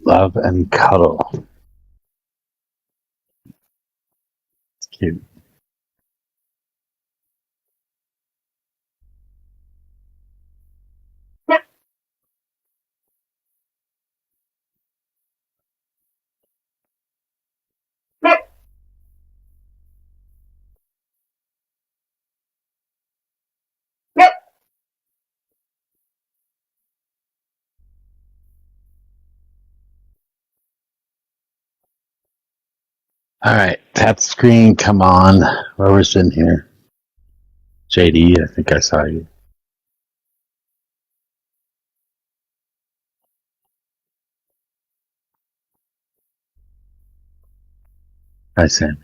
Love and cuddle. It's cute. All right, tap the screen. Come on. Whoever's in here. JD, I think I saw you. Hi, Sammy.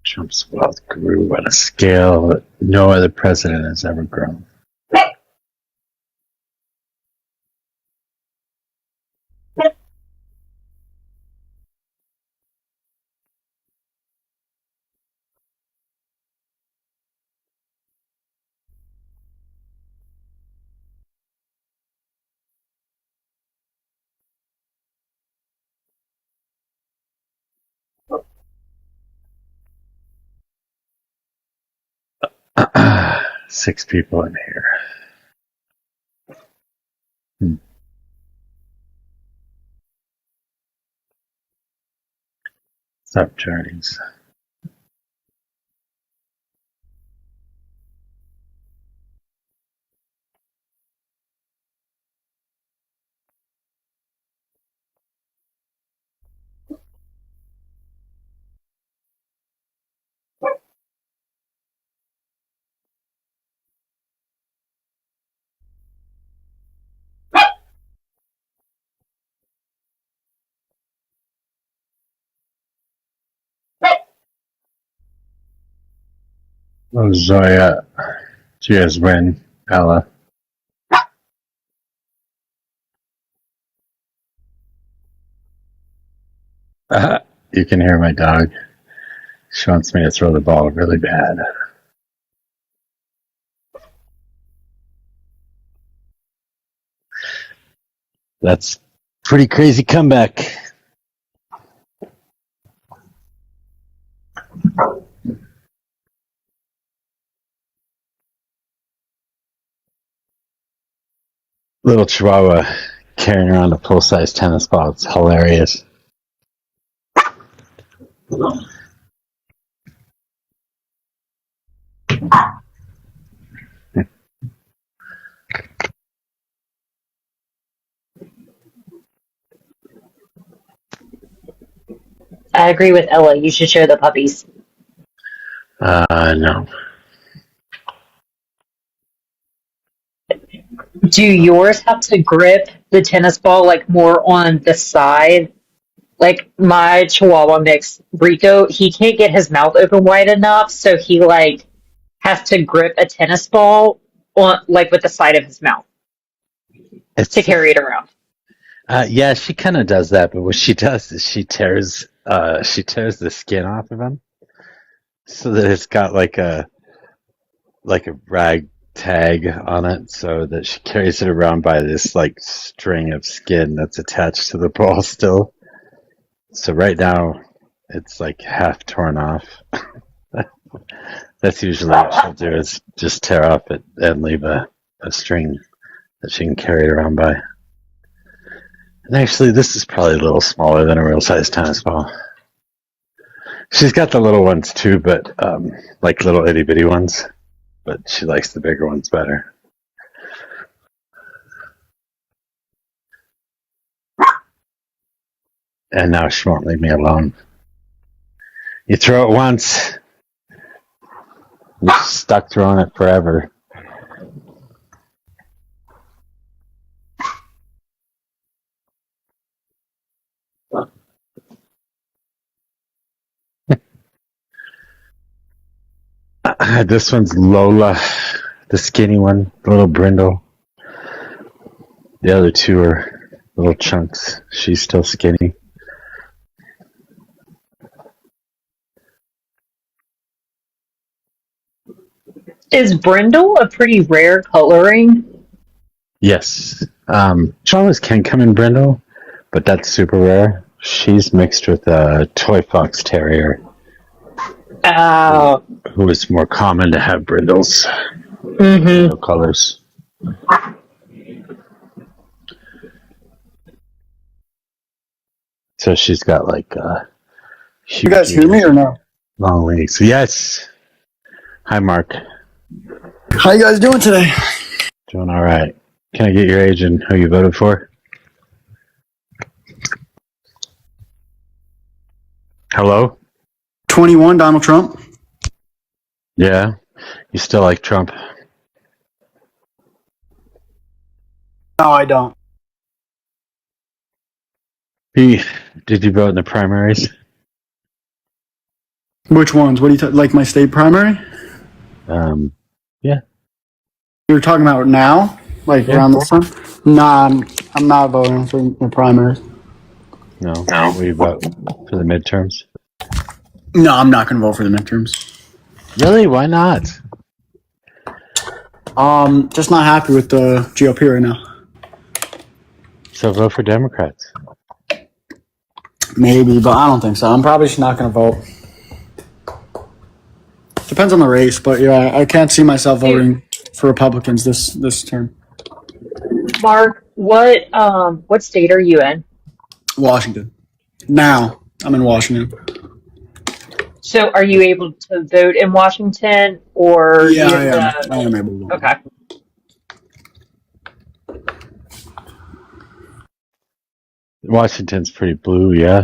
Trump's wealth grew at a scale that no other president has ever grown. Six people in here. Stop journeys. Oh, Zoya. Cheers, win. Ella. You can hear my dog. She wants me to throw the ball really bad. That's pretty crazy comeback. Little Chihuahua carrying around a full-size tennis ball. It's hilarious. I agree with Ella. You should share the puppies. No. Do yours have to grip the tennis ball like more on the side? Like my Chihuahua mix, Rico, he can't get his mouth open wide enough, so he like has to grip a tennis ball on like with the side of his mouth to It's carry it around. yeah, she kind of does that, but what she does is she tears the skin off of him so that it's got like a rag tag on it, so that she carries it around by this like string of skin that's attached to the ball still. So right now it's like half torn off. That's usually what she'll do, is just tear off it and leave a string that she can carry it around by. And actually, this is probably a little smaller than a real size tennis ball. She's got the little ones too, but like little itty bitty ones. But she likes the bigger ones better. And now she won't leave me alone. You throw it once, you're stuck throwing it forever. This one's Lola, the skinny one, the little brindle. The other two are little chunks. She's still skinny. Is brindle a pretty rare coloring? Yes. Chihuahuas can come in brindle, but that's super rare. She's mixed with a toy fox terrier, Oh. who is more common to have brindles. Mm-hmm. No colors. So she's got like You guys huge hear me or no? long legs. Yes. Hi, Mark. How you guys doing today? Doing all right. Can I get your age and who you voted for? Hello? 21, Donald Trump. Yeah. You still like Trump? No, I don't. Did you vote in the primaries? Which ones? What do you like? My state primary? Yeah. You're talking about now, like Yeah. around this time? Nah, I'm not voting for the primaries. No. Will you vote for the midterms? No, I'm not going to vote for the midterms. Really? Why not? Just not happy with the GOP right now. So vote for Democrats. Maybe, but I don't think so. I'm probably just not going to vote. Depends on the race, but yeah, I can't see myself voting for Republicans this term. Mark, what state are you in? Washington. Now, I'm in Washington. So are you able to vote in Washington or Yeah, you I am. have I am able to vote. Okay. Washington's pretty blue, yeah.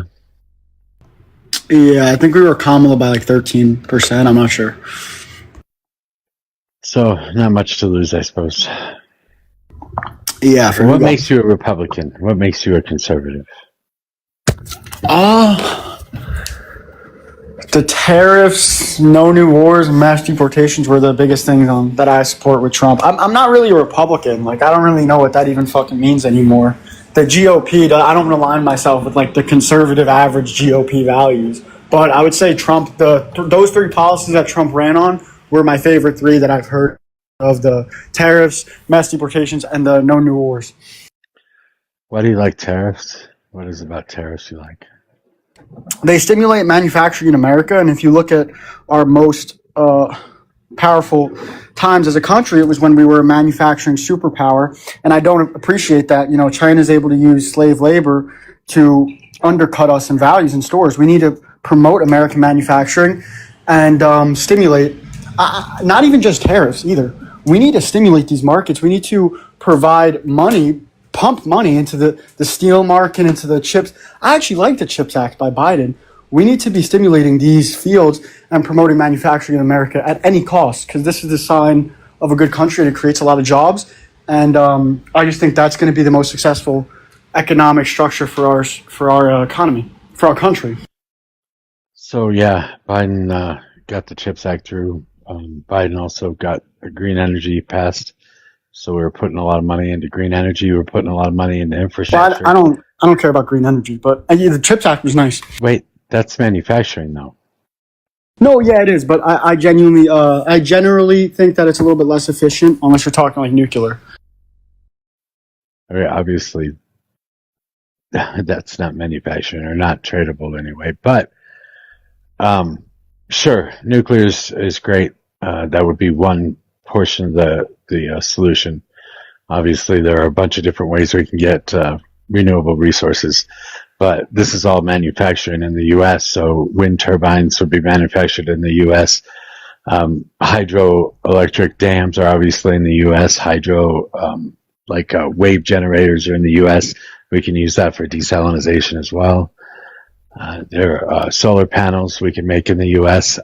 Yeah, I think we were Kamala by like 13%. I'm not sure. So not much to lose, I suppose. Yeah. For What makes you a Republican? What makes you a conservative? The tariffs, no new wars, and mass deportations were the biggest things that I support with Trump. I'm not really a Republican. Like, I don't really know what that even fucking means anymore. The GOP, I don't align myself with like the conservative average GOP values. But I would say Trump, those three policies that Trump ran on were my favorite three that I've heard of: the tariffs, mass deportations, and the no new wars. Why do you like tariffs? What is it about tariffs you like? They stimulate manufacturing in America, and if you look at our most powerful times as a country, it was when we were a manufacturing superpower. And I don't appreciate that. You know, China's able to use slave labor to undercut us in values in stores. We need to promote American manufacturing and stimulate, not even just tariffs either. We need to stimulate these markets. We need to provide money, pump money into the steel market, into the chips. I actually like the CHIPS Act by Biden. We need to be stimulating these fields and promoting manufacturing in America at any cost, because this is the sign of a good country and it creates a lot of jobs. And I just think that's going to be the most successful economic structure for our economy, for our country. So yeah, Biden got the CHIPS Act through. Biden also got a green energy passed. So we were putting a lot of money into green energy. We were putting a lot of money into infrastructure. But I don't care about green energy, but the CHIPS Act was nice. Wait, that's manufacturing though. No, yeah, it is, but I generally think that it's a little bit less efficient unless you're talking like nuclear. I mean, obviously, that's not manufacturing or not tradable anyway. But sure, nuclear is great. That would be one portion of the solution. Obviously, there are a bunch of different ways we can get renewable resources, but this is all manufacturing in the U.S. So wind turbines would be manufactured in the U.S. Hydroelectric dams are obviously in the U.S. Wave generators are in the U.S. We can use that for desalination as well. There are solar panels we can make in the U.S.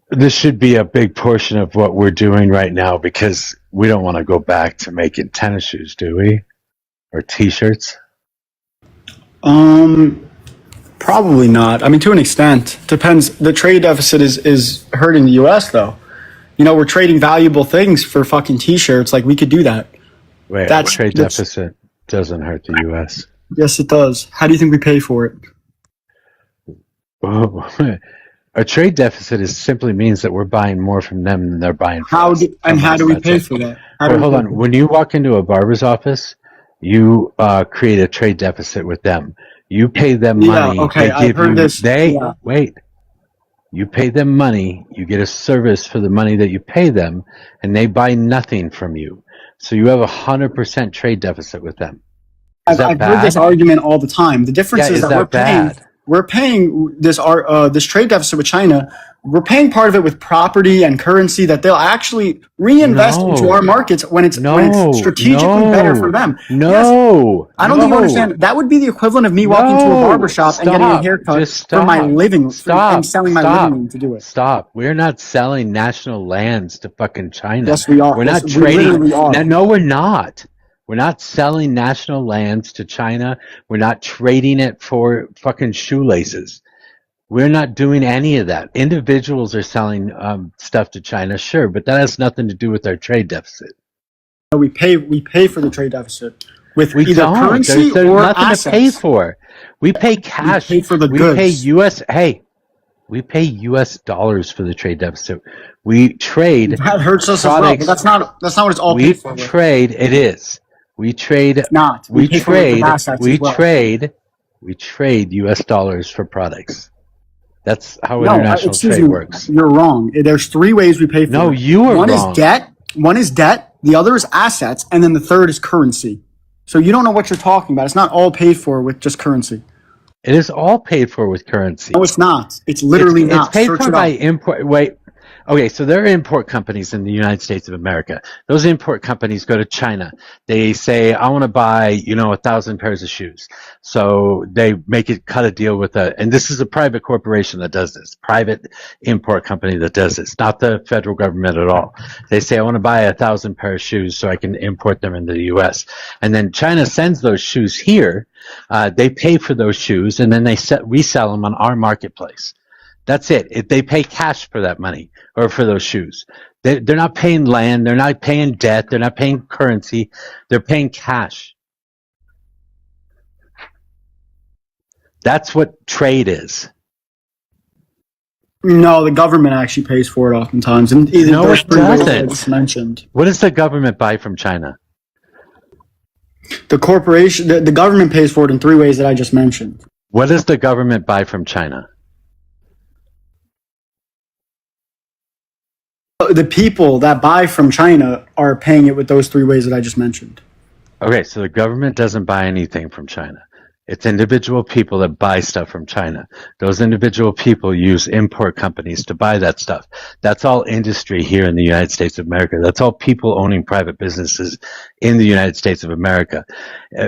This should be a big portion of what we're doing right now, because we don't want to go back to making tennis shoes, do we? Or t-shirts? Probably not. I mean, to an extent, depends. The trade deficit is hurting the U.S. though. You know, we're trading valuable things for fucking t-shirts. Like we could do that. Wait, a trade deficit doesn't hurt the U.S. Yes, it does. How do you think we pay for it? Oh, a trade deficit is simply means that we're buying more from them than they're buying from us. How do we pay for that? Wait, hold on. When you walk into a barber's office, you create a trade deficit with them. You pay them money. Yeah, okay, I've heard this. Wait. You pay them money. You get a service for the money that you pay them, and they buy nothing from you. So you have 100% trade deficit with them. I've heard this argument all the time. The difference is that we're paying this trade deficit with China. We're paying part of it with property and currency that they'll actually reinvest into our markets when it's strategically better for them. I don't think you understand. That would be the equivalent of me walking to a barbershop and getting a haircut for my living and selling my living to do it. Stop. We're not selling national lands to fucking China. Yes, we are. We're not trading. No, we're not. We're not selling national lands to China. We're not trading it for fucking shoelaces. We're not doing any of that. Individuals are selling stuff to China, sure, but that has nothing to do with our trade deficit. We pay for the trade deficit with either currency there's or nothing assets. to pay for. We pay cash. We pay for the goods. We pay U.S. dollars for the trade deficit. We trade. That hurts us as well, but that's not what it's all paid for. It is. We trade. It's not. We trade U.S. dollars for products. That's how international trade works. You're wrong. There's three ways we pay for it. No, you are wrong. One is debt, the other is assets, and then the third is currency. So you don't know what you're talking about. It's not all paid for with just currency. It is all paid for with currency. No, it's not. It's literally not. It's paid for by import. Wait. Okay, so there are import companies in the United States of America. Those import companies go to China. They say, I want to buy, 1,000 pairs of shoes. So they cut a deal with and this is a private corporation that does this, private import company that does this, not the federal government at all. They say, I want to buy 1,000 pairs of shoes so I can import them into the U.S. And then China sends those shoes here. They pay for those shoes, and then we sell them on our marketplace. That's it. They pay cash for that money or for those shoes. They're not paying land. They're not paying debt. They're not paying currency. They're paying cash. That's what trade is. No, the government actually pays for it oftentimes. And it doesn't. Mentioned. What does the government buy from China? The corporation, the government pays for it in three ways that I just mentioned. What does the government buy from China? The people that buy from China are paying it with those three ways that I just mentioned. Okay, so the government doesn't buy anything from China. It's individual people that buy stuff from China. Those individual people use import companies to buy that stuff. That's all industry here in the United States of America. That's all people owning private businesses in the United States of America.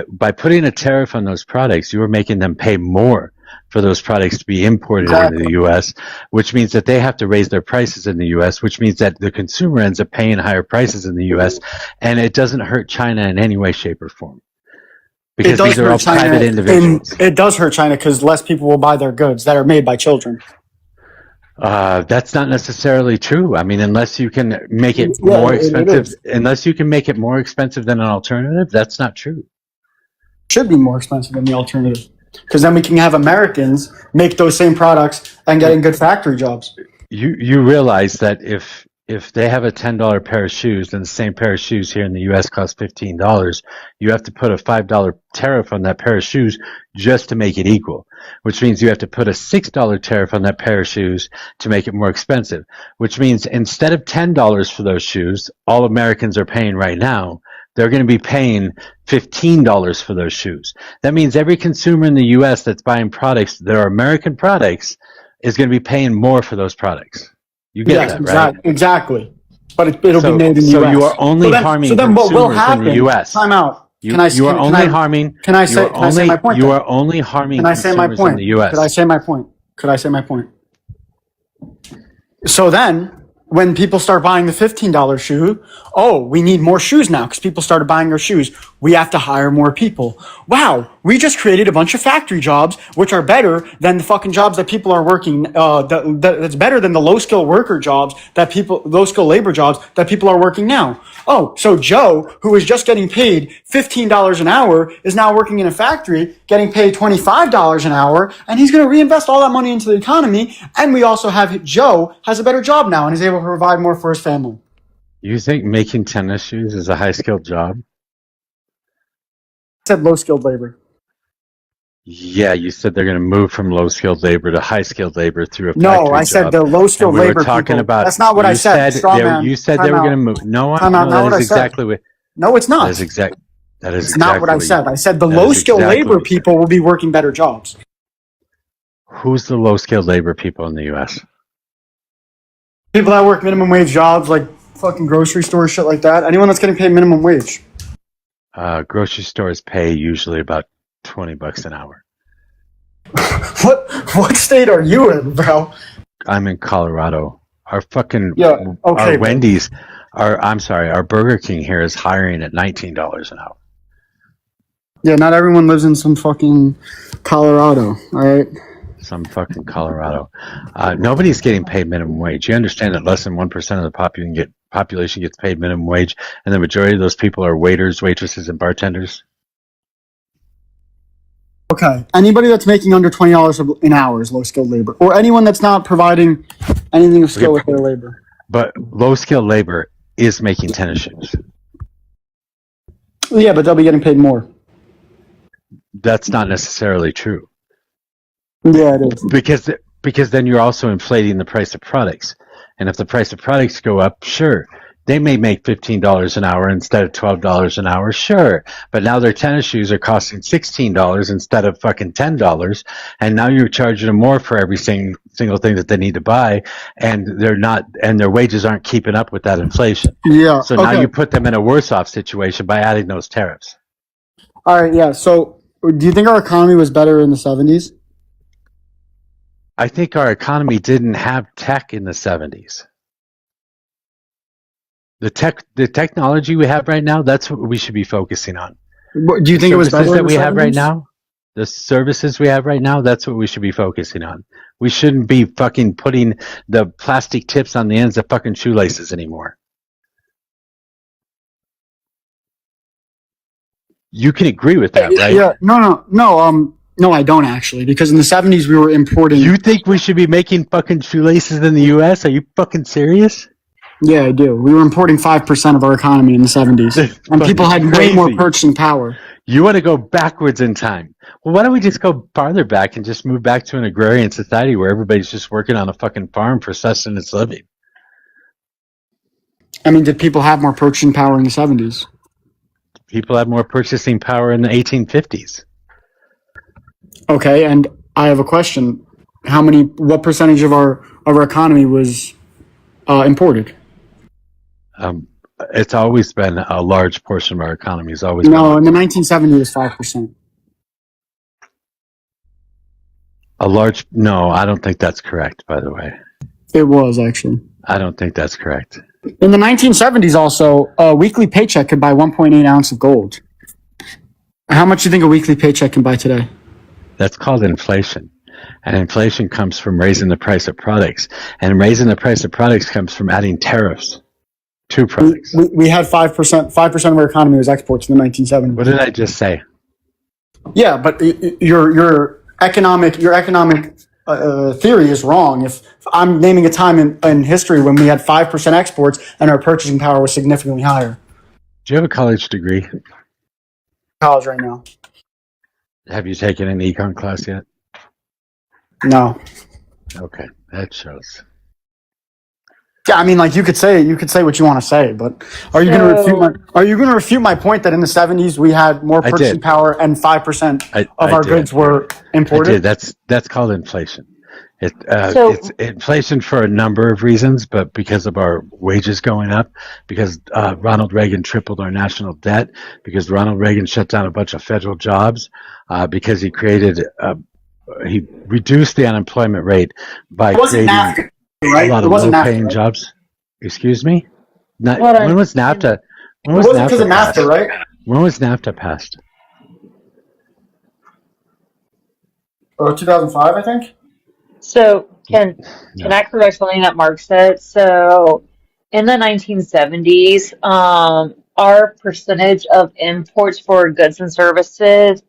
By putting a tariff on those products, you are making them pay more for those products to be imported into the U.S., which means that they have to raise their prices in the U.S., which means that the consumer ends up paying higher prices in the U.S., and it doesn't hurt China in any way, shape, or form. Because these are all private individuals. It does hurt China because less people will buy their goods that are made by children. That's not necessarily true. I mean, unless you can make it more expensive, unless you can make it more expensive than an alternative, that's not true. It should be more expensive than the alternative. Because then we can have Americans make those same products and getting good factory jobs. You realize that if they have a $10 pair of shoes and the same pair of shoes here in the U.S. costs $15, you have to put a $5 tariff on that pair of shoes just to make it equal, which means you have to put a $6 tariff on that pair of shoes to make it more expensive, which means instead of $10 for those shoes, all Americans are paying right now, they're going to be paying $15 for those shoes. That means every consumer in the U.S. that's buying products that are American products is going to be paying more for those products. You get that, right? Exactly. But it'll be made in the U.S. So you are only harming consumers in the U.S. Time out. You are only harming my point? You are only harming consumers in the U.S. Could I say my point? So then, when people start buying the $15 shoe, we need more shoes now because people started buying our shoes. we have to hire more people. Wow, we just created a bunch of factory jobs, which are better than the fucking jobs that people are working. That's better than the low skill worker jobs low skill labor jobs that people are working now. Oh, so Joe, who was just getting paid $15 an hour, is now working in a factory, getting paid $25 an hour, and he's going to reinvest all that money into the economy. And we also have Joe has a better job now and is able to provide more for his family. You think making tennis shoes is a high-skilled job? I said low-skilled labor. Yeah, you said they're going to move from low-skilled labor to high-skilled labor through a factory No, I said job. the low-skilled And we labor were talking people. about. That's not what I said. You said they were going to move. No, Time out, not that what I is said. exactly what. No, it's not. That is exact. That is It's exactly not what I said. you- I said the that is low-skilled exactly labor what you said. people will be working better jobs. Who's the low-skilled labor people in the U.S.? People that work minimum wage jobs, like fucking grocery stores, shit like that. Anyone that's getting paid minimum wage. Grocery stores pay usually about $20 an hour. What state are you in, bro? I'm in Colorado. Our fucking Okay, our bro. Wendy's, our Burger King here is hiring at $19 an hour. Yeah, not everyone lives in some fucking Colorado, all right? Some fucking Colorado. Nobody's getting paid minimum wage. You understand that less than 1% of the population gets paid minimum wage, and the majority of those people are waiters, waitresses, and bartenders? Okay. Anybody that's making under $20 an hour is low-skilled labor. Or anyone that's not providing anything of skill with their labor. But low-skilled labor is making tennis shoes. Yeah, but they'll be getting paid more. That's not necessarily true. Yeah, it is. Because then you're also inflating the price of products. And if the price of products go up, sure, they may make $15 an hour instead of $12 an hour, sure. But now their tennis shoes are costing $16 instead of fucking $10, and now you're charging them more for every single thing that they need to buy, and their wages aren't keeping up with that inflation. Yeah. So now you put them in a worse off situation by adding those tariffs. All right, yeah. So do you think our economy was better in the 70s? I think our economy didn't have tech in the 70s. The technology we have right now, that's what we should be focusing on. Do you think it was better that in the we 70s? have right now? The services we have right now, that's what we should be focusing on. We shouldn't be fucking putting the plastic tips on the ends of fucking shoelaces anymore. You can agree with that, right? Yeah. No, I don't actually, because in the 70s we were importing. You think we should be making fucking shoelaces in the U.S.? Are you fucking serious? Yeah, I do. We were importing 5% of our economy in the 70s, and people had way more purchasing power. You want to go backwards in time. Well, why don't we just go farther back and just move back to an agrarian society where everybody's just working on a fucking farm for sustenance living? I mean, did people have more purchasing power in the 70s? People had more purchasing power in the 1850s. Okay, and I have a question. What percentage of our economy was imported? It's always been a large portion of our economy. Has always No, in the 1970s it was 5%. No, I don't think that's correct, by the way. It was, actually. I don't think that's correct. In the 1970s also, a weekly paycheck could buy 1.8 ounce of gold. How much do you think a weekly paycheck can buy today? That's called inflation. And inflation comes from raising the price of products. And raising the price of products comes from adding tariffs to products. We had 5%. 5% of our economy was exports in the 1970s. What did I just say? Yeah, but your economic theory is wrong. If I'm naming a time in history when we had 5% exports and our purchasing power was significantly higher. Do you have a college degree? College right now. Have you taken an econ class yet? No. Okay, that shows. Yeah, I mean, like you could say what you want to say, but are you going to refute my point that in the 70s we had more purchasing power and 5% of our goods were imported? I did. That's called inflation. It's inflation for a number of reasons, but because of our wages going up, because Ronald Reagan tripled our national debt, because Ronald Reagan shut down a bunch of federal jobs, because he reduced the unemployment rate by creating NAFTA, right? A lot of low-paying jobs. Excuse me? When was NAFTA? It wasn't because of NAFTA, right? When was NAFTA passed? 2005, I think. So can No. I correct something that Mark said? So in the 1970s, our percentage of imports for goods and services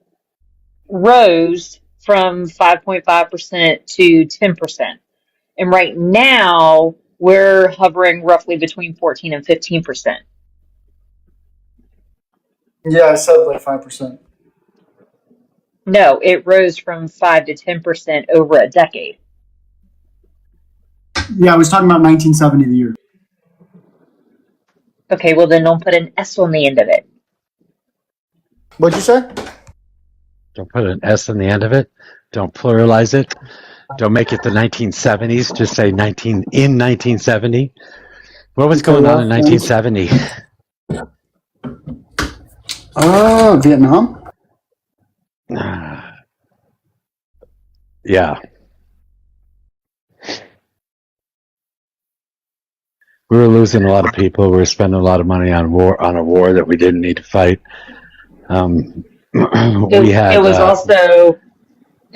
rose from 5.5% to 10%. And right now, we're hovering roughly between 14 and 15%. Yeah, I said like 5%. No, it rose from 5 to 10% over a decade. Yeah, I was talking about 1970, the year. Okay, well then don't put an S on the end of it. What'd you say? Don't put an S on the end of it. Don't pluralize it. Don't make it the 1970s. Just say 1970. What was Okay, going on in yeah. 1970? Vietnam. Yeah. We were losing a lot of people. We were spending a lot of money on a war that we didn't need to fight. We had It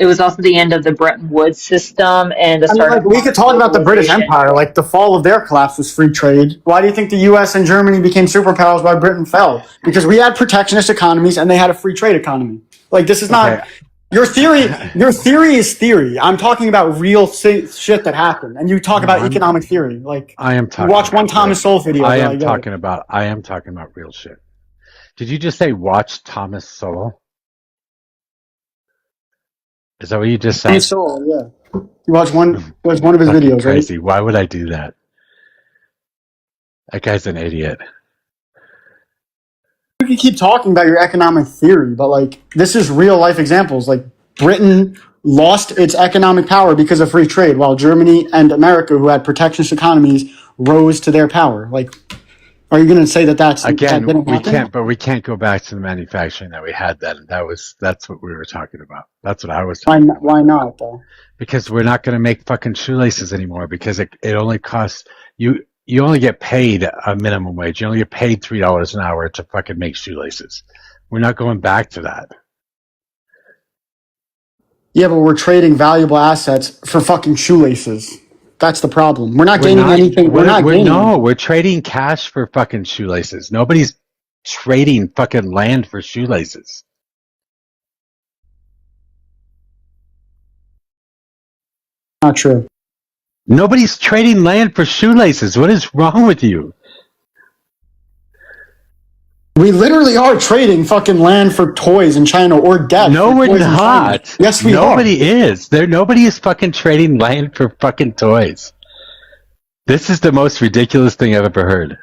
was also the end of the Bretton Woods system and the I mean, start like, of we could modern talk about the British globalization. Empire. Like, the fall of their collapse was free trade. Why do you think the U.S. and Germany became superpowers while Britain fell? Because we had protectionist economies and they had a free trade economy. Like, this is okay. not your theory. Your theory is theory. I'm talking about real shit that happened, and you talk about economic theory. Like, I am you talking. watch one Thomas Sowell video. I bro, am get it. talking about. I am talking about real shit. Did you just say watch Thomas Sowell? Is that what you just said? Thomas Sowell, yeah. You watch one of his Fucking videos, crazy. right? Why would I do that? That guy's an idiot. You can keep talking about your economic theory, but like, this is real life examples. Like, Britain lost its economic power because of free trade, while Germany and America, who had protectionist economies, rose to their power. Like, are you going to say that that Again, didn't we happen? can't, but we can't go back to the manufacturing that we had then. That's what we were talking about. That's what I was talking about. Why not, though? Because we're not going to make fucking shoelaces anymore because it only costs you. You only get paid a minimum wage. You only get paid $3 an hour to fucking make shoelaces. We're not going back to that. Yeah, but we're trading valuable assets for fucking shoelaces. That's the problem. We're not gaining anything. We're not gaining. No, we're trading cash for fucking shoelaces. Nobody's trading fucking land for shoelaces. Not true. Nobody's trading land for shoelaces. What is wrong with you? We literally are trading fucking land for toys in China or debt. No, for we're toys in China. not. Yes, we are. Nobody is. Nobody is fucking trading land for fucking toys. This is the most ridiculous thing I've ever heard.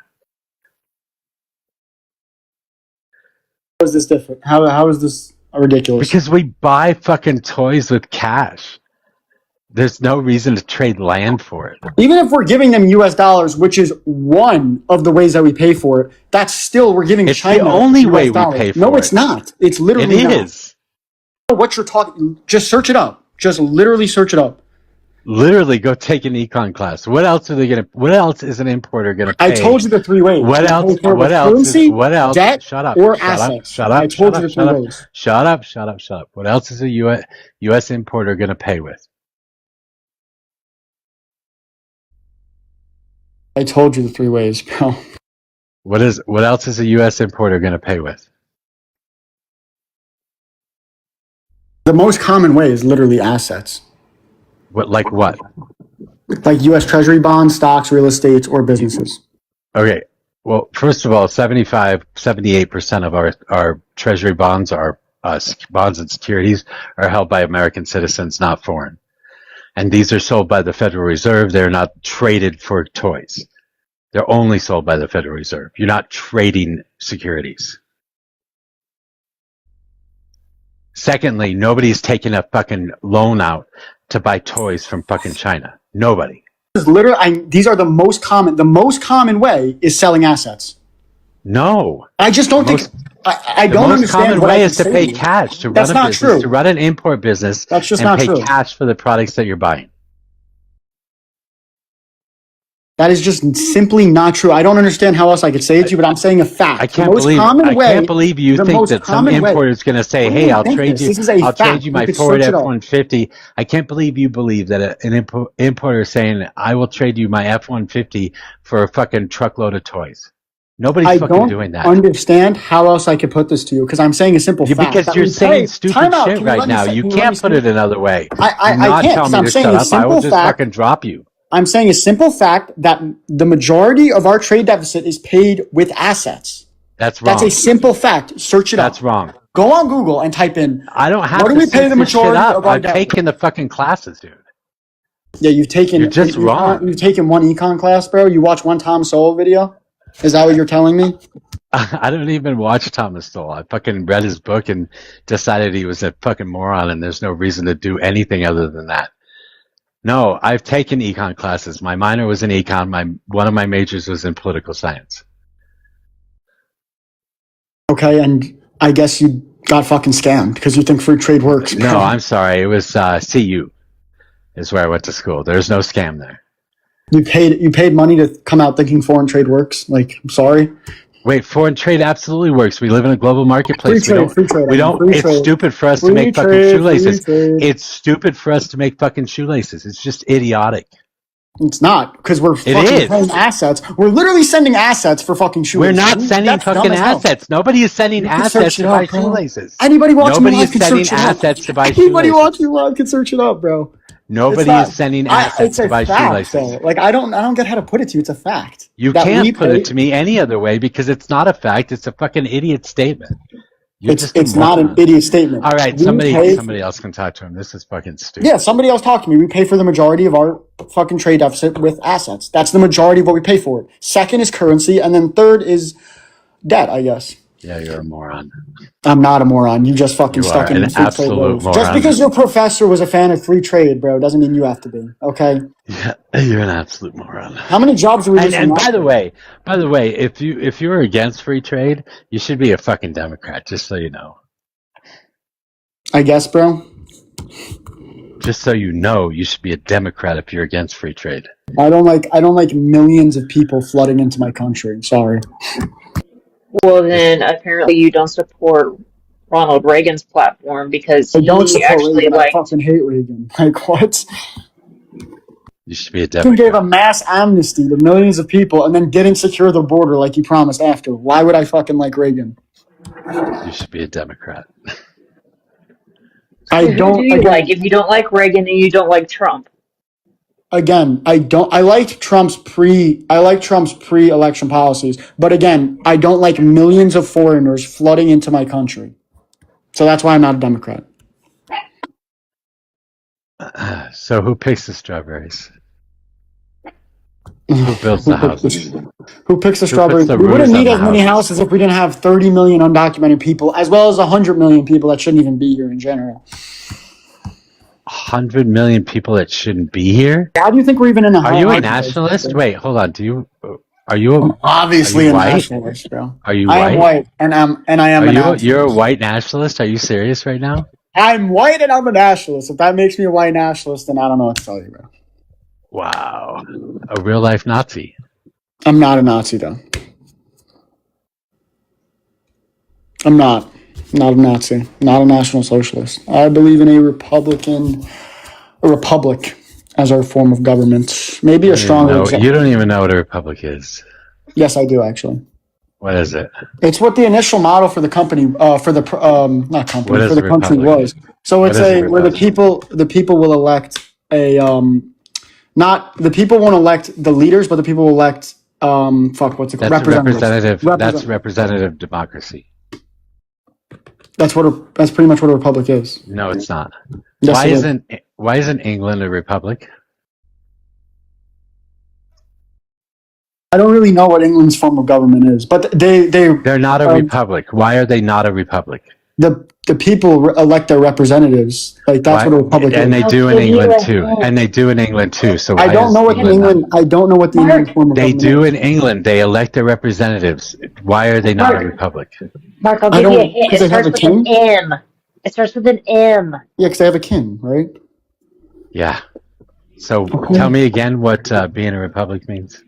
How is this different? How is this ridiculous? Because we buy fucking toys with cash. There's no reason to trade land for it. Even if we're giving them US dollars, which is one of the ways that we pay for it, that's still we're giving It's China the only US way dollars. we pay for No, it. it's not. It's literally It not. is. What you're talking, just search it up. Just literally search it up. Literally, go take an econ class. What else is an importer gonna pay? I told you the three ways. What else? What else? Debt, Shut up. or Shut assets. Shut up. I told you the Shut three up. ways. Shut up. Shut up. Shut up. What else is a U.S. importer gonna pay with? I told you the three ways, bro. What else is a U.S. importer gonna pay with? The most common way is literally assets. What? Like what? Like U.S. Treasury bonds, stocks, real estate, or businesses. Okay. Well, first of all, 78% of our treasury bonds are bonds and securities are held by American citizens, not foreign. And these are sold by the Federal Reserve. They're not traded for toys. They're only sold by the Federal Reserve. You're not trading securities. Secondly, nobody's taking a fucking loan out to buy toys from fucking China. Nobody. These are the most common. The most common way is selling assets. No. I just don't think. I don't understand. The most common way is to pay cash to run a business, true. to run an import business, That's just and not pay true. cash for the products that you're buying. That is just simply not true. I don't understand how else I could say it to you, but I'm saying a fact. I can't believe you think that some importer is going to say, "Hey, I'll trade you my Ford F-150." I can't believe you believe that an importer is saying, "I will trade you my F-150 for a fucking truckload of toys." Nobody's fucking doing that. I don't understand how else I could put this to you because I'm saying a simple fact. Because you're saying stupid shit right now. You can't put it another way. I can't. Tell me to shut up. I will just fucking drop you. I'm saying a simple fact that the majority of our trade deficit is paid with assets. That's wrong. That's a simple fact. Search it up. That's wrong. Go on Google and type in. I don't have what do we pay the majority of our debt? I've taken the fucking classes, dude. Yeah, you've taken. You're just wrong. You've taken one econ class, bro. You watch one Tom Sowell video. Is that what you're telling me? I don't even watch Thomas Sowell. I fucking read his book and decided he was a fucking moron, and there's no reason to do anything other than that. No, I've taken econ classes. My minor was in econ. One of my majors was in political science. Okay, and I guess you got fucking scammed because you think free trade works. No, I'm sorry. It was CU is where I went to school. There's no scam there. You paid money to come out thinking foreign trade works? Like, I'm sorry. Wait, foreign trade absolutely works. We live in a global marketplace. Free trade. It's stupid for us to make fucking shoelaces. It's stupid for us to make fucking shoelaces. It's just idiotic. It's not, because we're fucking paying assets. We're literally sending assets for fucking shoelaces. We're not sending fucking assets. Nobody is sending assets to buy shoelaces. Anybody watching live can search it up. Assets to buy shoelaces. Anybody watching live can search it up, bro. Nobody is sending assets to buy shoelaces. Though. Like I don't get how to put it to you. It's a fact. You can't put it to me any other way because it's not a fact. It's a fucking idiot statement. It's not an idiot statement. All right, somebody else can talk to him. This is fucking stupid. Yeah, somebody else talk to me. We pay for the majority of our fucking trade deficit with assets. That's the majority of what we pay for it. Second is currency, and then third is debt, I guess. Yeah, you're a moron. I'm not a moron. You just fucking stuck in the free trade moron. Just because your professor was a fan of free trade, bro, doesn't mean you have to be. Okay? Yeah, you're an absolute moron. How many jobs are we losing? And by the way, if you're against free trade, you should be a fucking Democrat, just so you know. I guess, bro. Just so you know, you should be a Democrat if you're against free trade. I don't like millions of people flooding into my country. Sorry. Well, then apparently you don't support Ronald Reagan's platform because I don't he support actually Reagan. I fucking hate Reagan. Like what? You should be a Democrat. He gave a mass amnesty to millions of people and then didn't secure the border like he promised after. Why would I fucking like Reagan? You should be a Democrat. Who do you like? If you don't like Reagan and you don't like Trump. Again, I liked Trump's pre-election policies, but again, I don't like millions of foreigners flooding into my country. So that's why I'm not a Democrat. So who picks the strawberries? Who builds the houses? Who picks the strawberries? We wouldn't need as many houses if we didn't have 30 million undocumented people, as well as 100 million people that shouldn't even be here in general. 100 million people that shouldn't be here? How do you think we're even in a? Are you a nationalist? Wait, hold on. I'm obviously a nationalist, bro? Are you white? I am white, and I am a nationalist. You're a white nationalist? Are you serious right now? I'm white and I'm a nationalist. If that makes me a white nationalist, then I don't know what to tell you, bro. Wow. A real life Nazi. I'm not a Nazi, though. I'm not. Not a Nazi. Not a National Socialist. I believe in a republic as our form of government. Maybe a stronger example. You don't even know what a republic is. Yes, I do, actually. What is it? It's what the initial model for the company, for the country was. So it's where the people will elect not the people won't elect the leaders, but the people will elect what's it called? Representative. That's representative democracy. That's pretty much what a republic is. No, it's not. Yes, Why isn't England a republic? I don't really know what England's form of government is, but they're not a republic. Why are they not a republic? The people elect their representatives. Like that's what a republic is. And they do in England too. And they do in England too. So I don't know what the England form of government is. They do in England. They elect their representatives. Why are they not a republic? Mark, I'll give you a hint. It starts with an M. It starts with an M. Yeah, because they have a king, right? Yeah. So tell me again what being a republic means.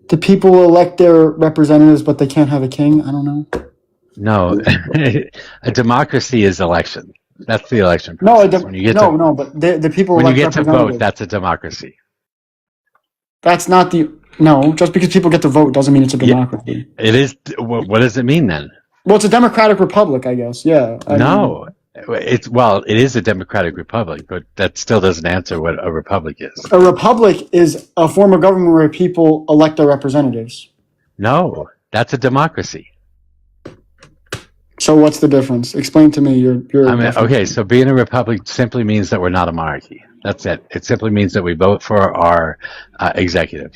the people elect their representatives, but they can't have a king? I don't know. No, a democracy is election. That's the election No, process. but the people When you elect get to vote, representatives. that's a democracy. That's not the no. Just because people get to vote doesn't mean it's a Yeah, democracy. it is. What does it mean then? Well, it's a democratic republic, I guess. Yeah, I mean, No, it is a democratic republic, but that still doesn't answer what a republic is. a republic is a form of government where people elect their representatives. No, that's a democracy. So what's the difference? Explain to me your I mean, definition. okay, so being a republic simply means that we're not a monarchy. That's it. It simply means that we vote for our executive.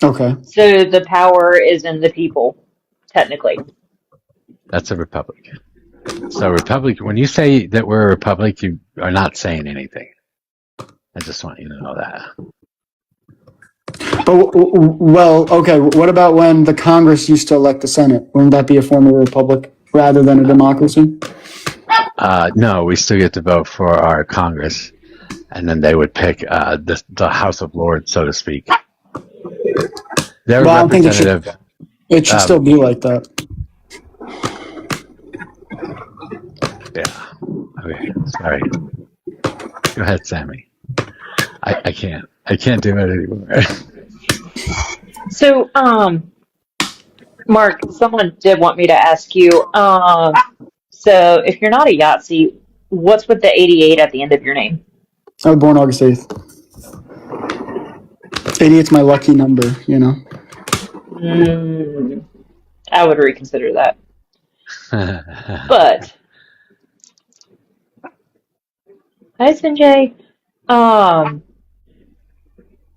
Okay. So the power is in the people, technically. That's a republic. So republic, when you say that we're a republic, you are not saying anything. I just want you to know that. But well, okay. What about when the Congress used to elect the Senate? Wouldn't that be a form of a republic rather than a democracy? No, we still get to vote for our Congress, and then they would pick the House of Lords, so to speak. Their Well, I don't think representative. it should still be like that. Yeah. Okay. Sorry. Go ahead, Sammy. I can't. I can't do it anymore. So, Mark, someone did want me to ask you, so if you're not a Yahtzee, what's with the 88 at the end of your name? I was born August 8th. 88's my lucky number, you know. I would reconsider that. But, hi, Sanjay.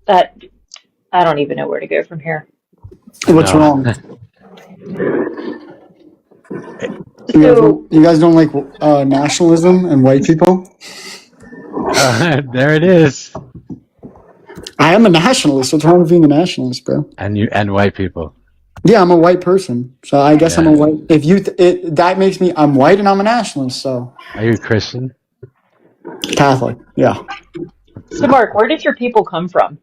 That I don't even know where to go from here. What's No. wrong? So, You guys don't like nationalism and white people? There it is. I am a nationalist. What's wrong with being a nationalist, bro? And white people. Yeah, I'm a white person, so I guess I'm a Yeah. white. If you, that makes me. I'm white and I'm a nationalist, so Are you a Christian? Catholic. Yeah, so Mark, where did your people come from?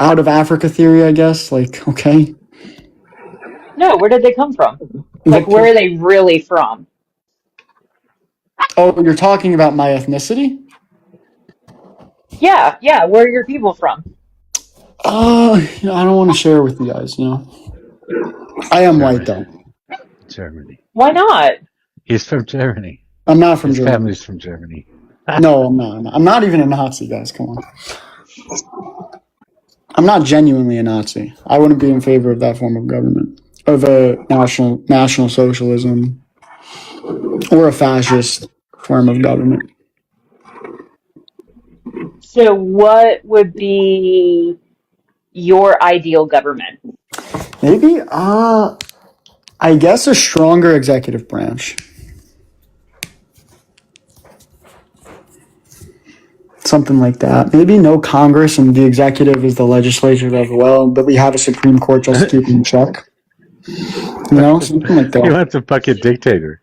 out of Africa theory, I guess. Like, okay. No, where did they come from? Like, where are they really from? Oh, you're talking about my ethnicity? Yeah, where are your people from? I don't want to share with you guys. You know, I am white though. Germany. Why not? He's from Germany. I'm not from His Germany. family's from Germany. No, I'm not. I'm not even a Nazi, guys. Come on. I'm not genuinely a Nazi. I wouldn't be in favor of that form of government, of a national socialism, or a fascist form of government. So, what would be your ideal government? Maybe, I guess a stronger executive branch. Something like that. Maybe no Congress and the executive is the legislature as well, but we have a Supreme Court just to keep in check. You know, something like He that. wants a fucking dictator.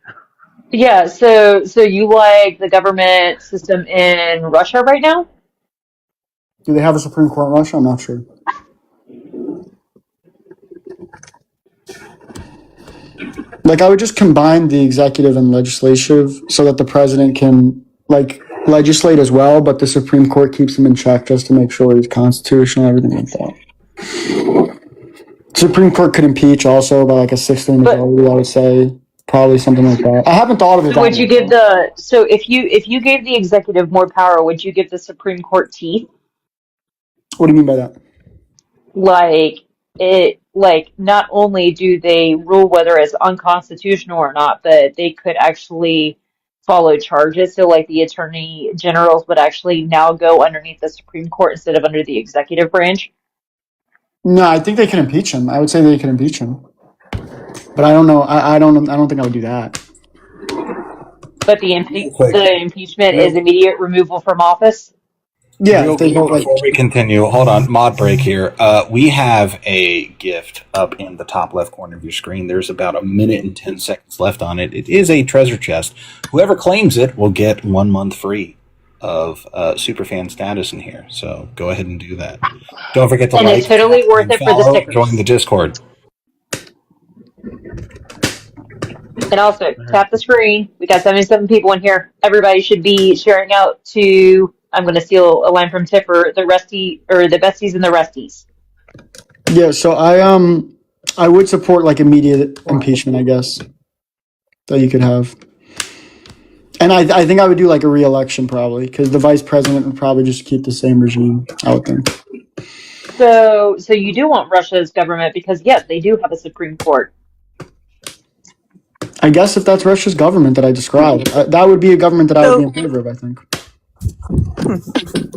Yeah, so you like the government system in Russia right now? Do they have a Supreme Court in Russia? I'm not sure. Like, I would just combine the executive and legislative so that the president can, like, legislate as well, but the Supreme Court keeps him in check just to make sure he's constitutional, everything like that. Supreme Court could impeach also by like a 6-3 majority, I would say. Probably something like that. I haven't thought of it. Would you give so if you gave the executive more power, would you give the Supreme Court teeth? What do you mean by that? Like not only do they rule whether it's unconstitutional or not, but they could actually follow charges. So like the attorney generals would actually now go underneath the Supreme Court instead of under the executive branch. No, I think they can impeach him. I would say they can impeach him, but I don't know. I don't think I would do that. But the impeachment is immediate removal from office. Yeah, Real if they quick, vote like. before we continue, hold on, mod break here. We have a gift up in the top left corner of your screen. There's about 1 minute and 10 seconds left on it. It is a treasure chest. Whoever claims it will get 1 month free. of superfan status in here. So go ahead and do that. Don't forget to And like, it's totally worth and it for the follow, join the stickers. Discord. And also, tap the screen. We got 77 people in here. Everybody should be sharing out to, I'm going to steal a line from Tipper, the Rusty, or the Besties and the Rusties. Yeah, so I would support like immediate impeachment, I guess, that you could have. And I think I would do like a re-election probably, because the vice president would probably just keep the same regime, I would think. So you do want Russia's government because, yes, they do have a Supreme Court. I guess if that's Russia's government that I described, that would be a government that I would be in favor of, I think.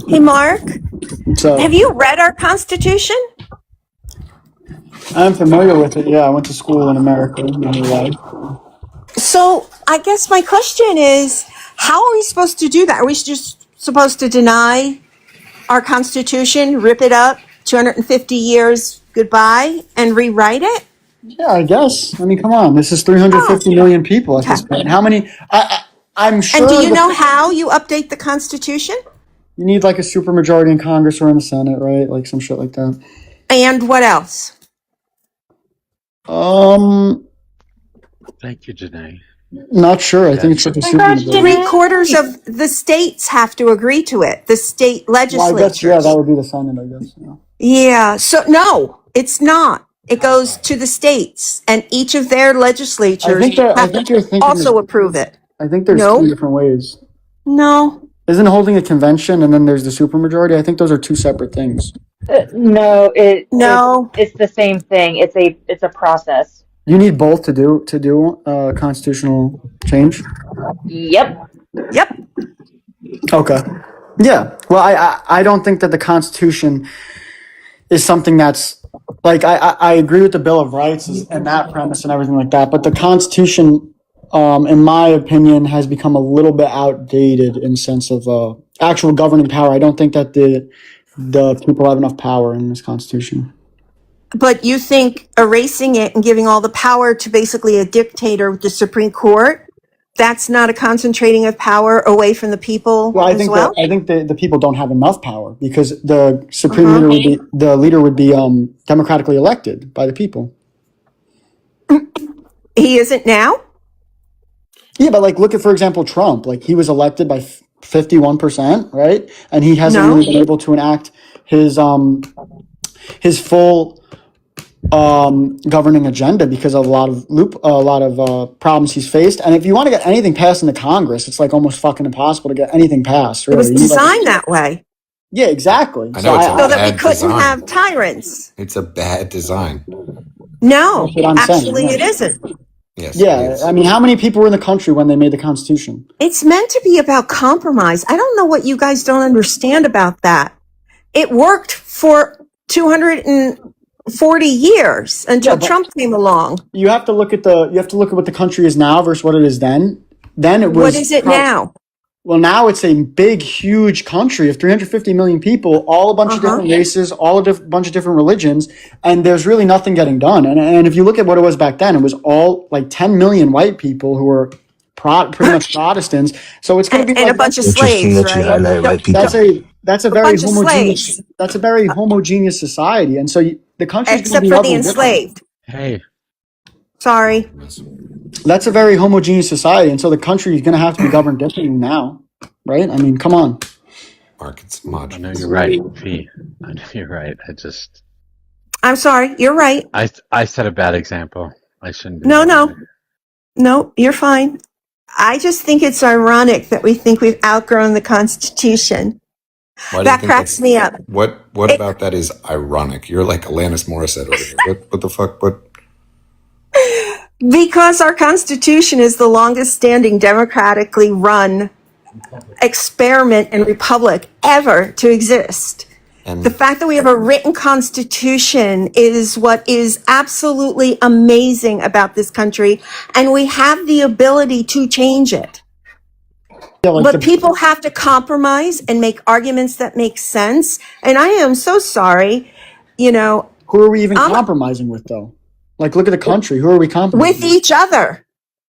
Hey, Mark, So have you read our Constitution? I'm familiar with it. Yeah, I went to school in America. So I guess my question is, how are we supposed to do that? Are we just supposed to deny our Constitution, rip it up, 250 years goodbye, and rewrite it? Yeah, I guess. I mean, come on. This is 350 million people at this point. How many? I'm sure. And do you know how you update the Constitution? You need like a supermajority in Congress or in the Senate, right? Like some shit like that. And what else? Thank you, Janae. Not sure. I think it's like a supermajority. 3/4 of the states have to agree to it. The state Well, I guess, legislatures. yeah, that would be the Senate, I guess. Yeah. Yeah. So no, it's not. It goes to the states, and each of their legislatures I think you're thinking also approve it. I think there's No. two different ways. No. Isn't holding a convention and then there's the supermajority? I think those are two separate things. No, No. it's the same thing. It's a process. You need both to do constitutional change. Yep. Yep. Okay. Yeah. Well, I don't think that the Constitution is something that's like I agree with the Bill of Rights and that premise and everything like that, but the Constitution, in my opinion, has become a little bit outdated in sense of actual governing power. I don't think that the people have enough power in this Constitution. But you think erasing it and giving all the power to basically a dictator with the Supreme Court, that's not a concentrating of power away from the people Well, I as think well? I think the people don't have enough power because the supreme leader would be democratically elected by the people. He isn't now? Yeah, but like look at, for example, Trump. Like he was elected by 51%, right? And he hasn't No. really been able to enact his full governing agenda because of a lot of problems he's faced. And if you want to get anything passed in the Congress, it's like almost fucking impossible to get anything passed. Really. It was You need, like- designed that way yeah, exactly. I know, it's so that we bad couldn't design. have tyrants. It's a bad design. No, That's what I'm saying, actually yeah. it isn't. Yes. it Yeah, is. I mean, how many people were in the country when they made the Constitution? It's meant to be about compromise. I don't know what you guys don't understand about that. It worked for 240 years until Yeah, but- Trump came along. You have to look at what the country is now versus what it is then. Then it was. What is it now? Well, now it's a big, huge country of 350 million people, all a bunch of different races, all a bunch of different religions, and there's really nothing getting done. And if you look at what it was back then, it was all like 10 million white people who were pretty much Protestants. So it's going to be And like a bunch of Interesting slaves, that you right? highlight white people. that's a very bunch of homogeneous. slaves. That's a very homogeneous society, and so the country's going to Except be for the leveled different. enslaved. Hey, Sorry. That's a very homogeneous society, and so the country is going to have to be governed differently now, right? I mean, come on. Mark, it's I know modular. you're right, P. I know you're right. I'm sorry. You're right. I set a bad example. I shouldn't do No, that. no. No, you're fine. I just think it's ironic that we think we've outgrown the Constitution. Why do you That think cracks that's- me up. What about that is ironic? You're like Alanis Morissette over here. What the fuck? What? Because our Constitution is the longest standing democratically run experiment and republic ever to exist. And The fact that we have a written constitution is what is absolutely amazing about this country, and we have the ability to change it. Yeah, like But people have to compromise and make arguments that make sense. And I am so sorry, who are we even compromising with, though? Like, look at the country. Who are we compromising with each other.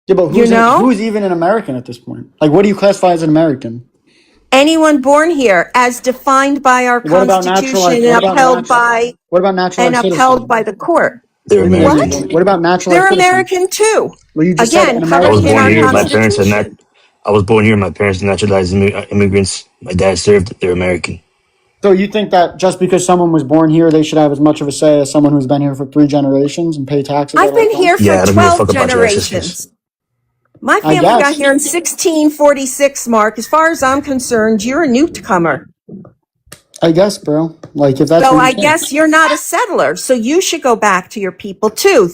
Yeah, but who's who's even an American at this point? Like, what do you classify as an American? anyone born here, as defined by our What about Constitution naturalized? What about and naturalized upheld citizens? by the court. They're What? American. What about naturalized They're citizens? American too. Well, you just said Again, an I covered was American in born our here. citizen. My parents are not. Constitution. I was born here. My parents are naturalized immigrants. My dad served. They're American. So you think that just because someone was born here, they should have as much of a say as someone who's been here for 3 generations and pay taxes I've all that been time? here for Yeah, I don't give a 12 fuck about your ancestors. generations. My I family got guess. here in 1646, Mark. As far as I'm concerned, you're a newcomer. I guess, bro. Like if that's So what I you think. guess you're not a settler. So you should go back to your people too.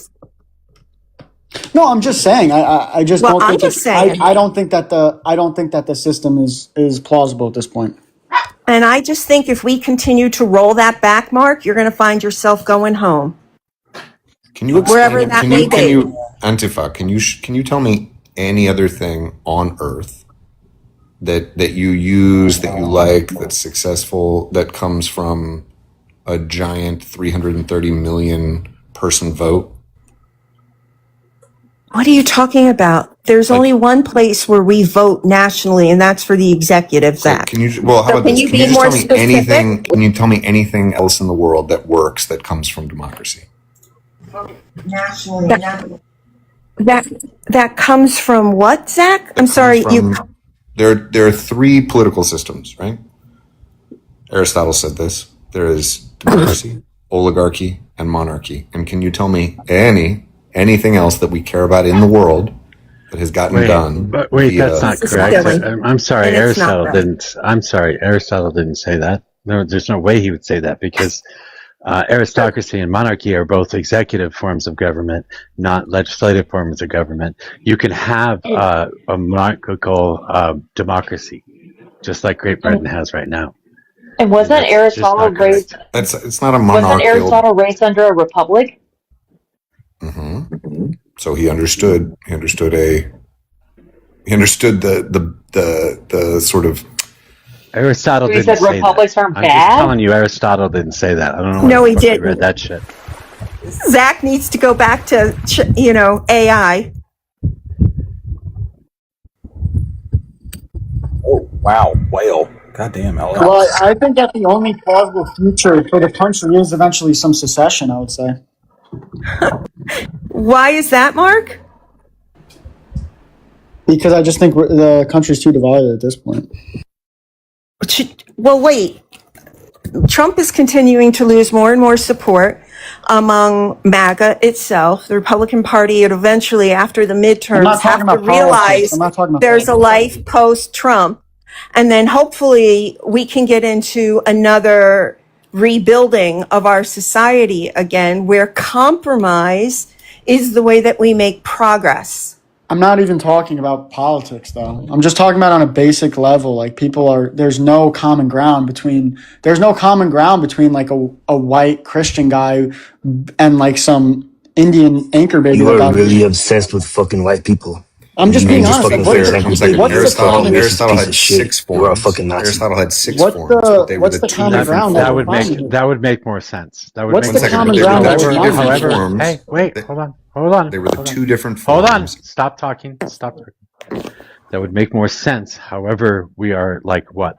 No, I'm just saying. I just Well, don't I'm think just it's. saying. I don't think that the system is plausible at this point. And I just think if we continue to roll that back, Mark, you're going to find yourself going home, Can you explain wherever it? that Can may you can be. you Antifa? Can you tell me any other thing on Earth that you use, that you like, that's successful, that comes from a giant 330 million person vote? What are you talking about? There's Like- only one place where we vote nationally, and that's for the executive, Zach. Can you? Well, how So about can this? you Can you be just more tell me specific? anything? Can you tell me anything else in the world that works that comes from democracy? Nationally, that comes from what, Zach? I'm sorry. There are three political systems, right? Aristotle said this. There is democracy, oligarchy, and monarchy. And can you tell me anything else that we care about in the world that has gotten done? Wait, that's not This is correct. silly. I'm sorry, And it's not Aristotle right. didn't. I'm sorry, Aristotle didn't say that. No, there's no way he would say that because aristocracy and monarchy are both executive forms of government, not legislative forms of government. You can have a monarchical democracy, just like Great Britain has right now. And wasn't That's just Aristotle not correct. raised? It's not a Wasn't monarchical. Aristotle raised under a republic? So he understood. He understood the sort of. Aristotle So he didn't said say republics that. aren't I'm just bad? telling you, Aristotle didn't say that. I don't know. No, where he the fuck they didn't. read that shit. Zach needs to go back to, AI. Oh, wow. Whale. Goddamn, Ella. Well, I think that the only plausible future for the country is eventually some secession. I would say. Why is that, Mark? Because I just think the country's too divided at this point. Well, wait. Trump is continuing to lose more and more support among MAGA itself. The Republican Party, it eventually, after the I'm midterms, not have talking to about politics. realize I'm not talking about there's a politics. life post-Trump. And then hopefully we can get into another rebuilding of our society again, where compromise is the way that we make progress. I'm not even talking about politics though. I'm just talking about on a basic level. Like there's no common ground between like a white Christian guy and like some Indian anchor baby. You that are got- really obsessed with fucking white people. I'm just You being just honest. fucking Like, fair what's and the, second. what's You're the a fucking common, racist Aristotle piece had of shit. six forms. You are a fucking Nazi. Aristotle had six What's forms, the- but they were what's the the two common different ground forms. that we're finding? That would make more sense. That would What's make the more sense. common But ground that they we're were two finding? different However, forms. hey, wait, hold on. They were the two different Hold on. forms. Stop talking. That would make more sense. However, we are like what?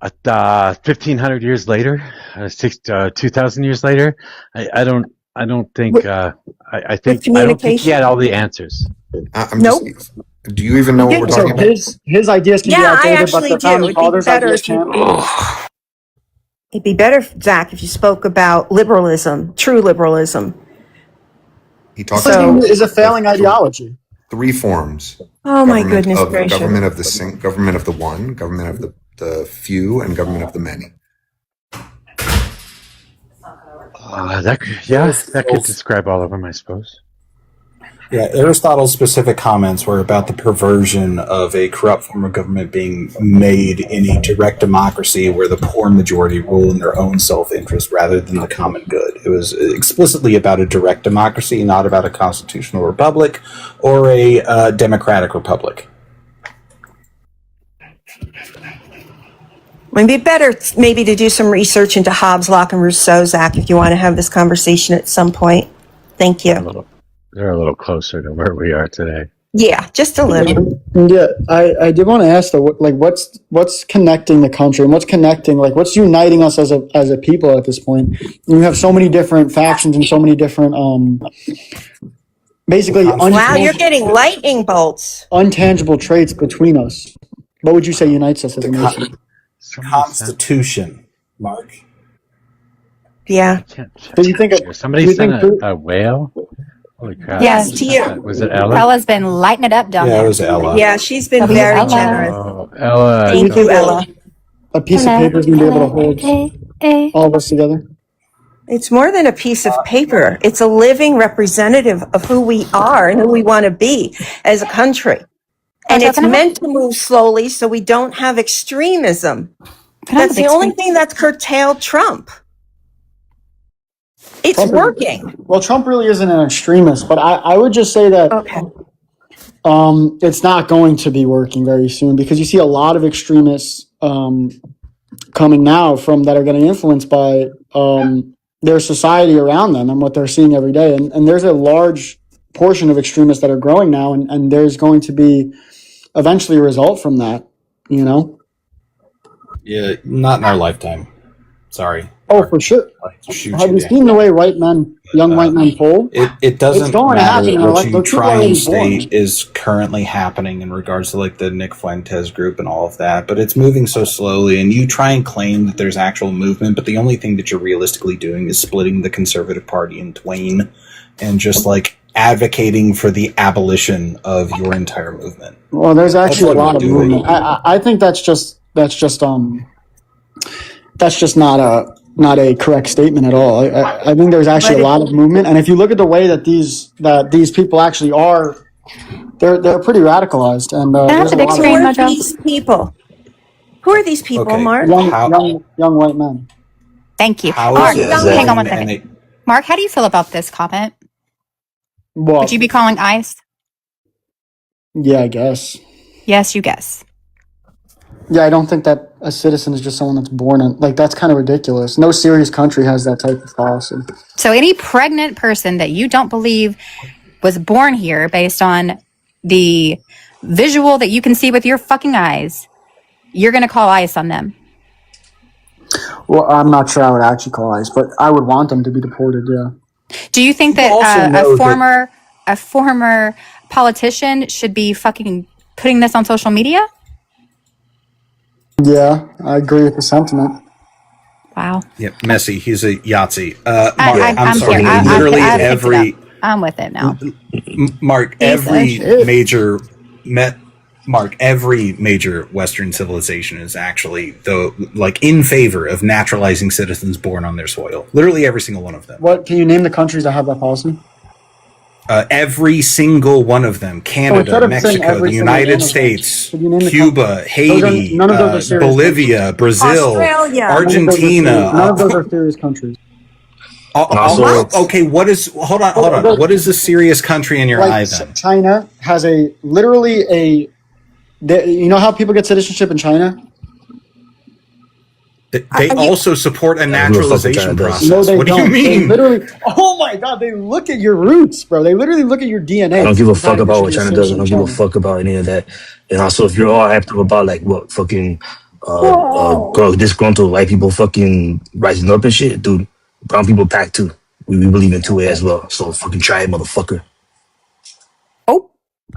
1,500 years later, 2,000 years later. I don't think. I think he had all the answers. I'm Nope. just. Do you even know what we're So talking about? his ideas can be Yeah, I outdated, but actually the do. founding It'd be fathers' better ideas if you- can't. It'd be better, Zach, if you spoke about liberalism, true liberalism. He talks So- about Is a failing ideology. three forms. Oh my Government goodness of, gracious. Government of the government of the one, government of the few, and government of the many. That could describe all of them, I suppose. Yeah, Aristotle's specific comments were about the perversion of a corrupt form of government being made in a direct democracy where the poor majority rule in their own self-interest rather than the common good. It was explicitly about a direct democracy, not about a constitutional republic or a democratic republic. It'd be better maybe to do some research into Hobbes, Locke, and Rousseau, Zach, if you want to have this conversation at some point. Thank you. They're a little closer to where we are today. Yeah, just a little. Yeah, I did want to ask though, like, what's connecting the country and what's connecting, like, what's uniting us as a people at this point? You have so many different factions and so many different, basically Wow, you're getting lightning bolts. untangible traits between us. What would you say unites us as a nation? So many Constitution, Mark. Yeah. Can't check Do you think here. Somebody do you sent think a whale. Holy crap! Yes, Who to sent you. that? Was it Ella? Ella's been lighting it up down Yeah, it there. was Ella. Yeah, she's been W very Ella. generous. Oh, Ella. Thank you, Ella. a piece of paper is going to be able to hold all of us together? It's more than a piece of paper. It's a living representative of who we are and who we want to be as a country. And it's meant to move slowly so we don't have extremism. That's the only thing that's curtailed Trump. It's working. Well, Trump really isn't an extremist, but I would just say that Okay. it's not going to be working very soon because you see a lot of extremists coming now from that are getting influenced by their society around them and what they're seeing every day. And there's a large portion of extremists that are growing now, and there's going to be eventually a result from that, you know? Yeah, not in our lifetime. Sorry. Oh, for sure. Shoot Have you down. seen the way young white men poll? It doesn't It's going to matter happen. what Like, you those people try are and already born. state is currently happening in regards to like the Nick Fuentes group and all of that, but it's moving so slowly, and you try and claim that there's actual movement, but the only thing that you're realistically doing is splitting the Conservative Party in twain and just like advocating for the abolition of your entire movement. Well, there's actually a That's what lot of we're doing. movement. I think that's just not a correct statement at all. I think there's actually a lot of movement, and if you look at the way that these people actually are, they're pretty radicalized, and there's a lot of Who are these people? Who are these people, Okay. Mark? young white men. Thank you. How Mark, is it hang on one and second. Mark, how do you feel about this comment? Well, Would you be calling ICE? yeah, I guess. Yes, you guess. Yeah, I don't think that a citizen is just someone that's born in, like, that's kind of ridiculous. No serious country has that type of policy. So any pregnant person that you don't believe was born here based on the visual that you can see with your fucking eyes, you're going to call ICE on them. Well, I'm not sure I would actually call ICE, but I would want them to be deported, yeah. Do you think You also that know a former politician should be fucking putting this on social media? Yeah, I agree with the sentiment. Wow. Yeah, messy. He's a Yahtzee. I'm sorry. sorry. Literally I picked it every up. I'm with it now. Mark, He's every a major every major Western civilization is actually in favor of naturalizing citizens born on their soil. Literally every single one of them. What can you name the countries that have that policy? Every single one of them: Canada, Mexico, the United States, Cuba, Haiti, none of those are serious Bolivia, countries. Brazil, Australia. Argentina. None of those are serious countries. Okay, hold on. What is a serious country in your eye then? China has you know how people get citizenship in China? They also support a naturalization process. No, they what don't. do you mean? They literally, oh my God, they look at your roots, bro. They literally look at your DNA. I don't give a fuck about what China does. I don't give a fuck about any of that. And also, if you're all active about like what fucking disgruntled white people fucking rising up and shit, dude, brown people pack too. We believe in 2A as well. So fucking try it, motherfucker. Oh,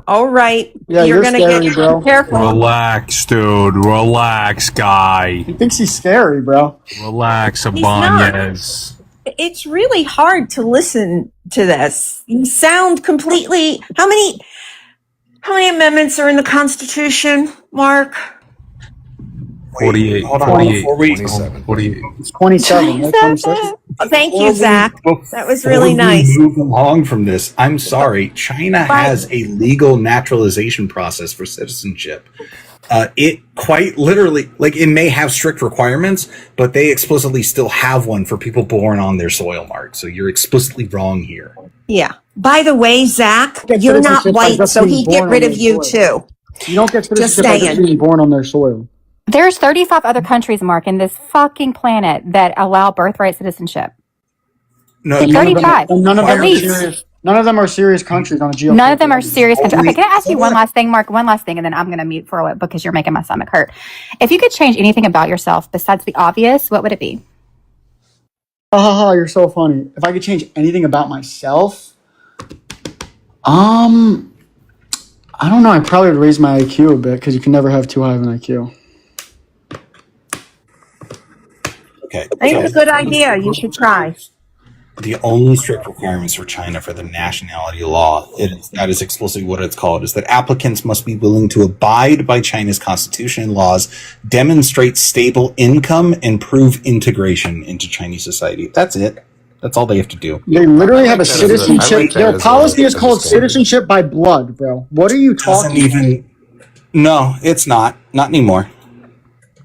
all right. Yeah, you're gonna scary, get bro. careful. Relax, dude. Relax, guy. He thinks he's scary, bro. Relax, not. Abanez. It's really hard to listen to this. You sound completely. How many amendments are in the Constitution, Mark? 48. Hold on, 48. before we- 48. It's 27, right? 26? Thank you, Zach. That was really Before we nice. move along from this, I'm sorry. China has a legal naturalization process for citizenship. It quite literally, it may have strict requirements, but they explicitly still have one for people born on their soil, Mark. So you're explicitly wrong here. Yeah. By the way, Zach, Get you're not citizenship by white, just so being he'd get born rid on of their you soil. too. You don't get citizenship by just saying. being born on their soil. There's 35 other countries, Mark, in this fucking planet that allow birthright citizenship. No, None of them- 35. And none of them At are least. serious. None of them are serious countries on a geopolitical. None of them are serious countries. Okay, can I ask you one last thing, Mark? One last thing, and then I'm going to mute for a while because you're making my stomach hurt. If you could change anything about yourself besides the obvious, what would it be? Oh, you're so funny. If I could change anything about myself, I don't know. I probably would raise my IQ a bit because you can never have too high of an IQ. Okay. I think it's a good idea. You should try. The only strict requirements for China for the nationality law, that is explicitly what it's called, is that applicants must be willing to abide by China's constitution and laws, demonstrate stable income, and prove integration into Chinese society. That's it. That's all they have to do. They literally have a citizenship. Their policy is called citizenship by blood, bro. What are you talking about? No, it's not. Not anymore.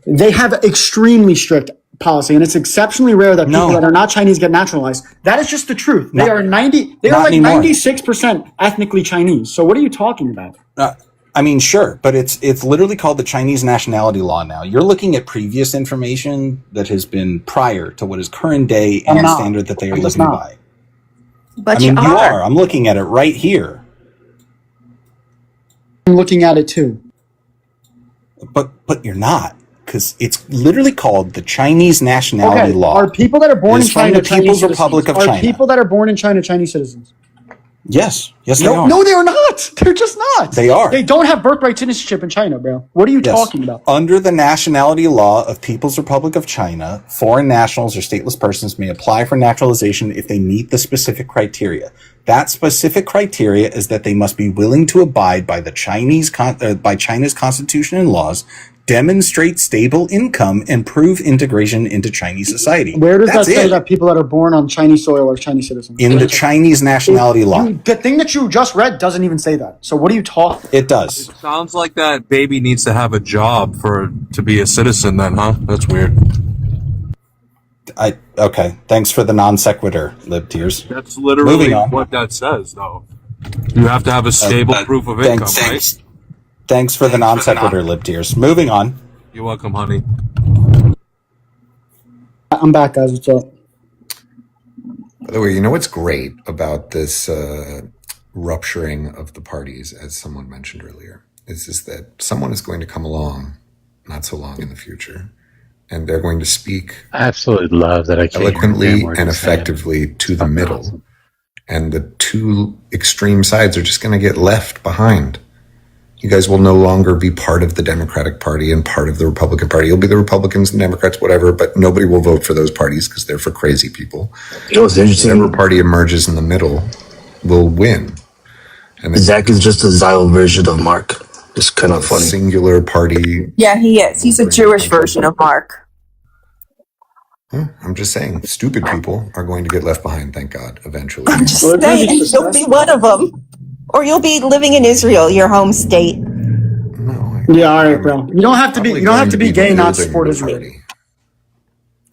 They have extremely strict policy, and it's exceptionally rare that people that are not Chinese get naturalized. That is just the truth. They are 96% ethnically Chinese. So what are you talking about? I mean, sure, but it's literally called the Chinese nationality law now. You're looking at previous information that has been prior to what is current day and the standard that they are living by. But you are. I'm looking at it right here. I'm looking at it too. But you're not. Because it's literally called the Chinese nationality law. Are people that are born in China the People's Republic of China? Are people that are born in China Chinese citizens? Yes. Yes, they are. No, they are not. They're just not. They are. They don't have birthright citizenship in China, bro. What are you talking about? Under the nationality law of People's Republic of China, foreign nationals or stateless persons may apply for naturalization if they meet the specific criteria. That specific criteria is that they must be willing to abide by the by China's constitution and laws, demonstrate stable income, and prove integration into Chinese society. Where does that say that people that are born on Chinese soil are Chinese citizens? In the Chinese nationality law. The thing that you just read doesn't even say that. So what are you talking? It does. It sounds like that baby needs to have a job to be a citizen then, huh? That's weird. Okay. Thanks for the non sequitur, libtears. That's literally what that says, though. You have to have a stable proof of income, right? Thanks for the non sequitur, libtears. Moving on. You're welcome, honey. I'm back, guys. What's up? By the way, you know what's great about this rupturing of the parties, as someone mentioned earlier, is that someone is going to come along not so long in the future, and they're going to speak I absolutely love that I can't eloquently and effectively to the middle, and the two extreme sides are just going to get left behind. You guys will no longer be part of the Democratic Party and part of the Republican Party. You'll be the Republicans and Democrats, whatever, but nobody will vote for those parties because they're for crazy people. You know what's interesting? Whatever party emerges in the middle will win. And Zach is just a Zyle version of Mark. It's kind of funny. Singular party. Yeah, he is. He's a Jewish version of Mark. I'm just saying, stupid people are going to get left behind, thank God, eventually. I'm just saying, you'll be one of them. Or you'll be living in Israel, your home state. Yeah, all right, bro. You don't have to be. You don't have to be gay not to support Israel. I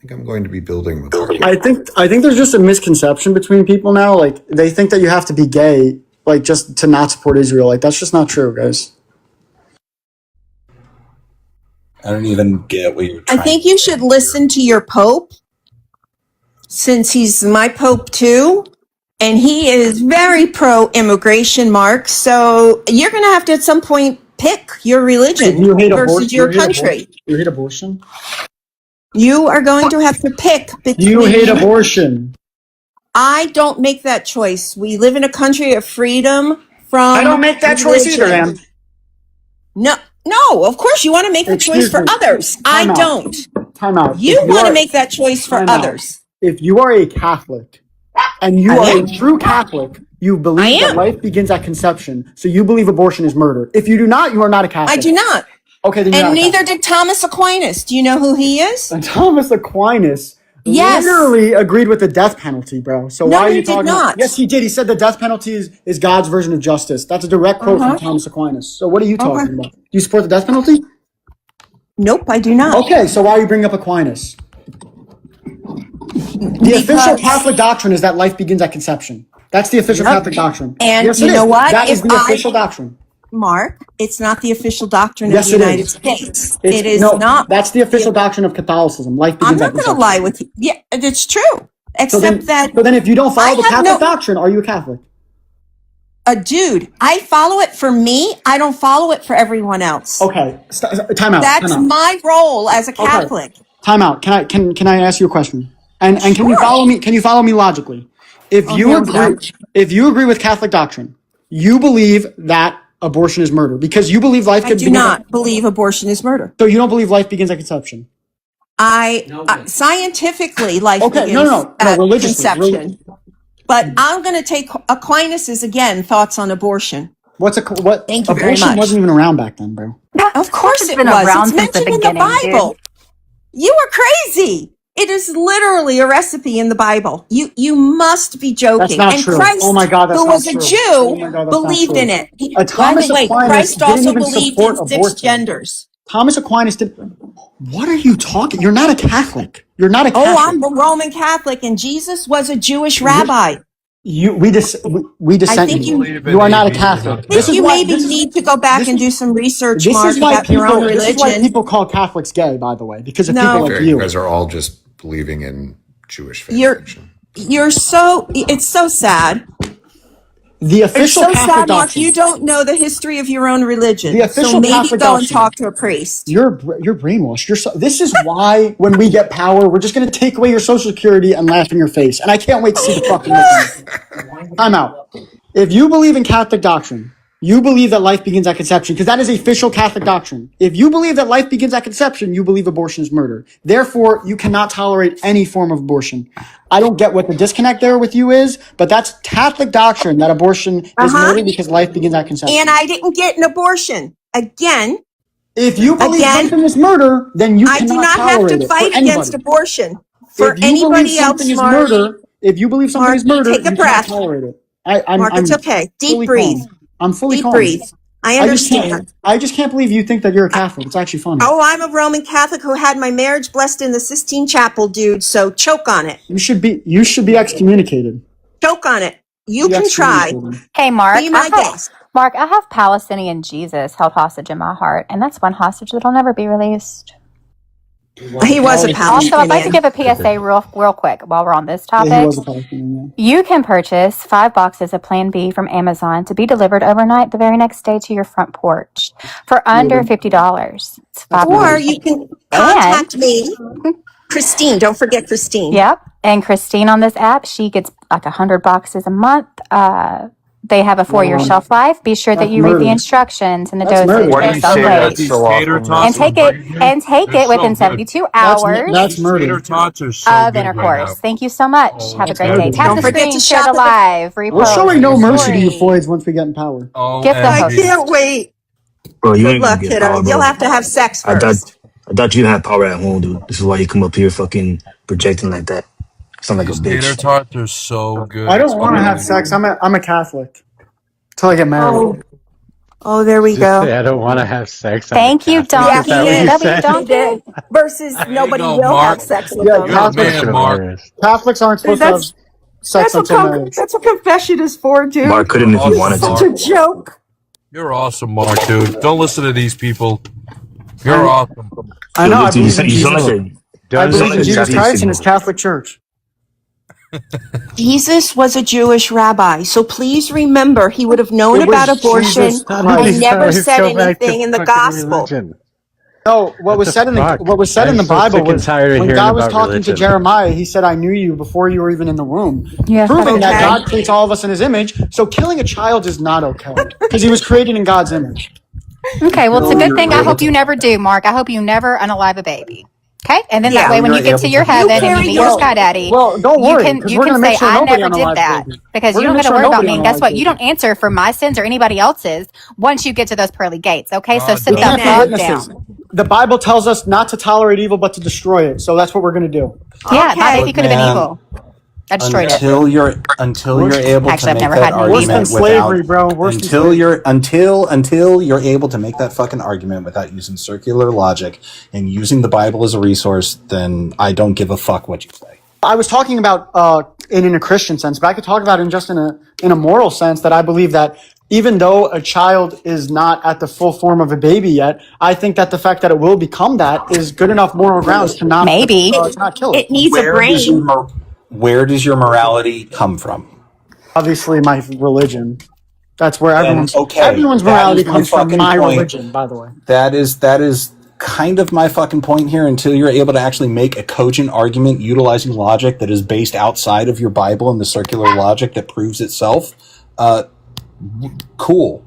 think I'm going to be building the party. I think there's just a misconception between people now. Like they think that you have to be gay, like just to not support Israel. Like that's just not true, guys. I don't even get what you're trying. I think you should listen to your Pope, since he's my Pope too. And he is very pro-immigration, Mark. So you're going to have to at some point pick your religion versus your country. You hate abortion? You are going to have to pick between... You hate abortion. I don't make that choice. We live in a country of freedom from I don't make that choice either, man. No, of course you want to make the choice for others. I don't. Time out. You want to make that choice for others. If you are a Catholic... And you are a true Catholic. You believe that life begins at conception. So you believe abortion is murder. If you do not, you are not a Catholic. I do not. Okay, then and neither did Thomas Aquinas. Do you know who he is? And Thomas Aquinas literally agreed with the death penalty, bro. So why are you talking? Not. Yes, he did. He said the death penalty is God's version of justice. That's a direct quote from Thomas Aquinas. So what are you talking about? Do you support the death penalty? Nope, I do not. Okay, so why are you bringing up Aquinas? The official Catholic doctrine is that life begins at conception. That's the official Catholic doctrine. And yes, you know what? That is the official doctrine. Mark, it's not the official doctrine of the United States. It is not. That's the official doctrine of Catholicism. Life begins at conception. I'm not going to lie with you. Yeah, it's true. Except So then if you don't follow the Catholic doctrine, are you a Catholic? dude, I follow it for me. I don't follow it for everyone else. Okay, time out. That's time out. my role as a Catholic. Okay. Time out. Can I ask you a question? And Sure. can you follow me? Can you follow me logically? If you agree with Catholic doctrine, you believe that abortion is murder because you believe life I could do begin. not believe abortion is murder. So you don't believe life begins at conception. Scientifically, life Okay, begins at religiously. conception. But I'm going to take Aquinas's thoughts on abortion. What? Thank you very Abortion much. wasn't even around back then, bro. Of course it been was. around It's since the mentioned in the beginning, Bible. You are crazy. It is literally a recipe in the Bible. You must be joking. That's not and true. Christ, Oh my God, that's who not was true. a Jew, Oh my God, that's not believed true. in it. A Thomas By the way, Aquinas Christ didn't also even believed support in 6 abortion. genders. Thomas Aquinas did. What are you talking? You're not a Catholic. You're not a Catholic. Oh, I'm a Roman Catholic, and Jesus was a Jewish rabbi. We dissent. I think you are not a Catholic. I think you maybe need to go back and do some research, Mark, about your own religion. This is why people call Catholics gay, by the way, because of people like Okay, you. you guys are all just believing in Jewish fan fiction. It's so sad. The official It's so Catholic sad, Mark. doctrine. You don't know the history of your own religion. The official so maybe Catholic go and doctrine. talk to a priest. You're brainwashed. This is why when we get power, we're just going to take away your Social Security and laugh in your face. And I can't wait to see the fucking thing. Time out. If you believe in Catholic doctrine, you believe that life begins at conception, because that is official Catholic doctrine. If you believe that life begins at conception, you believe abortion is murder. Therefore, you cannot tolerate any form of abortion. I don't get what the disconnect there with you is, but that's Catholic doctrine that abortion is murder because life begins at conception. And I didn't get an abortion. Again, if you believe something is murder, then you cannot do not have to fight against abortion. For anybody else, Mark, if you believe something is murder, take a you breath. cannot tolerate it. Mark, it's okay. Deep breathe. I'm fully Deep calm. breathe. I understand. I just can't believe you think that you're a Catholic. It's actually funny. Oh, I'm a Roman Catholic who had my marriage blessed in the Sistine Chapel, dude. So choke on it. You should be excommunicated. Choke on it. You can try. Hey, Mark. Be my guest. Mark, I have Palestinian Jesus held hostage in my heart, and that's one hostage that'll never be released. He was a Palestinian. Also, I'd like to give a PSA real quick while we're on this topic. Yeah, he was a Palestinian, yeah. You can purchase 5 boxes of Plan B from Amazon to be delivered overnight the very next day to your front porch for under $50. It's Or you can contact me, Christine. Don't forget Christine. Yep. And Christine on this app, she gets like 100 boxes a month. They have a 4-year shelf life. Be sure that you read the instructions and the dosage based on weight. And take it within 72 hours That's murder. of intercourse. Thank you so much. Have a great day. Tap the screen, share the live, repost. We're showing no mercy to you Floyds once we get in power. I can't wait. Bro, you Good ain't luck, gonna get kiddo. power, bro. You'll have to have sex first. I thought you had power at home, dude. This is why you come up here fucking projecting like that. Sound like a bitch. Tater tots are so good. I don't want to have sex. I'm a Catholic. Till I get married. Oh, there we go. I don't want to have sex. Thank you, Donkey. Donkey. Versus nobody will Mark. have sex with Yeah, them. Catholics aren't supposed to have sex until marriage. That's what confession is for, dude. Mark couldn't if he wanted Such to. a joke. You're awesome, Mark, dude. Don't listen to these people. You're awesome. I know. I You believe in Jesus Christ and his Catholic Church. Jesus was a Jewish rabbi, so please remember he would have known about abortion and never said anything in the gospel. No, what was said in the Bible was when God was talking to Jeremiah, he said, "I knew you before you were even in the womb," proving that God creates all of us in His image. So killing a child is not okay because he was created in God's image. Okay, well, it's a good thing. I hope you never do, Mark. I hope you never unalive a baby. Okay, and then that way, when you get to your heaven and you meet your Sky Daddy, don't worry, you can say, "I never did that," because you don't got to worry about me. And guess what? You don't answer for my sins or anybody else's once you get to those pearly gates. Okay, so sit that fuck down. The Bible tells us not to tolerate evil, but to destroy it. So that's what we're going to do. Yeah, my baby could have been evil. I destroyed it. Until you're able Actually, to I've make never that had any Worse than argument slavery, bro. until you're able to make that fucking argument without using circular logic and using the Bible as a resource, then I don't give a fuck what you say. I was talking about in a Christian sense, but I could talk about it in a moral sense that I believe that even though a child is not at the full form of a baby yet, I think that the fact that it will become that is good enough moral grounds to not kill it. It needs a brain. Where does your morality come from? Obviously, my religion. That's where everyone's morality comes from. My religion, by the way. That is kind of my fucking point here. Until you're able to actually make a cogent argument utilizing logic that is based outside of your Bible and the circular logic that proves itself, cool.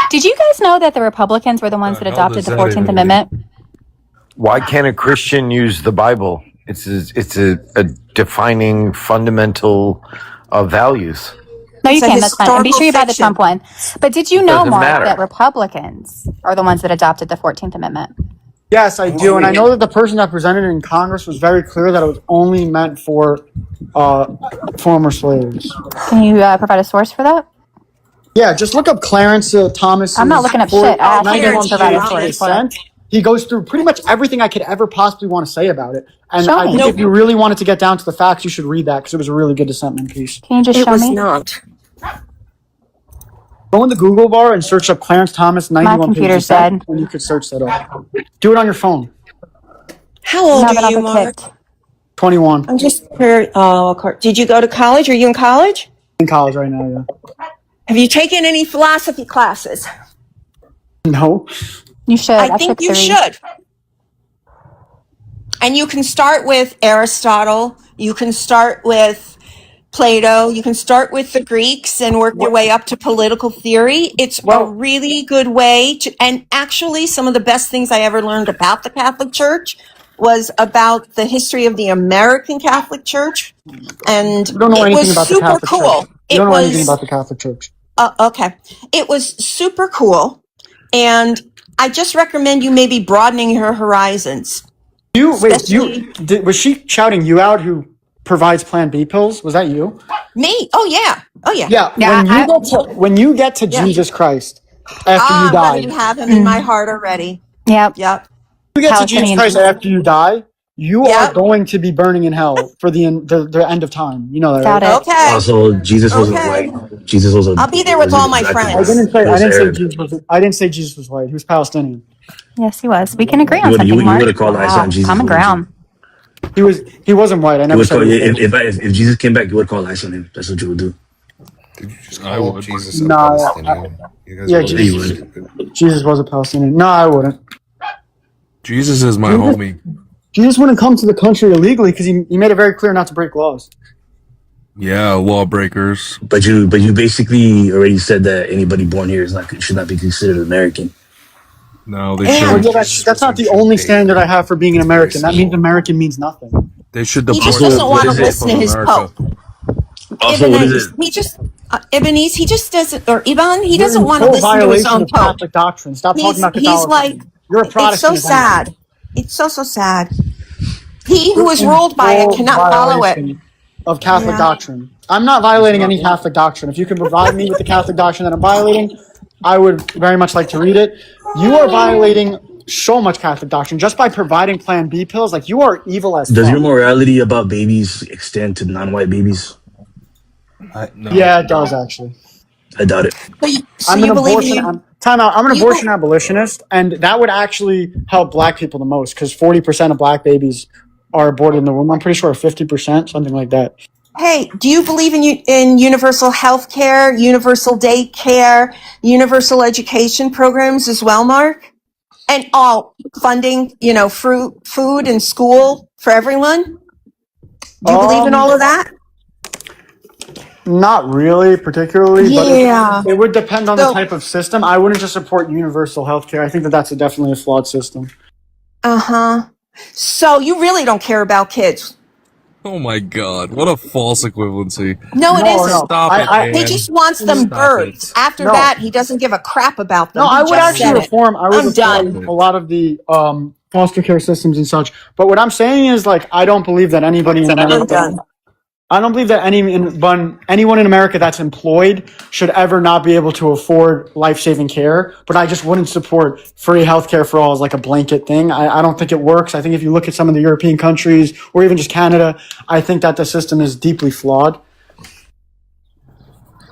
Did you guys know that the Republicans were the ones that adopted the 14th Amendment? Why can't a Christian use the Bible? It's a defining fundamental values. No, you can. That's fine. And be sure you buy the Trump one. But did you know, Mark, that Republicans are the ones that adopted the 14th Amendment? Yes, I do. And I know that the person that presented it in Congress was very clear that it was only meant for former slaves. Can you provide a source for that? Yeah, just look up Clarence Thomas. I'm not looking up shit. I actually didn't provide a source. He goes through pretty much everything I could ever possibly want to say about it. And Show I me. think if you really wanted to get down to the facts, you should read that because it was a really good dissentment piece. Can you just show me? It was not. Go in the Google bar and search up Clarence Thomas 91 My computer's pages dead. and you could search that up. Do it on your phone. How old Now that are I'll you, be Mark? kicked. 21. I'm just did you go to college? Are you in college? In college right now, yeah. Have you taken any philosophy classes? No. You should. I think took you 3. should. And you can start with Aristotle. You can start with Plato. You can start with the Greeks and work your way up to political theory. It's a really good way to, and actually some of the best things I ever learned about the Catholic Church was about the history of the American Catholic Church. And You don't know it anything was about the super Catholic cool. Church. You don't know anything about the Catholic Church. Okay. It was super cool. And I just recommend you maybe broadening your horizons. Was she shouting you out who provides Plan B pills? Was that you? Me? Oh yeah. Oh yeah. Yeah. When you get to Jesus Christ after you I die, already have him in my heart already. Yep. Yep. you get to Jesus Christ after you die, you are going to be burning in hell for the end of time. You know that, Got right? it. Okay. Also, Jesus wasn't white. Jesus was I'll be there with all my friends. I didn't say Jesus was white. He was Palestinian. Yes, he was. We can agree on You something, would Mark. have called Isa on Jesus. Common ground. He wasn't white. I never said he was white. If Jesus came back, you would call Isa on him. That's what you would do. Did you just call Jesus a No, Palestinian? You guys are really stupid. Jesus was a Palestinian. No, I wouldn't. Jesus is my homie. Jesus wouldn't come to the country illegally because he made it very clear not to break laws. Yeah, lawbreakers. But you basically already said that anybody born here should not be considered American. No, they should. That's not the only standard I have for being an American. That means American means nothing. They should He just doesn't want to listen to his pope. Also, what is it? He just doesn't, or Ivan, he doesn't want to listen to his own pope. Catholic doctrine. Stop talking about Catholicism. He's like, you're a Protestant. It's so sad. It's so sad. He who is ruled by it cannot follow it. Of Catholic doctrine. I'm not violating any Catholic doctrine. If you can provide me with the Catholic doctrine that I'm violating, I would very much like to read it. You are violating so much Catholic doctrine just by providing Plan B pills. Like, you are evil as Does fuck. your morality about babies extend to non-white babies? No. Yeah, it does actually. I doubt it. So I'm you an believe abortion. Time out. I'm an abortion abolitionist, and that would actually help Black people the most because 40% of Black babies are aborted in the womb. I'm pretty sure 50%, something like that. Hey, do you believe in universal health care, universal daycare, universal education programs as well, Mark? And all funding, food and school for everyone? Do you believe in all of that? Not really, particularly, Yeah. but it would depend on the type of system. I wouldn't just support universal health care. I think that's definitely a flawed system. Uh-huh. So you really don't care about kids? Oh my God! What a false equivalency. No, it isn't. Stop it, man. He just wants them birds. After that, he doesn't give a crap about them. No, I would actually reform. I would done. reform a lot of the foster care systems and such. But what I'm saying is, like, I don't believe that anybody in America. I don't believe that anyone in America that's employed should ever not be able to afford life-saving care. But I just wouldn't support free healthcare for all as like a blanket thing. I don't think it works. I think if you look at some of the European countries or even just Canada, I think that the system is deeply flawed.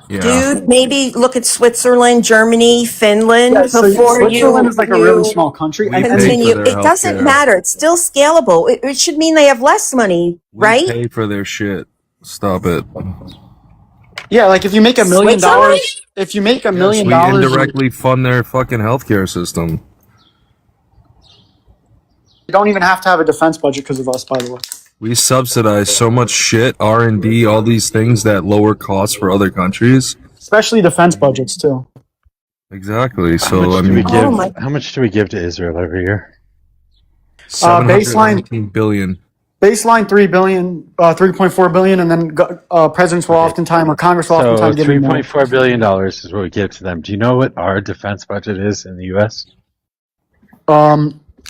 Yeah. Dude, maybe look at Switzerland, Germany, Finland Switzerland is like a really small country. We continue. It doesn't matter. It's still scalable. It should mean they have less money, right? We pay for their shit. Stop it. Yeah, like if you make $1 million, if you make $1 million, we indirectly fund their fucking healthcare system. you don't even have to have a defense budget because of us, by the way. We subsidize so much shit, R&D, all these things that lower costs for other countries. Especially defense budgets too. Exactly. How So much I do we mean, give? How much do we give to Israel every year? $719 billion. Baseline 3 billion, 3.4 billion, and then presidents will oftentimes, or Congress will oftentimes give them more. $3.4 billion is what we give to them. Do you know what our defense budget is in the U.S.?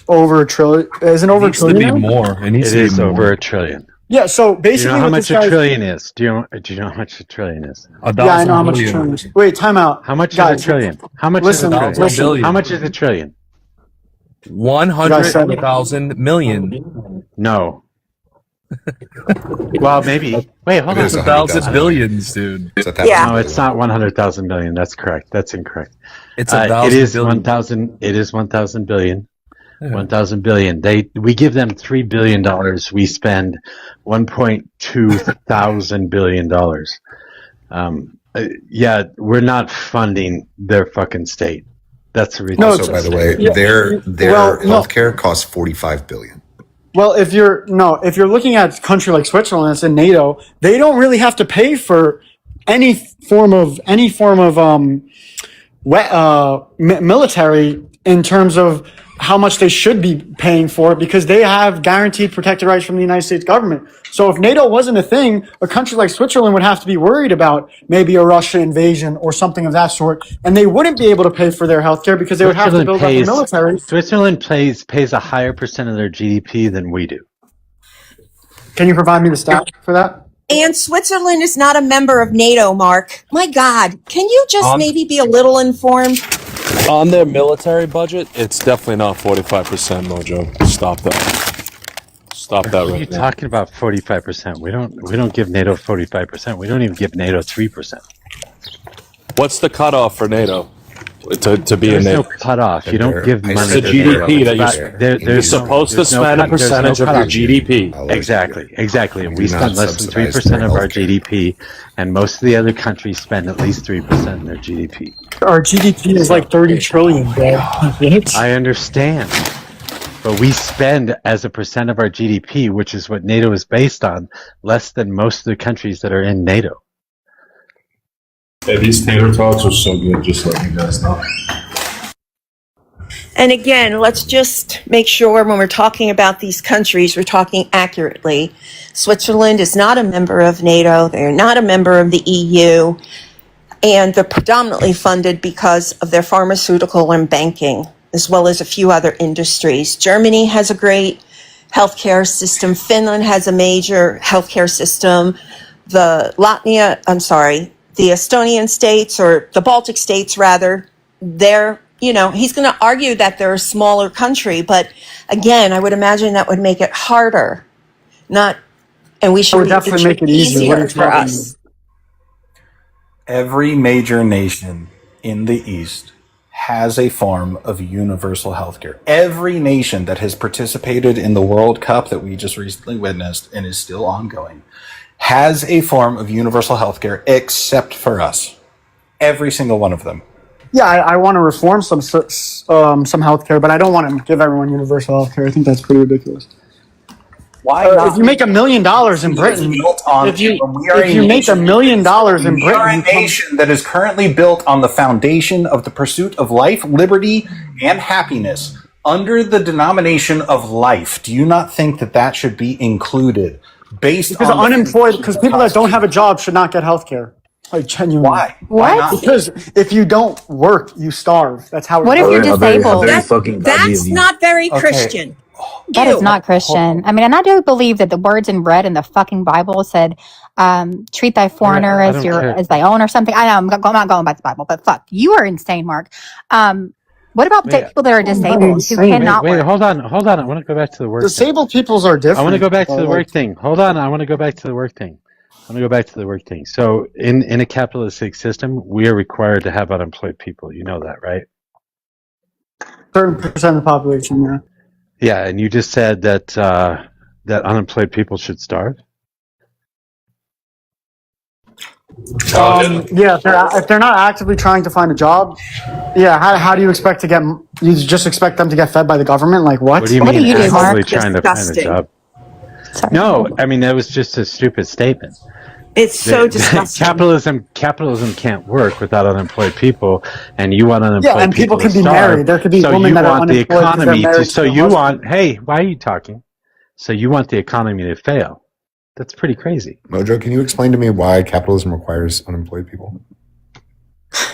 Over $1 trillion. Isn't over $1 trillion? It needs to be more. It is over $1 trillion. Yeah. So basically, do you know how much a trillion is? Do you know how much a trillion is? Yeah, I know how much a trillion is. Wait, time out. How much is a trillion? How much is a trillion? How much is a trillion? 100,000 million. No. Well, maybe. Wait, hold on. It's 1,000 billions, dude. No, it's not 100,000 billion. That's correct. That's incorrect. It's 1,000 It is billion. 1,000. It is 1,000 billion. 1,000 billion. We give them $3 billion. We spend 1.2 thousand billion dollars. Yeah, we're not funding their fucking state. That's ridiculous. Also, by the way, their healthcare costs $45 billion. Well, if you're looking at a country like Switzerland that's in NATO, they don't really have to pay for any form of military in terms of how much they should be paying for it, because they have guaranteed protected rights from the United States government. So if NATO wasn't a thing, a country like Switzerland would have to be worried about maybe a Russian invasion or something of that sort, and they wouldn't be able to pay for their healthcare because they would have to build up the military. Switzerland pays a higher percent of their GDP than we do. Can you provide me the stat for that? And Switzerland is not a member of NATO, Mark. My God, can you just maybe be a little informed? On their military budget, it's definitely not 45%, Mojo. Stop that. Stop that right now. What are you talking about 45%? We don't give NATO 45%. We don't even give NATO 3%. What's the cutoff for NATO? To be There's in no NATO? cutoff. You don't give money. It's the GDP that you're supposed to spend a percentage of your GDP. Exactly. And we spend less than 3% of our GDP, and most of the other countries spend at least 3% of their GDP. Our GDP is like 30 trillion, bro. I understand. But we spend, as a percent of our GDP, which is what NATO is based on, less than most of the countries that are in NATO. Yeah, these tater talks are so good, just letting you guys know. And again, let's just make sure when we're talking about these countries, we're talking accurately. Switzerland is not a member of NATO. They're not a member of the EU. And they're predominantly funded because of their pharmaceutical and banking, as well as a few other industries. Germany has a great healthcare system. Finland has a major healthcare system. The Estonian states, or the Baltic states rather, he's going to argue that they're a smaller country, but again, I would imagine that would make it harder. And we should definitely make it easier for us. Every major nation in the East has a form of universal healthcare. Every nation that has participated in the World Cup that we just recently witnessed and is still ongoing has a form of universal healthcare, except for us. Every single one of them. Yeah, I want to reform some healthcare, but I don't want to give everyone universal healthcare. I think that's pretty ridiculous. Why not? If you make $1 million in Britain, if you make $1 million in Britain, we are a nation that is currently built on the foundation of the pursuit of life, liberty, and happiness under the denomination of life. Do you not think that should be included? Because people that don't have a job should not get health care. Like, genuinely. Why? What? Not? Because if you don't work, you starve. That's how it What if works. you're disabled? That's not very Christian. That is not Christian. I mean, and I do believe that the words in red in the fucking Bible said, treat thy foreigner as thy own or something. I know I'm not going by the Bible, but fuck, you are insane, Mark. What about people that are disabled who cannot work? Hold on. I want to go back to the work Disabled peoples are different. I want to go back to the work thing. Hold on. I want to go back to the work thing. So in a capitalistic system, we are required to have unemployed people. You know that, right? Certain percent of the population, yeah. Yeah, and you just said that that unemployed people should starve? Yeah, if they're not actively trying to find a job, yeah, how do you expect to get? You just expect them to get fed by the government? Like what? What do you What do mean you do, actively Mark? trying to find a Disgusting. job? Sorry. No, I mean that was just a stupid statement. It's so disgusting. Capitalism can't work without unemployed people, and you want unemployed Yeah, and people to can be starve. married. There could be So women you that are want the unemployed because they're economy to. married So to their you husband. want. Hey, why are you talking? So you want the economy to fail? That's pretty crazy. Mojo, can you explain to me why capitalism requires unemployed people?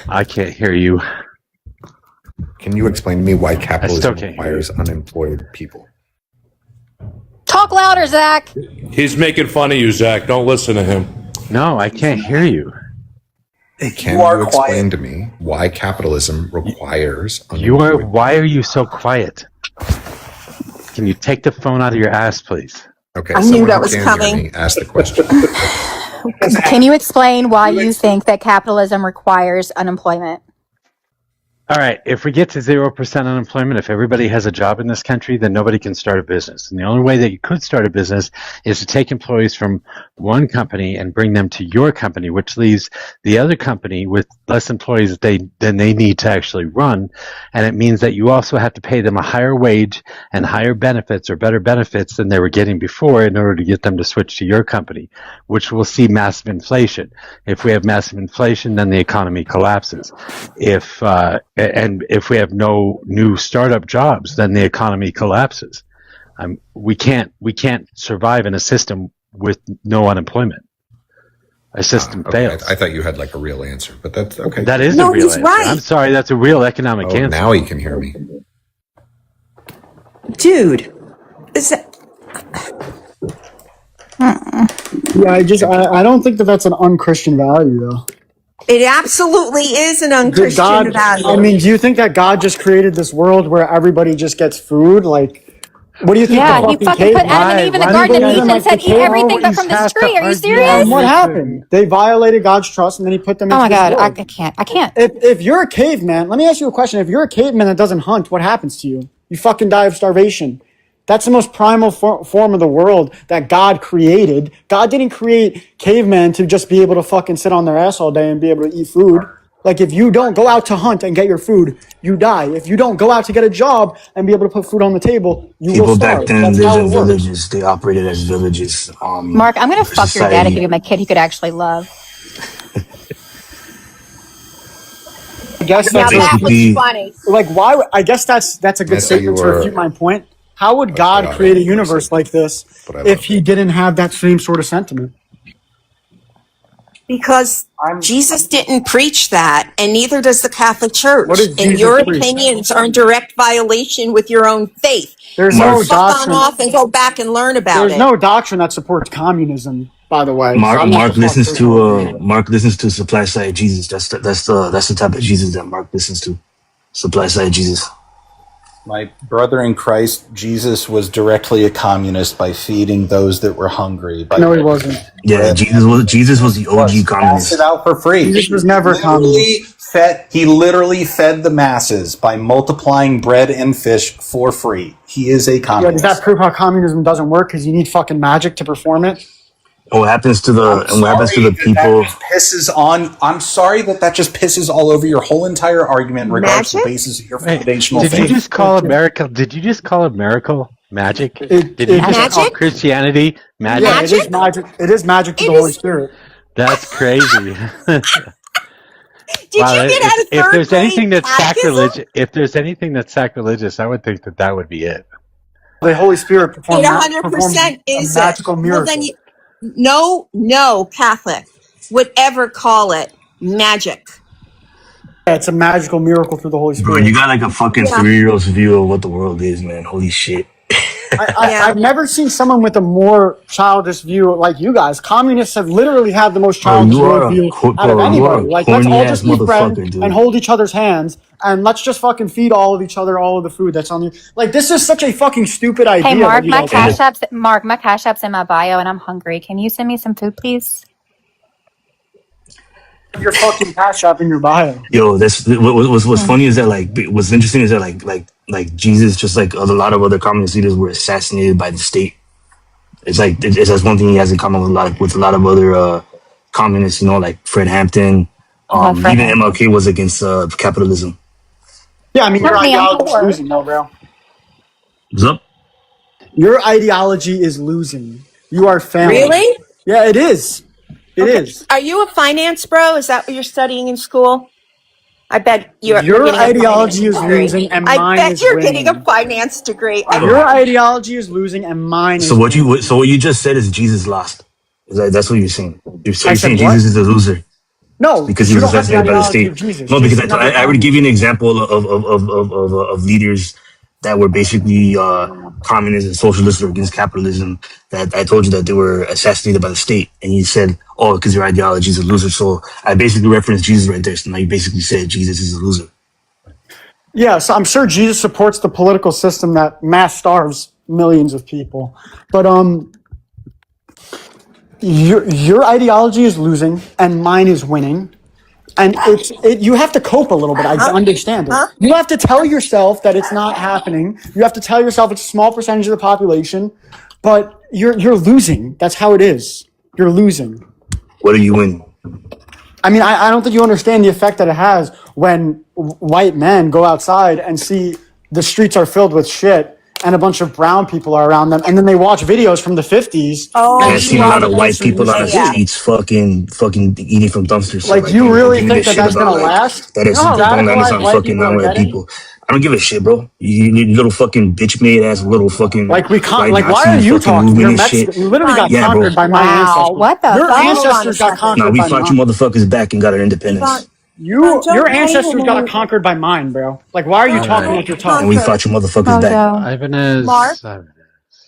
I can't hear you. Can you explain to me why still capitalism can't hear requires unemployed people? Talk louder, Zach. He's making fun of you, Zach. Don't listen to him. No, I can't hear you. Can you explain to me why capitalism requires unemployed people? Why are you so quiet? Can you take the phone out of your ass, please? Okay, I knew someone that who was can coming. hear me, ask the question. Can you explain why you think that capitalism requires unemployment? All right, if we get to 0% unemployment, if everybody has a job in this country, then nobody can start a business. And the only way that you could start a business is to take employees from one company and bring them to your company, which leaves the other company with less employees than they need to actually run. And it means that you also have to pay them a higher wage and higher benefits or better benefits than they were getting before in order to get them to switch to your company, which will see massive inflation. If we have massive inflation, then the economy collapses. If we have no new startup jobs, then the economy collapses. We can't survive in a system with no unemployment. A system Okay, fails. I thought you had like a real answer, but that's okay. That is No, a real he's answer. right. I'm sorry, that's a real economic answer. Now he can hear me. Dude, is that, Yeah, I don't think that's an unchristian value though. it absolutely is an Did unchristian God? value. I mean, do you think that God just created this world where everybody just gets food? Like, what do you think? Yeah, the he fucking fucking put caveman? Adam and Eve in the Why Garden of do you Eden guys and said, eat everything but from this always tree. have Are you to Yeah, serious? and what happened? They violated God's trust, and then He put them into Oh my this God, I world. can't. I can't. If you're a caveman, let me ask you a question. If you're a caveman that doesn't hunt, what happens to you? You fucking die of starvation. That's the most primal form of the world that God created. God didn't create cavemen to just be able to fucking sit on their ass all day and be able to eat food. Like, if you don't go out to hunt and get your food, you die. If you don't go out to get a job and be able to put food on the table, you will People back starve. then That's lived how in it works. villages. They operated as villages. Mark, I'm gonna fuck your dad and give Society. him a kid he could actually love. I guess Now that's that was Basically, funny. like why I guess that's a good That's how you statement to were refute my point. How would a God chaotic create a person, universe like this but I if love He it. didn't have that same sort of sentiment? Because Jesus didn't preach that, and neither does the Catholic Church. What did And Jesus your preach? opinions are in direct violation with your own faith. There's So no Mark, fuck on doctrine. off and go back and learn about There's it. no doctrine that supports communism, by the way. So I'm not the fuck person. Mark listens to supply side Jesus. That's the type of Jesus that Mark listens to. Supply side Jesus. My brother in Christ, Jesus was directly a communist by feeding those that were hungry. No, he wasn't. Yeah, Jesus was the OG Passed communist. it out for free. Jesus was never a communist. He literally fed the masses by multiplying bread and fish for free. He is a Yeah, does communist. that prove how communism doesn't work? Because you need fucking magic to perform it. And what happens to the people? I'm sorry that just pisses all over your whole entire argument in regards to the basis of your foundational Did faith. you just call a miracle? Did you just call a miracle magic? It- Did you it- just call Magic? Christianity magic? Yeah, it is magic. It is magic to It the Holy is- Spirit. That's crazy. Did you get out of if third there's grade anything that's catechism? sacrilegious, if there's anything that's sacrilegious, I would think that would be it. The Holy Spirit performs It 100% a is magical it. miracle. Well, then no Catholic would ever call it magic. Yeah, it's a magical miracle through the Holy Bro, Spirit. you got like a fucking 3-year-old's view of what the world is, man. Holy shit. I've never seen someone with a more childish view like you guys. Communists have literally had the most Bro, childish you are a view co- out of bro, you are anybody. a Like, let's all corny-ass just be friends motherfucker, dude. and hold each other's hands, and let's just fucking feed all of each other all of the food that's on the. Like, this is such a fucking stupid idea. Hey, Mark, that you my guys cash have. app's in my bio, and I'm hungry. Can you send me some food, please? Your fucking cash app in your bio. Yo, what's funny is that what's interesting is that like Jesus, just like a lot of other communist leaders, were assassinated by the state. It's like that's one thing he has in common with a lot of other communists, like Fred Hampton. Fred Even Hampton. MLK was against capitalism. Yeah, I mean, your Not me, I'm ideology is poor. losing, though, bro. What's up? Your ideology is losing. You are failing. Really? Yeah, it is. It Okay. is. Are you a finance bro? Is that what you're studying in school? I bet you're Your getting a finance ideology is degree. losing, and I mine bet is you're getting a winning. finance degree. Your ideology is losing, and mine So is what winning. you just said is Jesus lost. That's what you're saying. You're I saying said what? Jesus is a loser No, because because he you was don't have the assassinated by the ideology state. of Jesus. No, because Jesus never I told would me. give you an example of leaders that were basically communists and socialists or against capitalism. That I told you that they were assassinated by the state, and you said, "Oh, because your ideology is a loser." So I basically referenced Jesus right there. So now you basically said Jesus is a loser. Yeah, so I'm sure Jesus supports the political system that mass starves millions of people. But your ideology is losing and mine is winning. And you have to cope a little bit. I understand it. Huh? You have to tell yourself that it's not happening. You have to tell yourself it's a small percentage of the population, but you're losing. That's how it is. You're losing. What are you winning? I mean, I don't think you understand the effect that it has when white men go outside and see the streets are filled with shit and a bunch of brown people are around them, and then they watch videos from the 50s. Oh, And I've And seen see a how lot the of white culture people used on to the yeah. be. streets fucking eating from dumpsters. So Like, you don't really give me think this that shit that's about gonna last? that You is know how that is radicalized on white fucking people are non-white getting? people. I don't give a shit, bro. You little fucking bitch made ass little fucking Like, we can't. white Like, why are Nazi you fucking talking? movement You're and shit. Mexican. You literally got Yeah, bro. conquered by my Wow, ancestors. what the Your fuck? Hold on a ancestors got second. Now conquered we by fought you mine. motherfuckers back and got our independence. Your Not ancestors got even conquered by mine, bro. Like, why are you All talking right, like you're And tough? we fought you motherfuckers back. Mojo. Mark, Ibanez.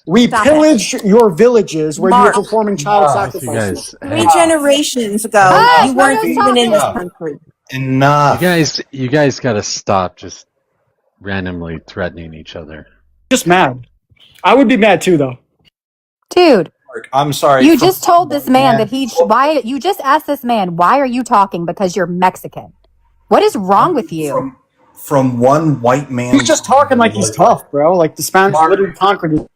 We stop it. pillaged your villages where you were Mark, performing child Both you sacrifices. guys. 3 generations ago, Hush, you weren't Mojo's even in this talking. country. You guys got to stop just randomly threatening each other. Just mad. I would be mad too, though. Dude, I'm sorry. you just told this man that why you just asked this man, why are you talking? Because you're Mexican. What is wrong with you? From one white man. He's just talking like he's tough, bro. Like the Spanish literally conquered it.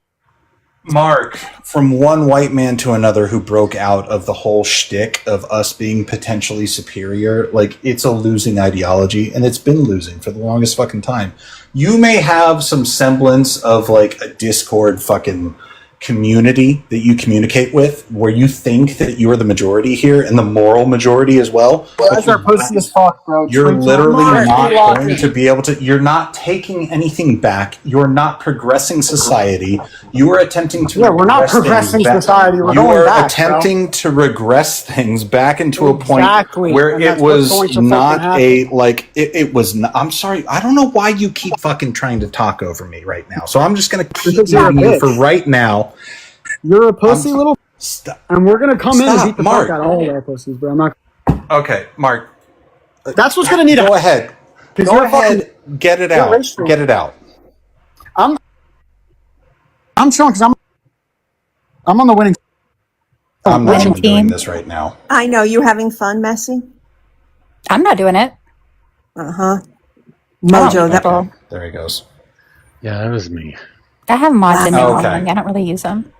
Mark, from one white man to another who broke out of the whole shtick of us being potentially superior, like, it's a losing ideology, and it's been losing for the longest fucking time. You may have some semblance of, like, a Discord fucking community that you communicate with where you think that you're the majority here and the moral majority as well. You guys are pussy as fuck, bro. You're literally Mark, not lock going in. to be able to. You're not taking anything back. You're not progressing society. You are attempting to. Yeah, we're not regress things progressing back. society. We're You going are back, attempting to regress things back into a point Exactly, where and it that's what's was going to not fucking a like. It was. Not, I'm sorry. I don't know why you keep fucking trying to talk over me right now. So I'm just going to keep Because you're a muting you for bitch. right now. You're a pussy little, Stop. and we're gonna come in and Stop, beat the Mark. fuck out of all of our pussies, bro. I'm not. Okay, Mark. That's what's gonna need. Go ahead. Because Go you're ahead. Get it out. racial. Get it out. I'm strong because I'm on the winning. I'm not Winning even doing team. this right now. I know you having fun, Messi. I'm not doing it. Mojo, that people. Okay, there he goes. Yeah, that was me. I have mods in there Okay. only. I don't really use them.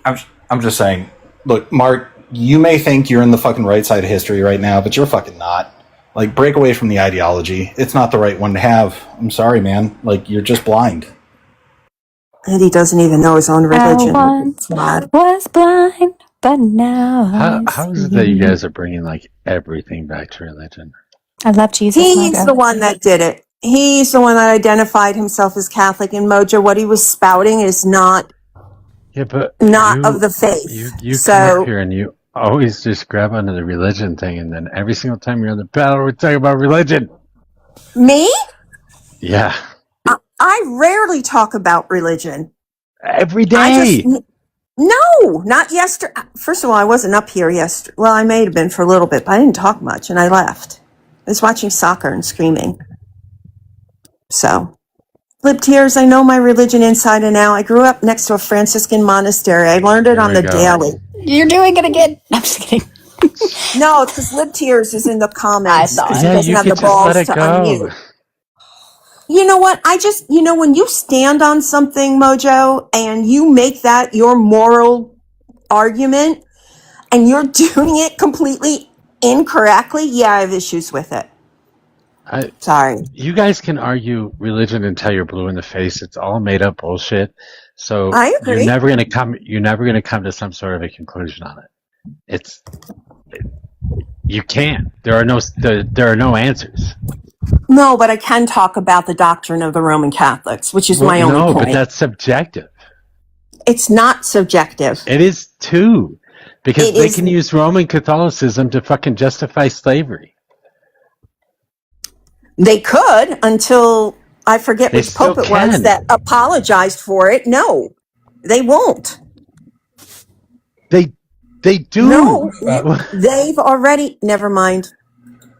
I'm just saying. Look, Mark, you may think you're in the fucking right side of history right now, but you're fucking not. Like, break away from the ideology. It's not the right one to have. I'm sorry, man. Like, you're just blind. And he doesn't even know his own religion. I once was blind, but now How is it that you guys are bringing like everything back to religion? I love Jesus. He's Mojo. the one that did it. He's the one that identified himself as Catholic. And Mojo, what he was spouting is not Yeah, but of the faith. you come up here and you always just grab onto the religion thing, and then every single time you're on the panel, we're talking about religion. Me? Yeah, I rarely talk about religion. every day. No, not yesterday. First of all, I wasn't up here yesterday. Well, I may have been for a little bit, but I didn't talk much, and I left. I was watching soccer and screaming. So, Libtears, I know my religion inside and out. I grew up next to a Franciscan monastery. I learned it Here on we the go. daily. You're doing it again. I'm just kidding. No, it's because Libtears is in the comments. I saw it. He Yeah, doesn't you have could the just balls let it to go. unmute. You know what? When you stand on something, Mojo, and you make that your moral argument, and you're doing it completely incorrectly, yeah, I have issues with it. Sorry. You guys can argue religion until you're blue in the face. It's all made up bullshit. So I you're agree. never gonna come. You're never gonna come to some sort of a conclusion on it. You can't. There are no answers. No, but I can talk about the doctrine of the Roman Catholics, which is my only point. No, but that's subjective. It's not subjective. It is too, because they can use Roman Catholicism to fucking justify slavery. They could until I forget which pope it was that apologized for it. No, they won't. They do. No, they've already. Never mind.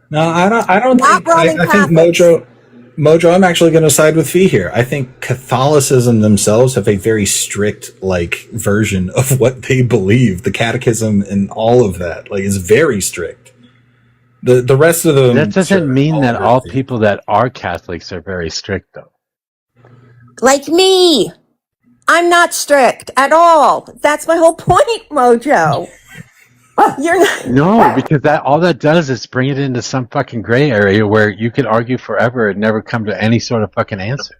No, I don't think. I think Mojo. I'm actually going to side with Fee here. I think Catholicism themselves have a very strict version of what they believe. The Catechism and all of that is very strict. The rest of them. That doesn't mean that all people that are Catholics are very strict, though. Like me. I'm not strict at all. That's my whole point, Mojo. You're not. No, because all that does is bring it into some fucking gray area where you could argue forever and never come to any sort of fucking answer.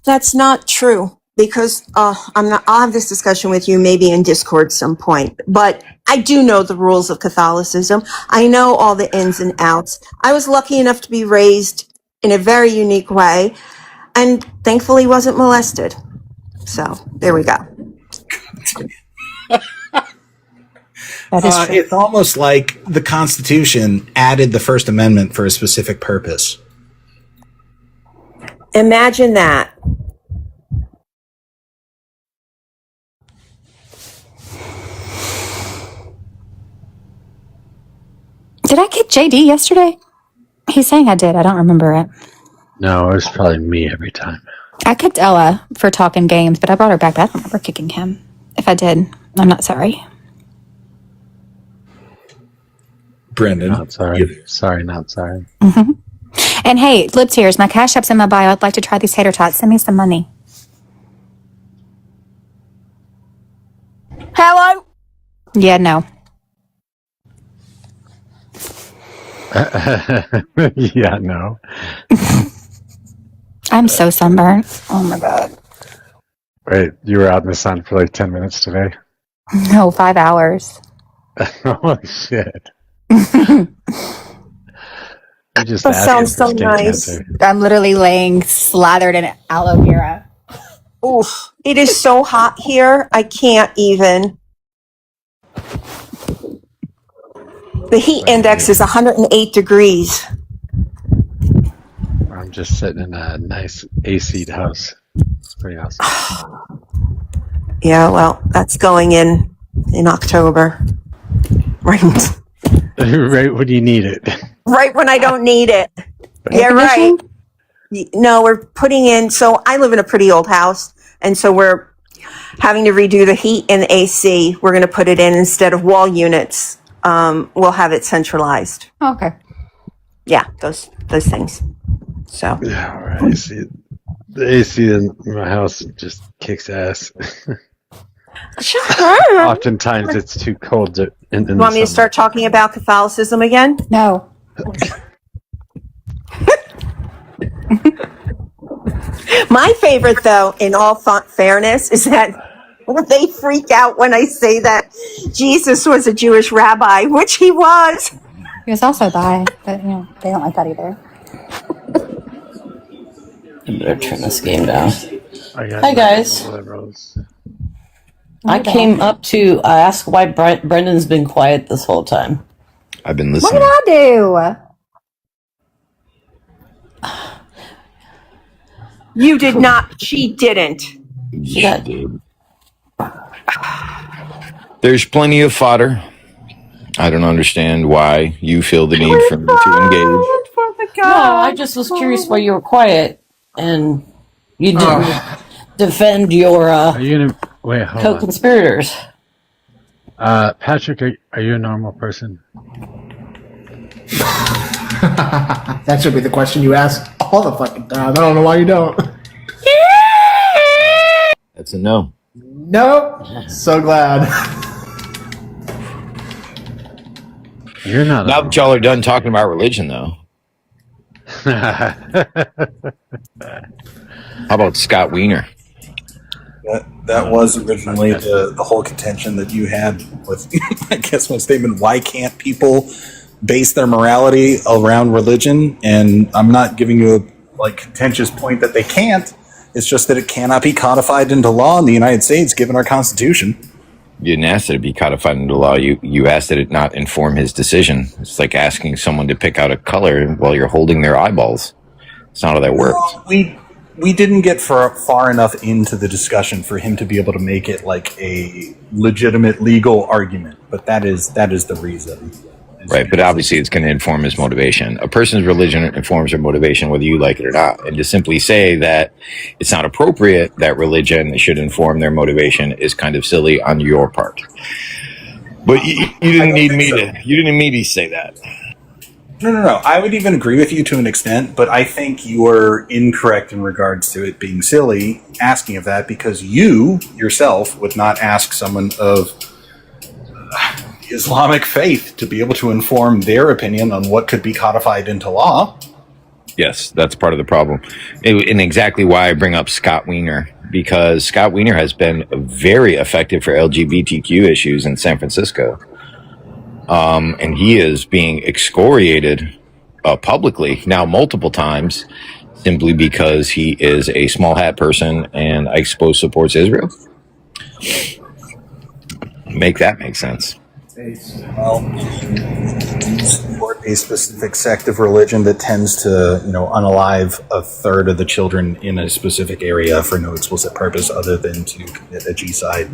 That's not true, because I'm not. I'll have this discussion with you maybe in Discord some point. But I do know the rules of Catholicism. I know all the ins and outs. I was lucky enough to be raised in a very unique way, and thankfully wasn't molested. So there we go. It's almost like the Constitution added the First Amendment for a specific purpose. Imagine that. Did I kick JD yesterday? He's saying I did. I don't remember it. No, it was probably me every time. I kicked Ella for talking games, but I brought her back. I don't remember kicking him. If I did, I'm not sorry. Brendan. Not sorry. Sorry, not sorry. Mm-hmm. And hey, lip tears, my Cash App's in my bio. I'd like to try these tater tots. Send me some money. Hello? Yeah, no. Yeah, no. I'm so sunburned. Oh my God. Wait, you were out in the sun for 10 minutes today? No, 5 hours. Holy shit. That sounds so nice. Cancer. I'm literally laying slathered in aloe vera. Oof. It is so hot here. I can't even. The heat index is 108 degrees. I'm just sitting in a nice AC'd house. It's pretty awesome. Yeah, well, that's going in October. Right. Right when you need it. Right when I don't need it. Yeah, right. No, we're putting in, so I live in a pretty old house, and so we're having to redo the heat and the AC. We're going to put it in instead of wall units. We'll have it centralized. Okay. Yeah, those things. So. Yeah, all right. The AC in my house just kicks ass. Oftentimes it's too cold in the Want me to start talking about Catholicism again? No. My favorite, though, in all fairness, is that they freak out when I say that Jesus was a Jewish rabbi, which he was. He was also bi, but they don't like that either. I better turn this game down. Hi, guys. I came up to ask why Brendan's been quiet this whole time. I've been What listening. did I do? You did not. She didn't. Yeah, dude. There's plenty of fodder. I don't understand why you feel the need for me to engage. No, I just was curious why you were quiet and you didn't defend your co-conspirators. Patrick, are you a normal person? That should be the question you ask all the fucking time. I don't know why you don't. That's a no. Nope. So glad. You're not. Now that y'all are done talking about religion, though, how about Scott Wiener? That was originally the whole contention that you had with, I guess, my statement. Why can't people base their morality around religion? And I'm not giving you a contentious point that they can't. It's just that it cannot be codified into law in the United States, given our Constitution. You didn't ask that it be codified into law. You asked that it not inform his decision. It's like asking someone to pick out a color while you're holding their eyeballs. It's not how that works. We didn't get far enough into the discussion for him to be able to make it like a legitimate legal argument. But that is the reason. Right, but obviously it's going to inform his motivation. A person's religion informs their motivation whether you like it or not. And to simply say that it's not appropriate that religion should inform their motivation is kind of silly on your part. But you didn't need me to say that. No. I would even agree with you to an extent, but I think you are incorrect in regards to it being silly asking of that, because you yourself would not ask someone of Islamic faith to be able to inform their opinion on what could be codified into law. Yes, that's part of the problem. And exactly why I bring up Scott Wiener, because Scott Wiener has been very effective for LGBTQ issues in San Francisco. And he is being excoriated publicly now multiple times simply because he is a small hat person and I suppose supports Israel. Make that make sense. Well, support a specific sect of religion that tends to, unalive a third of the children in a specific area for no explicit purpose other than to commit a G-side,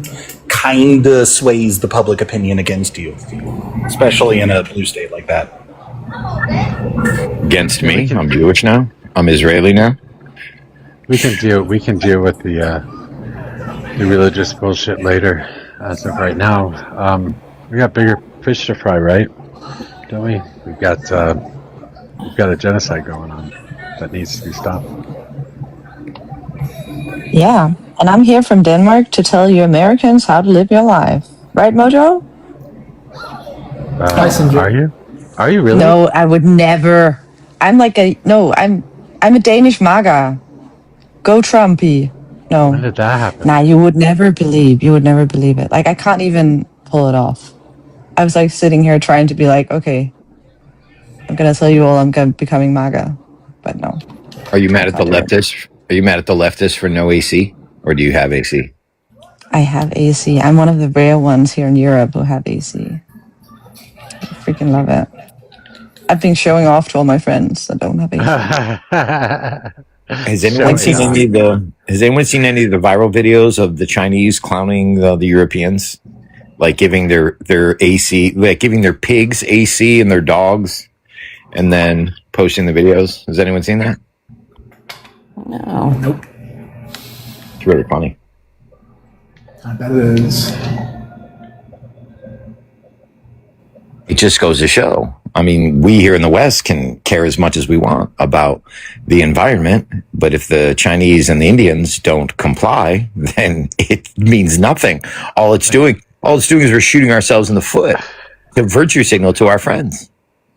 kinda sways the public opinion against you, especially in a blue state like that. Against me? I'm Jewish now? I'm Israeli now? We can deal with the religious bullshit later. As of right now, we got bigger fish to fry, right? Don't we? We've got a genocide going on that needs to be stopped. Yeah, and I'm here from Denmark to tell you Americans how to live your life. Right, Mojo? Are you? Are you really? No, I would never. I'm a Danish MAGA. Go Trumpy. No. When did that happen? Nah, you would never believe it. Like, I can't even pull it off. I was like sitting here trying to be like, okay, I'm gonna tell you all I'm becoming MAGA, but no. Are you mad at the leftists? Are you mad at the leftists for no AC, or do you have AC? I have AC. I'm one of the rare ones here in Europe who have AC. I freaking love it. I've been showing off to all my friends that don't have AC. Has anyone seen any of the viral videos of the Chinese clowning the Europeans, like giving their AC, like giving their pigs AC and their dogs, and then posting the videos? Has anyone seen that? No. Nope. It's really funny. I bet it is. It just goes to show. I mean, we here in the West can care as much as we want about the environment, but if the Chinese and the Indians don't comply, then it means nothing. All it's doing is we're shooting ourselves in the foot. It's a virtue signal to our friends.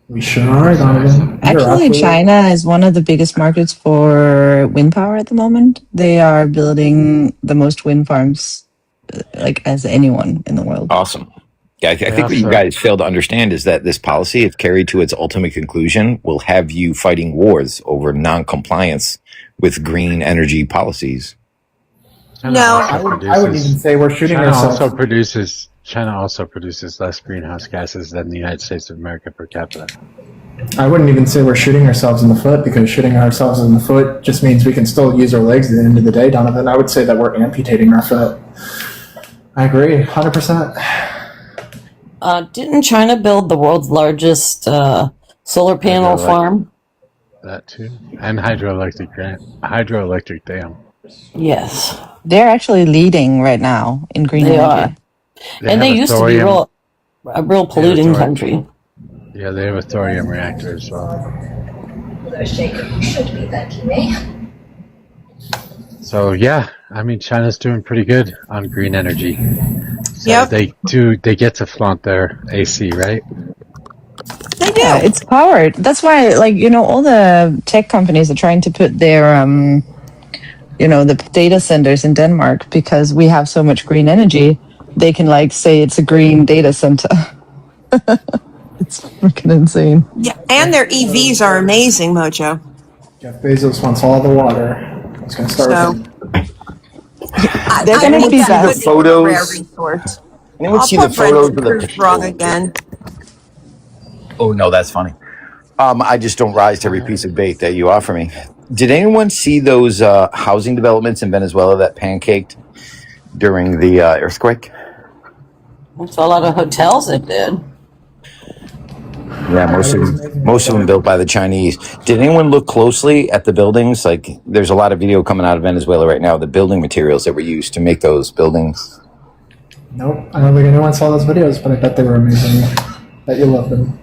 We sure are, Donovan. Actually, China is one of the biggest markets for wind power at the moment. They are building the most wind farms, as anyone in the world. Awesome. Yeah, I think what you guys fail to understand is that this policy, if carried to its ultimate conclusion, will have you fighting wars over non-compliance with green energy policies. I wouldn't even say we're shooting ourselves. China also produces less greenhouse gases than the United States of America per capita. I wouldn't even say we're shooting ourselves in the foot, because shooting ourselves in the foot just means we can still use our legs at the end of the day, Donovan. I would say that we're amputating our foot. I agree, 100%. Didn't China build the world's largest solar panel farm? That too. And hydroelectric dam. Yes. They're actually leading right now in green energy. They used to be a real polluting country. Yeah, they have a thorium reactor as well. You should be thanking me. So yeah, I mean, China's doing pretty good on green energy. So Yep. they get to flaunt their AC, right? do. It's powered. That's why, all the tech companies are trying to put their, the data centers in Denmark because we have so much green energy. They can say it's a green data center. It's freaking insane. Yeah, and their EVs are amazing, Mojo. Jeff Bezos wants all the water. It's going to start with him. They're going to be the best. photos. Resource. Anyone I'll see the put photos of Brendan the Cruz wrong again. Oh no, that's funny. I just don't rise to every piece of bait that you offer me. Did anyone see those housing developments in Venezuela that pancaked during the earthquake? It's a lot of hotels it did. Yeah, most of them built by the Chinese. Did anyone look closely at the buildings? There's a lot of video coming out of Venezuela right now. The building materials that were used to make those buildings. Nope, I don't think anyone saw those videos, but I bet they were amazing. Bet you love them.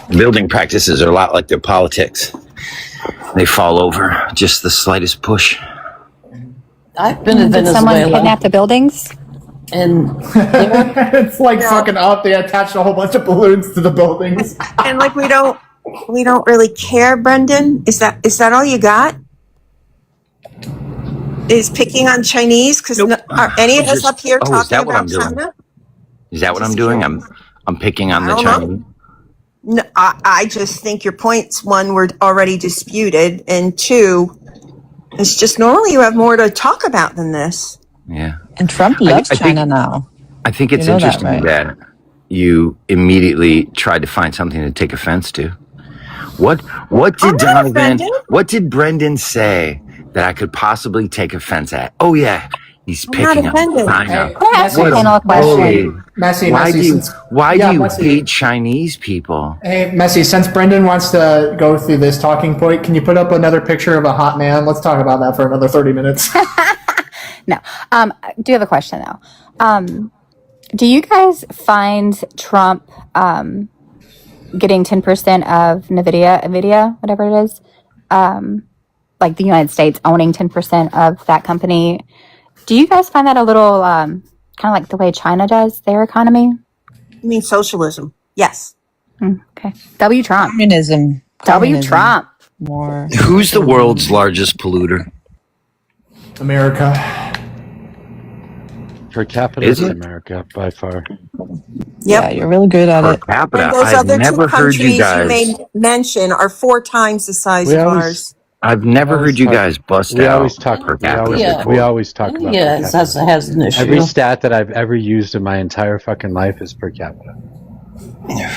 Building practices are a lot like their politics. They fall over just the slightest push. I've been in Did Venezuela. someone kidnap the buildings? And it's like fucking up. They attached a whole bunch of balloons to the buildings. And we don't really care, Brendan. Is that all you got? Is picking on Chinese? Because are any of us up here talking about China? Is that what I'm doing? I'm picking on the Chinese. No, I just think your points, one, were already disputed, and two, it's just normally you have more to talk about than this. Yeah. And Trump loves China now. I think it's interesting that you immediately tried to find something to take offense to. What did Brendan say that I could possibly take offense at? Oh yeah, he's picking on China. Can I ask a panel a question? Why do you hate Chinese people? Hey, Messi, since Brendan wants to go through this talking point, can you put up another picture of a hot man? Let's talk about that for another 30 minutes. No. I do have a question, though. Do you guys find Trump getting 10% of NVIDIA, whatever it is, the United States owning 10% of that company? Do you guys find that a little kind of like the way China does their economy? You mean socialism? Yes. Okay. W. Trump. Communism. W. Trump. More. Who's the world's largest polluter? America. Per capita is America by far. Yep. Yeah, you're really good at it. Per capita. And those I've other never two heard you countries guys. you may mention are 4 times the size of ours. I've never heard you guys bust We out always talk per capita. Yeah. We always talk about Yeah, per capita. has an issue. Every stat that I've ever used in my entire fucking life is per capita.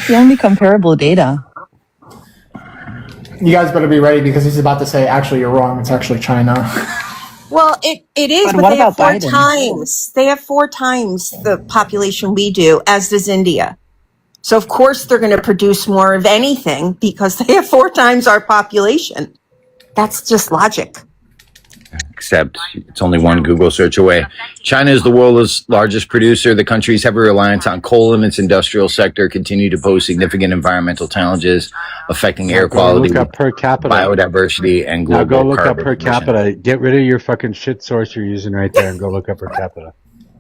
The only comparable data. You guys better be ready because he's about to say, actually, you're wrong. It's actually China. Well, it is, But but what they have about 4 Biden? times. They have 4 times the population we do, as does India. So of course they're going to produce more of anything because they have 4 times our population. That's just logic. Except it's only one Google search away. China is the world's largest producer. The country's heavy reliance on coal and its industrial sector continue to pose significant environmental challenges affecting air quality, Look up per capita. biodiversity, and Now global go look up carbon per emissions. capita. Get rid of your fucking shit source you're using right there and go look up per capita.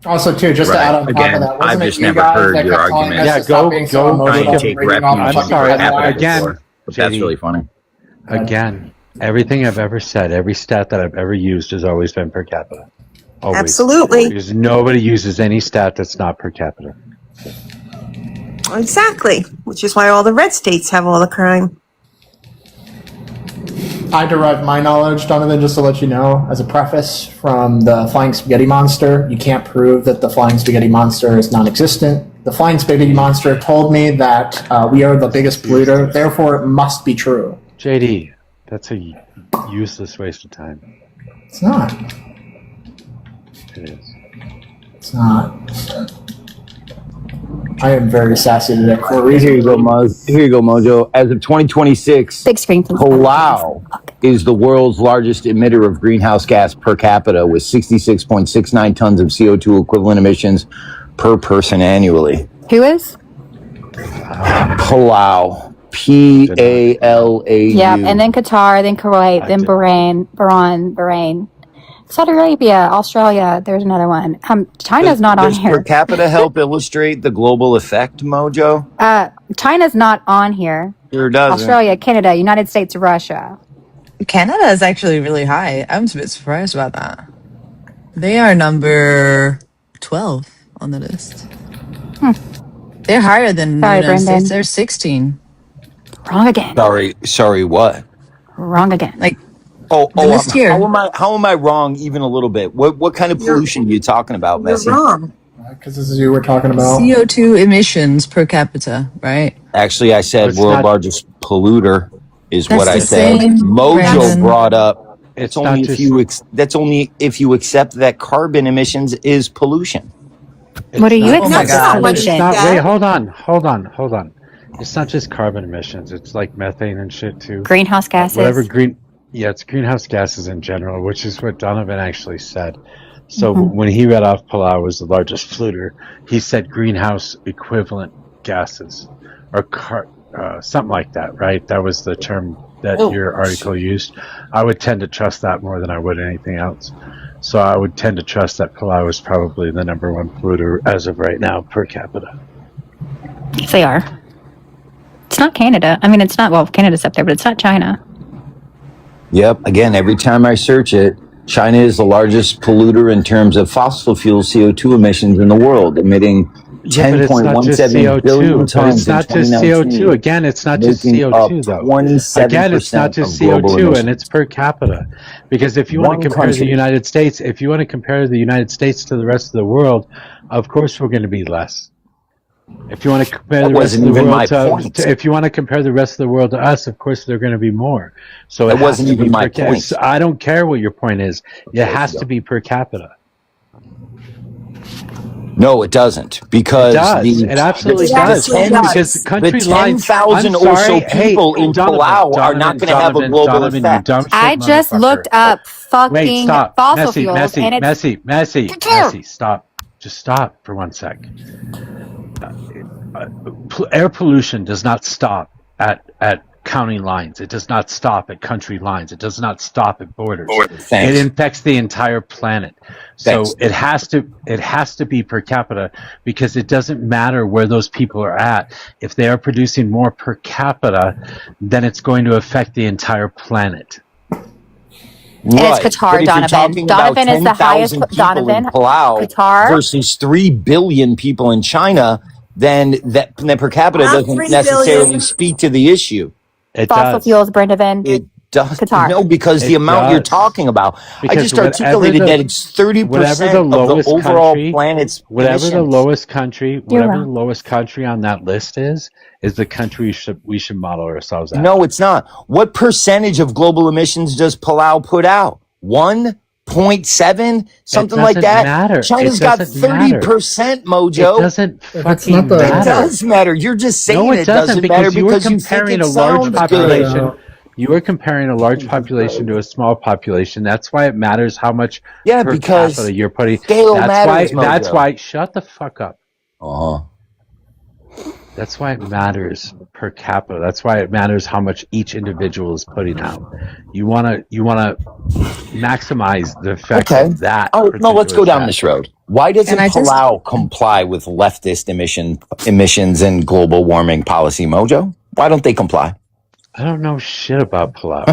Also, too, just to add on top Again, of that, I've wasn't just it you never guys heard that your kept telling argument. us Yeah, to stop go- being go so emotional Trying to and take reading refuge off in the I'm fucking sorry, per red capita line? again, before, but that's JD. really funny. Again, everything I've ever said, every stat that I've ever used has always been per capita. Always. Absolutely. Because nobody uses any stat that's not per capita. Exactly. Which is why all the red states have all the crime. I derive my knowledge, Donovan, just to let you know, as a preface, from the Flying Spaghetti Monster. You can't prove that the Flying Spaghetti Monster is non-existent. The Flying Spaghetti Monster told me that we are the biggest polluter, therefore it must be true. JD, that's a useless waste of time. It's not. It is. It's not. I am very sassy today. Here you go, Mojo. As of 2026, Big screen, please. Palau is the world's largest emitter of greenhouse gas per capita with 66.69 tons of CO2 equivalent emissions per person annually. Who is? Palau. P-A-L-A-U. Yeah, and then Qatar, then Kuwait, then Bahrain. Saudi Arabia, Australia. There's another one. China's not on Does here. per capita help illustrate the global effect, Mojo? China's not on here. Sure doesn't. Australia, Canada, United States, Russia. Canada is actually really high. I'm a bit surprised about that. They are number 12 on the list. They're higher than the United States. They're 16. Wrong again. Sorry, what? Wrong again. Like, how am I wrong even a little bit? What kind of pollution are you talking about, Messi? You're wrong. Because this is who we're talking about. CO2 emissions per capita, right? Actually, I said world largest polluter is what I said. Mojo Brandon. brought up. It's only not if just, that's only if you accept that carbon emissions is pollution. What do you accept as pollution? pollution? Wait, hold on. It's not just carbon emissions. It's like methane and shit too. Greenhouse gases. It's greenhouse gases in general, which is what Donovan actually said. So when he read off Palau was the largest polluter, he said greenhouse equivalent gases or something like that, right? That was the term that your article used. I would tend to trust that more than I would anything else. So I would tend to trust that Palau is probably the number one polluter as of right now per capita. Yes, they are. It's not Canada. I mean, it's not, well, Canada's up there, but it's not China. Yep. Again, every time I search it, China is the largest polluter in terms of fossil fuel CO2 emissions in the world, emitting 10.17 billion tons in 2019. It's not just CO2. Again, it's not just CO2 though. Again, it's not just CO2 and it's per capita. Because if you want to compare the United States, to the rest of the world, of course we're going to be less. If you want to compare the rest of the world if you want to compare the rest of the world to us, of course they're going to be more. So it wasn't even my point. I don't care what your point is. It has to be per capita. No, it doesn't. Because it absolutely does. Because the country lines, 10,000 or so people in Palau are not going to have a global effect. I just looked up fucking fossil fuels and it's... Messi, stop. Just stop for 1 sec. Air pollution does not stop at county lines. It does not stop at country lines. It does not stop at borders. It infects the entire planet. So it has to be per capita because it doesn't matter where those people are at. If they are producing more per capita, then it's going to affect the entire planet. And it's Qatar, Donovan. Donovan is the highest. Donovan, Qatar versus 3 billion people in China. Then that per capita doesn't necessarily speak to the issue. Fossil fuels, Brendan. It does. Qatar. No, because the amount you're talking about, I just articulated that it's 30% of the overall planet's whatever emissions. the lowest country on that list is the country we should model ourselves at. No, it's not. What percentage of global emissions does Palau put out? 1.7, something like that. Matter. China's got 30%, Mojo. It doesn't fucking matter. It does matter. You're just saying it doesn't matter because you think it sounds good. You are comparing a large population to a small population. That's why it matters how much per capita you're putting. Scale matters, Mojo. That's why. Shut the fuck up. That's why it matters per capita. That's why it matters how much each individual is putting out. You wanna maximize the effect of that. Oh no, let's go down this road. Why doesn't Palau comply with leftist emissions and global warming policy, Mojo? Why don't they comply? I don't know shit about Palau.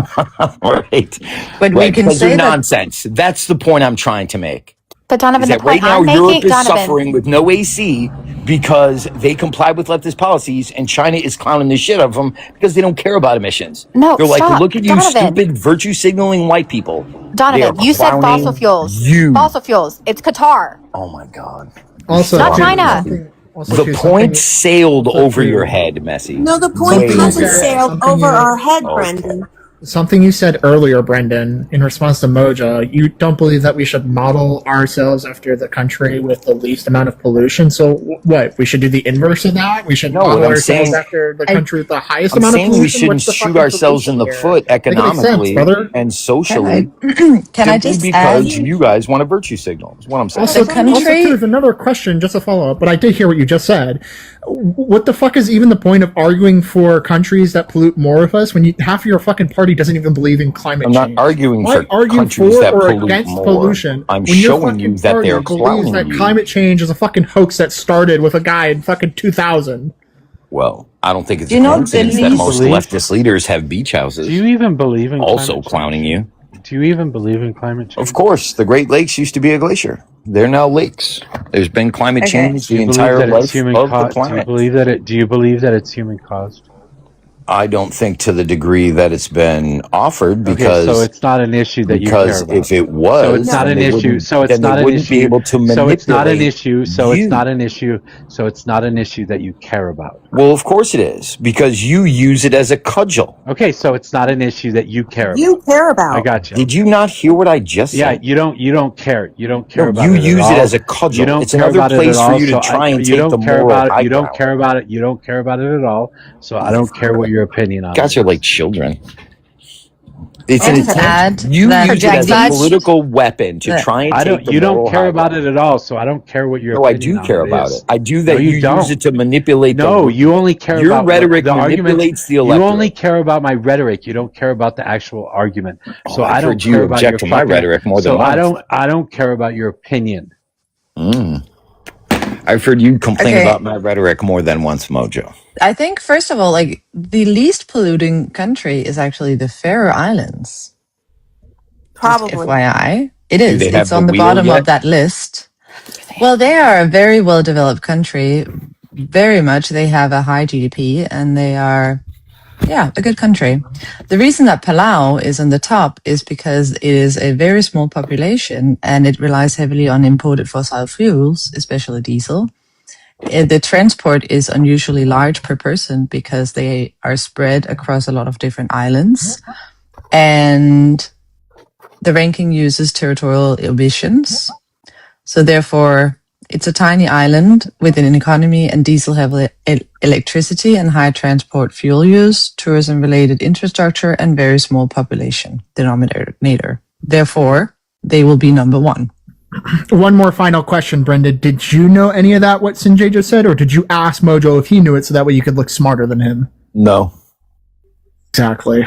Right. But we can say nonsense. That's the point I'm trying to make. But Donovan, the point right now I'm making, Europe is suffering with no AC because they comply with leftist policies, and China is clowning the shit out of them because they don't care about emissions. No, they're stop. like, look at you, Donovan. stupid virtue signaling white people. Donovan, you said fossil fuels. Fossil fuels. It's Qatar. Oh my God. Also, not China. The point sailed over your head, Messi. No, the point hasn't sailed over our head, Brendan. Something you said earlier, Brendan, in response to Mojo, you don't believe that we should model ourselves after the country with the least amount of pollution. So what? We should do the inverse of that? We should model ourselves after the country with the highest amount of pollution? We shouldn't shoot ourselves in the foot economically and socially. Can I just because you guys want a virtue signal, is what I'm saying. Also, there's another question, just a follow-up, but I did hear what you just said. What the fuck is even the point of arguing for countries that pollute more with us when half of your fucking party party doesn't even believe in climate I'm not change. arguing Why for argue countries for that or pollute against more. pollution I'm when your showing you fucking that party they're believes clowning that you. climate change is a fucking hoax that started with a guy in fucking 2000? Well, I don't think it's Do a you know the coincidence that most least? leftist leaders have beach Do houses. you even believe in Also climate clowning change? you. Do you even believe in climate change? Of course, the Great Lakes used to be a glacier. They're now lakes. There's been climate Okay. change Do the you believe entire that it's life human of the caused? Do you planet. believe that it? Do you believe that it's human caused? I don't think to the degree that it's been offered Okay, so because it's not an issue that you care about. if it So was, it's not then an they issue. wouldn't So it's then they not an wouldn't be issue. able to So it's not an manipulate issue. So it's you. not an issue. So it's not an issue that you care about. Well, of course it is, because you use it as a cudgel. Okay, so it's not an issue that you care about. You care about. I got you. Did you not hear what I just Yeah, said? you don't care. You don't care No, about you it at use all. it as a You cudgel. don't It's care another about it at place for all. you to So try and you take the don't care moral about it. high You don't ground. care about it. You don't care about it at all. So I don't care what your opinion on it Guys are is. like children. It's And an to attempt. add You that use it as a beach- political weapon to that- try and I take don't. the You don't moral care high about ground. it at all. So I don't care what your No, I opinion do on care it about is. it. I do No, that. you You don't. use it to manipulate No, you only care your about what rhetoric the arguments. manipulates the You only electorate. care about my rhetoric. You don't care about the actual argument. So I've I don't heard you care about your object to my fucking. rhetoric more than So once. I don't care about your opinion. I've heard you complain Okay. about my rhetoric more than once, Mojo. I think, first of all, like the least polluting country is actually the Faroe Islands. Just Probably. FYI. It Do is. they have It's the on the wheel bottom yet? of that list. Well, they are a very well developed country. Very much. They have a high GDP and they are, yeah, a good country. The reason that Palau is on the top is because it is a very small population and it relies heavily on imported fossil fuels, especially diesel. The transport is unusually large per person because they are spread across a lot of different islands. And the ranking uses territorial emissions. So therefore, it's a tiny island with an economy and diesel-heavy electricity and high transport fuel use, tourism-related infrastructure, and very small population denominator. Therefore, they will be number one. One more final question, Brendan. Did you know any of that, what Sinjay just said, or did you ask Mojo if he knew it so that way you could look smarter than him? No. Exactly.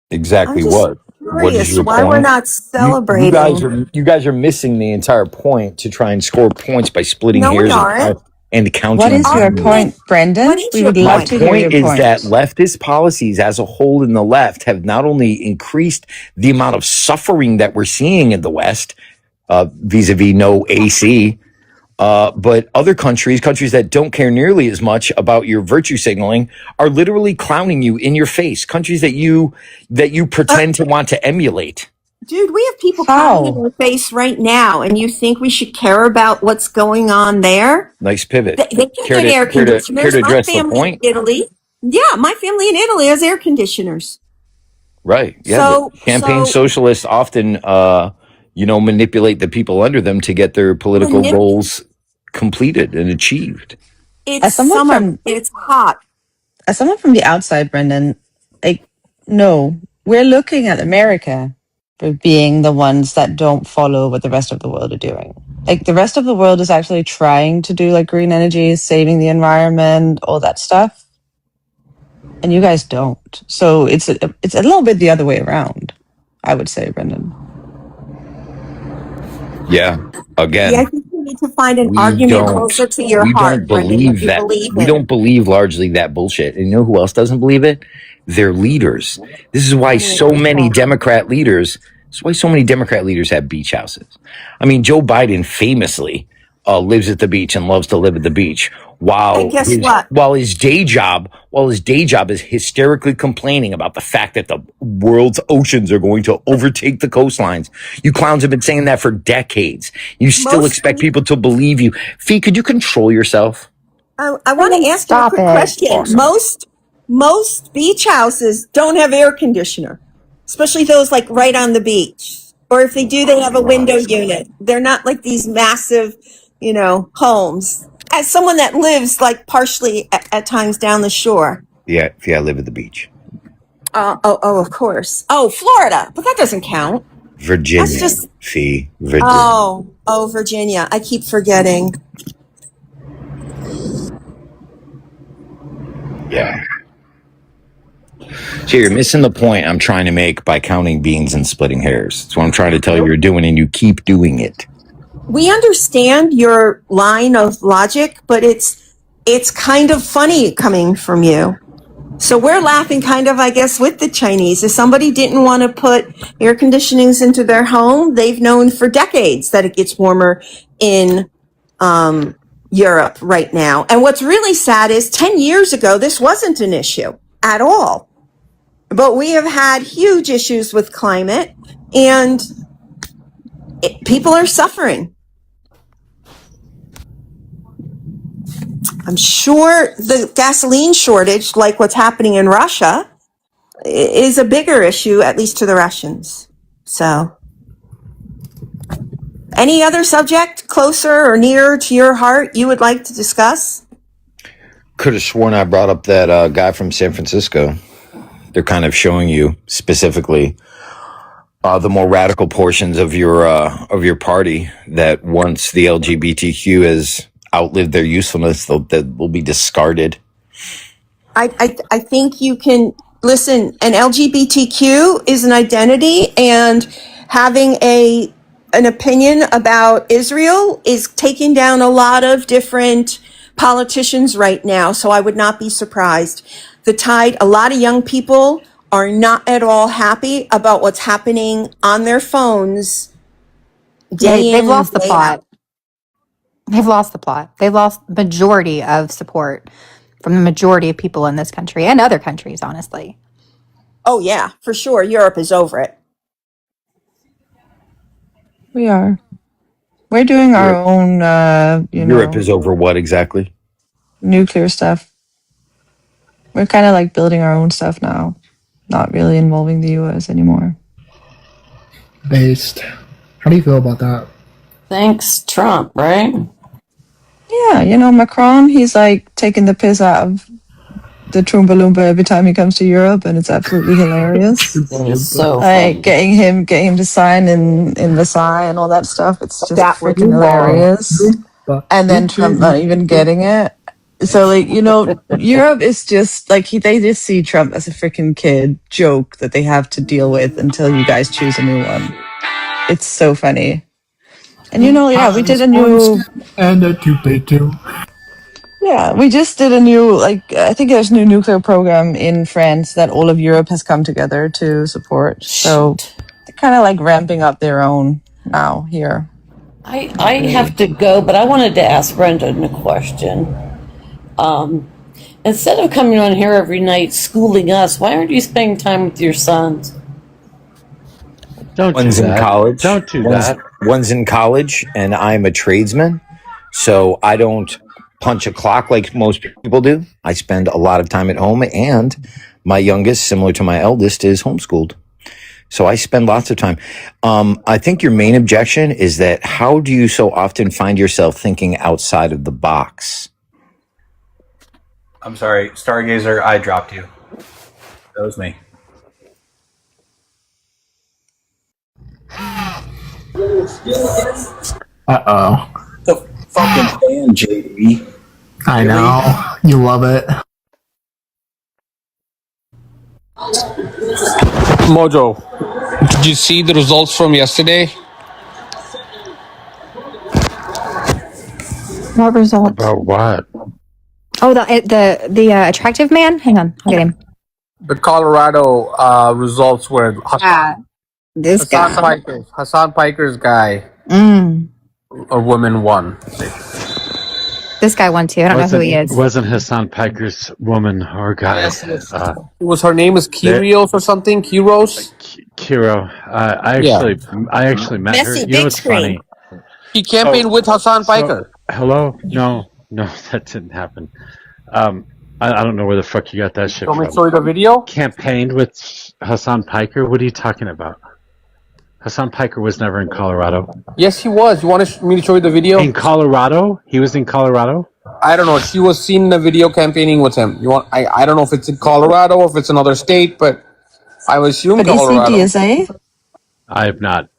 Exactly I'm just what? What is curious your why point? we're not celebrating. You guys are missing the entire point to try and score points by splitting No, we hairs aren't. and counting. What is your views. point, Brendan? What is We your would love point? to hear My your point is point. that leftist policies as a whole in the left have not only increased the amount of suffering that we're seeing in the West, vis-a-vis no AC, but other countries that don't care nearly as much about your virtue signaling are literally clowning you in your face. Countries that you pretend to want to emulate. Dude, we have people How? clowning in our face right now, and you think we should care about what's going on there? Nice pivot. They can get air Care conditioners. to My address the family point? in Italy. Yeah, my family in Italy has air conditioners. Right. Yeah. So, The campaign socialists often, manipulate the people under them to get their political goals completed and achieved. It's summer. It's hot. As someone from the outside, Brendan, no, we're looking at America for being the ones that don't follow what the rest of the world are doing. Like the rest of the world is actually trying to do like green energy, saving the environment, all that stuff. And you guys don't. So it's a little bit the other way around, I would say, Brendan. Yeah. Again. Yeah, I think you need to find an argument closer to your heart, Brendan, that you believe We in. don't believe largely that bullshit. And you know who else doesn't believe it? Their leaders. This is why so many Democrat leaders have beach houses. I mean, Joe Biden famously lives at the beach and loves to live at the beach while his day job is hysterically complaining about the fact that the world's oceans are going to overtake the coastlines. You clowns have been saying that for decades. You still expect people to believe you. Fee, could you control yourself? I want to ask you a quick question. Awesome. Most beach houses don't have air conditioner, especially those like right on the beach. Or if they do, they have a window unit. They're not like these massive, homes. As someone that lives like partially at times down the shore. Yeah, I live at the beach. Of course. Oh, Florida, but that doesn't count. Virginia. That's just Fee, Virginia. Oh, Virginia. I keep forgetting. Yeah. So you're missing the point I'm trying to make by counting beans and splitting hairs. That's what I'm trying to tell you you're doing, and you keep doing it. We understand your line of logic, but it's kind of funny coming from you. So we're laughing kind of, I guess, with the Chinese. If somebody didn't want to put air conditionings into their home, they've known for decades that it gets warmer in Europe right now. And what's really sad is 10 years ago, this wasn't an issue at all. But we have had huge issues with climate, and people are suffering. I'm sure the gasoline shortage, like what's happening in Russia, is a bigger issue, at least to the Russians. So, any other subject closer or nearer to your heart you would like to discuss? Could have sworn I brought up that guy from San Francisco. They're kind of showing you specifically the more radical portions of your party that once the LGBTQ has outlived their usefulness, that will be discarded. I think you can listen. An LGBTQ is an identity, and having an opinion about Israel is taking down a lot of different politicians right now. So I would not be surprised. A lot of young people are not at all happy about what's happening on their phones. They've lost the plot. They've lost the plot. They've lost majority of support from the majority of people in this country and other countries, honestly. Oh yeah, for sure. Europe is over it. We are. We're doing our own, Europe is over what exactly? Nuclear stuff. We're kind of like building our own stuff now, not really involving the US anymore. Based. How do you feel about that? Thanks, Trump, right? Yeah, Macron, he's like taking the piss out of the Troomba Loompa every time he comes to Europe, and it's absolutely hilarious. So like getting him to sign in Versailles and all that stuff. It's just freaking hilarious. And then Trump not even getting it. So Europe is just like they just see Trump as a freaking kid joke that they have to deal with until you guys choose a new one. It's so funny. And we did a new and a 2 Yeah, we just did a new, I think there's a new nuclear program in France that all of Europe has come together to support. So they're kind of like ramping up their own now here. I have to go, but I wanted to ask Brendan a question. Instead of coming on here every night schooling us, why aren't you spending time with your sons? One's in college. Don't do that. One's in college, and I'm a tradesman, so I don't punch a clock like most people do. I spend a lot of time at home, and my youngest, similar to my eldest, is homeschooled. So I spend lots of time. I think your main objection is that how do you so often find yourself thinking outside of the box? I'm sorry, Stargazer, I dropped you. That was me. Uh-oh. The fucking fan, JD. I know. You love it. Mojo, did you see the results from yesterday? What results? About what? Oh, the attractive man? Hang on, I'll get him. The Colorado results were This guy. Hassan Piker's guy. A woman won. This guy won too. I don't know who he is. Wasn't Hassan Piker's woman or guy? Yes, her name is Kyrios or something? Kyros? Kiro. I actually met her. You know what's funny? He campaigned with Hassan Piker. Hello? No, that didn't happen. I don't know where the fuck you got that shit from. Want me to show you the video? Campaigned with Hassan Piker? What are you talking about? Hassan Piker was never in Colorado. Yes, he was. You want me to show you the video? In Colorado? He was in Colorado? I don't know. She was seen in the video campaigning with him. I don't know if it's in Colorado or if it's another state, but I would assume Colorado. Is he DSA? I've not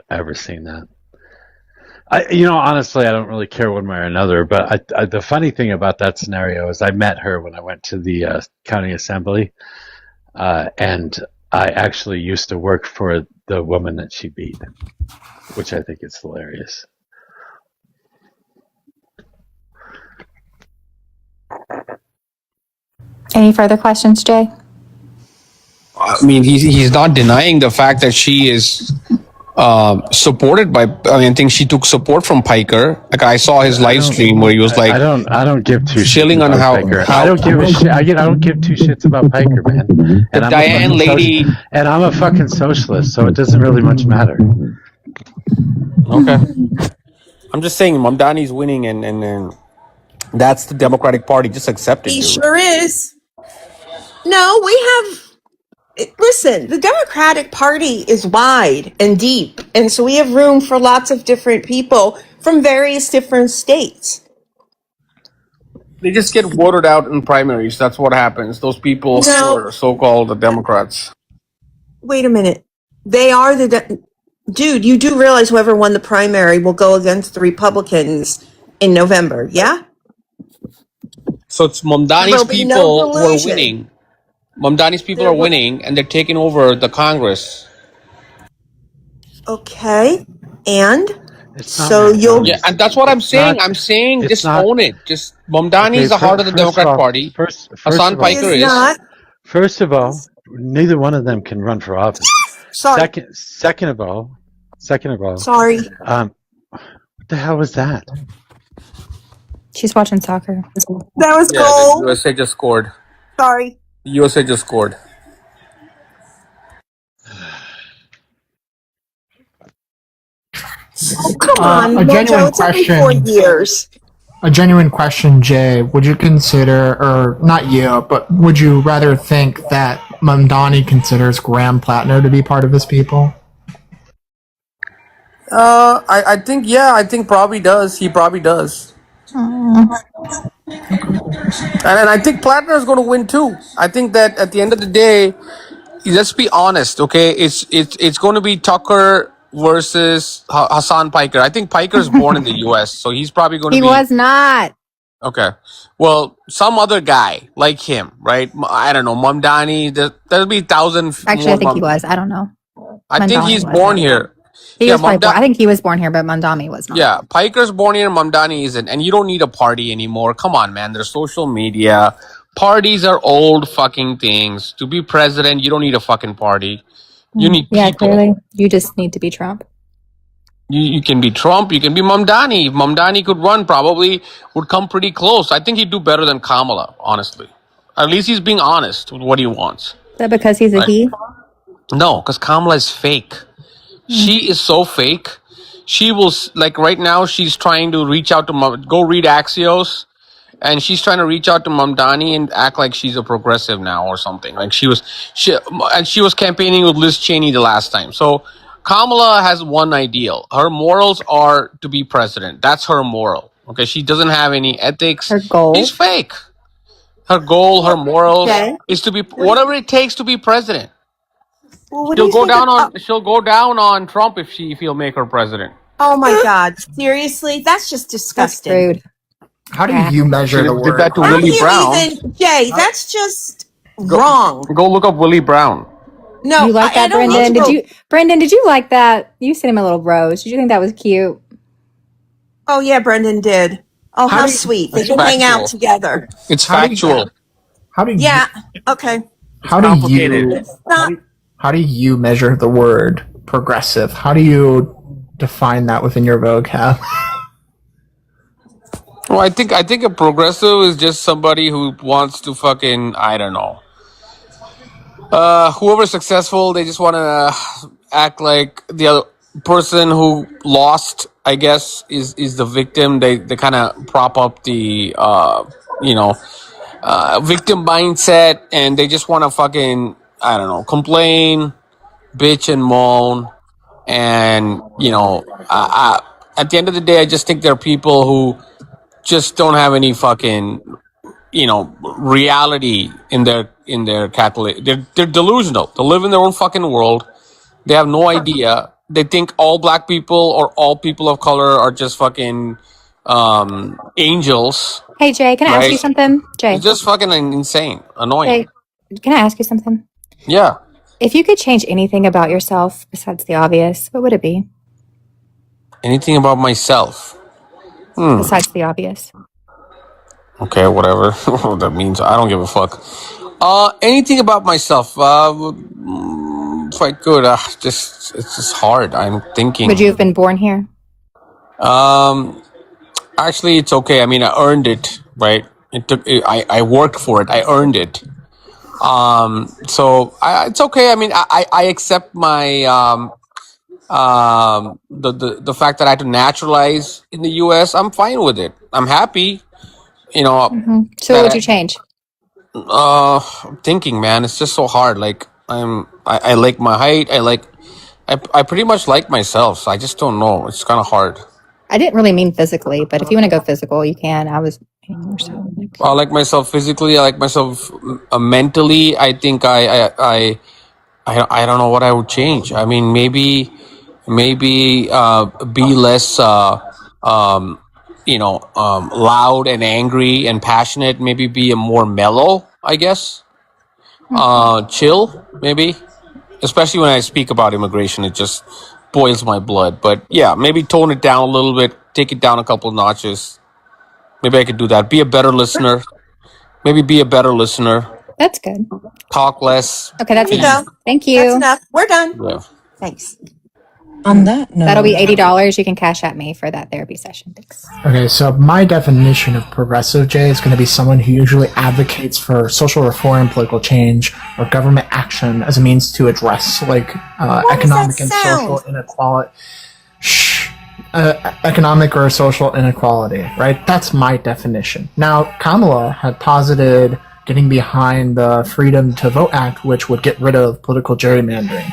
ever seen that. Honestly, I don't really care one way or another. But the funny thing about that scenario is I met her when I went to the county assembly. and I actually used to work for the woman that she beat, which I think is hilarious. Any further questions, Jay? I mean, he's not denying the fact that she is supported by. I mean, I think she took support from Piker. Like I saw his live stream where he was like, I don't give two shits chilling on about how Piker. I don't give a shit. I don't give two shits about Piker, man. And the Diane lady. And I'm a fucking socialist, so it doesn't really much matter. Okay. I'm just saying, Mamdani's winning, and that's the Democratic Party. Just accept it, He dude. sure is. No, we have. Listen, the Democratic Party is wide and deep, and so we have room for lots of different people from various different states. They just get voted out in primaries. That's what happens. Those people who are so-called the Democrats. Wait a minute. They are dude, you do realize whoever won the primary will go against the Republicans in November, yeah? So it's Mamdani's There'll be no people who are collusion. winning. Mamdani's people are winning, and they're taking over the Congress. Okay. And It's not so you'll Yeah, and that's what I'm saying. I'm saying just own it. Just Mamdani is the heart of the Democrat Party. Hassan Piker is. First of all, neither one of them can run for office. Sorry. Second of all, sorry. What the hell was that? She's watching soccer. That was Yeah, goal. the USA just scored. Sorry. The USA just scored. Oh, come on, a genuine Mojo. It's only question. 4 years. A genuine question, Jay. Would you consider, or not you, but would you rather think that Mamdani considers Graham Plattner to be part of his people? I think, yeah, I think probably does. He probably does. And I think Plattner is going to win too. I think that at the end of the day, let's be honest, okay? It's going to be Tucker versus Hassan Piker. I think Piker's born in the U.S., so he's probably going to He be. was not. Okay. Well, some other guy like him, right? I don't know, Mamdani. There'll be 1,000. Actually, I think he was. I don't know. I think Mamdani he's was. born here. He Yeah, was probably born. I think he was born here, but Mamdani was not. Yeah, Piker's born here, Mamdani isn't. And you don't need a party anymore. Come on, man. There's social media. Parties are old fucking things. To be president, you don't need a fucking party. You need people. Yeah, clearly. You just need to be Trump. You can be Trump. You can be Mamdani. If Mamdani could run, probably would come pretty close. I think he'd do better than Kamala, honestly. At least he's being honest with what he wants. Is that because he's a he? No, because Kamala is fake. She is so fake. She will, like right now, she's trying to reach out to, go read Axios, and she's trying to reach out to Mamdani and act like she's a progressive now or something. Like she was campaigning with Liz Cheney the last time. So Kamala has one ideal. Her morals are to be president. That's her moral. Okay, she doesn't have any ethics. Her goal? She's fake. Her goal, her morals is to be whatever it takes to be president. Well, She'll go down on Trump if he'll make her president. Oh my God! Seriously, that's just disgusting. That's rude. How do you measure the word? Did that to How do Willie you Brown. even, Jay? That's just wrong. Go look up Willie Brown. No, You like that, Brendan? Brendan, did you like that? You sent him a little rose. Did you think that was cute? Oh yeah, Brendan did. Oh, how sweet! They can hang out together. It's factual. How do you? Yeah. Okay. How do you? How do you measure the word progressive? How do you define that within your vocab? Well, I think a progressive is just somebody who wants to fucking, I don't know. Whoever's successful, they just want to act like the other person who lost, I guess, is the victim. They kind of prop up the victim mindset, and they just want to fucking, I don't know, complain, bitch and moan, and at the end of the day, I just think there are people who just don't have any fucking reality in their Catholic. They're delusional. They live in their own fucking world. They have no idea. They think all black people or all people of color are just fucking angels. Hey, Jay, can I ask you something? Jay. It's just fucking insane, annoying. Jay, can I ask you something? Yeah. If you could change anything about yourself besides the obvious, what would it be? Anything about myself? Besides the obvious. Okay, whatever. That means I don't give a fuck. Anything about myself? If I could, it's just hard. I'm thinking. Would you have been born here? Actually, it's okay. I mean, I earned it, right? I worked for it. I earned it. So it's okay. I mean, I accept my the fact that I had to naturalize in the U.S. I'm fine with it. I'm happy. You know So what would you change? I'm thinking, man, it's just so hard. Like I like my height. I pretty much like myself. So I just don't know. It's kind of hard. I didn't really mean physically, but if you want to go physical, you can. I was more so like. I like myself physically. I like myself mentally. I think I don't know what I would change. I mean, maybe be less loud and angry and passionate. Maybe be a more mellow, I guess. Chill, maybe. Especially when I speak about immigration, it just boils my blood. But yeah, maybe tone it down a little bit, take it down a couple of notches. Maybe I could do that. Be a better listener. Maybe be a better listener. That's good. Talk less. Okay, that's There you enough. go. Thank you. That's enough. We're done. Yeah. Thanks. On that note, That'll be $80. You can cash at me for that therapy session. Thanks. Okay, so my definition of progressive, Jay, is going to be someone who usually advocates for social reform, political change, or government action as a means to address economic and social inequality. Economic or social inequality, right? That's my definition. Now, Kamala had posited getting behind the Freedom to Vote Act, which would get rid of political gerrymandering.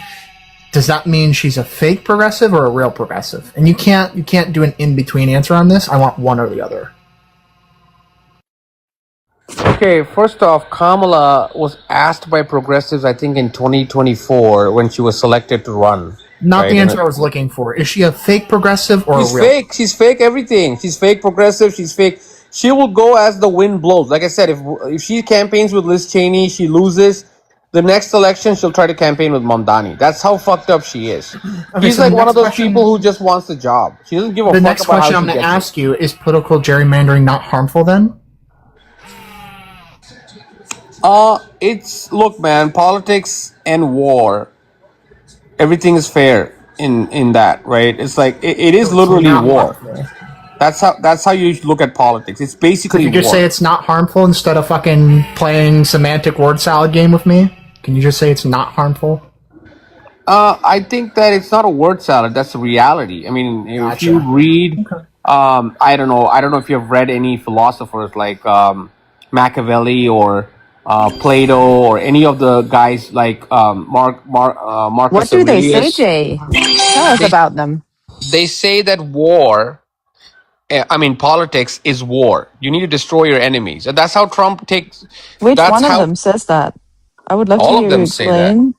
Does that mean she's a fake progressive or a real progressive? And you can't do an in-between answer on this. I want one or the other. Okay, first off, Kamala was asked by progressives, I think, in 2024 when she was selected to run. Not right? the answer I was looking for. Is she a fake progressive or She's a real? fake. She's fake everything. She's fake progressive. She's fake. She will go as the wind blows. Like I said, if she campaigns with Liz Cheney, she loses. The next election, she'll try to campaign with Mamdani. That's how fucked up she is. Okay, She's so like the one of those next question- people who just wants the job. She doesn't give a The fuck next about question how I'm she going to gets ask you is political gerrymandering not harmful then? Look, man, politics and war, everything is fair in that, right? It's like it is So it's literally not war. harmful. That's how you look at politics. It's So basically if you just war. say it's not harmful instead of fucking playing semantic word salad game with me? Can you just say it's not harmful? I think that it's not a word salad. That's the reality. I mean, if you Gotcha. read, I don't know if you've read any philosophers like Machiavelli or Plato or any of the guys like Marcus what do they say, Aurelius. Jay? Tell us about them. They say that politics is war. You need to destroy your enemies, and that's how Trump takes. Which That's one of how them says that? I would love to all of hear you them say that. explain.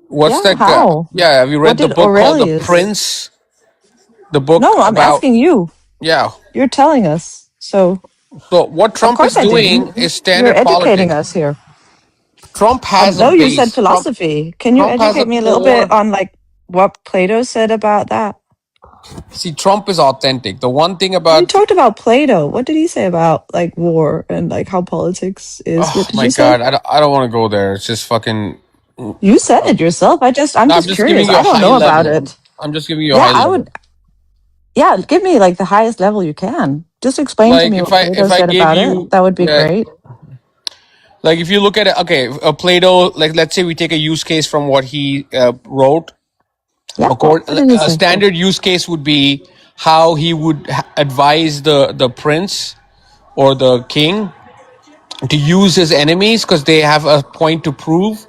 What's Yeah, that? how? Yeah, have you What read the did book called The Aurelius? Prince? The book No, I'm about asking you. yeah. You're telling us. So, So what of Trump course is I doing didn't. is You're standard educating politics. us here. Trump has a No, you said base. philosophy. Can you Trump has educate a me a little bit core. on what Plato said about that? See, Trump is authentic. The one thing You about talked about Plato. What did he say about war and how politics is? oh What did my you say? god, I don't want to go there. It's just fucking. You said it yourself. I'm No, I'm just just giving curious. you I a don't high know about level. it. I'm just giving you a Yeah, high I level. would. Yeah, give me the highest level you can. Just explain to Like me if what Plato I said gave about it. you That would be great. like if you look at it, okay, Plato. Like let's say we take a use case from what he wrote. Yeah, what did he A say? standard use case would be how he would advise the prince or the king to use his enemies because they have a point to prove,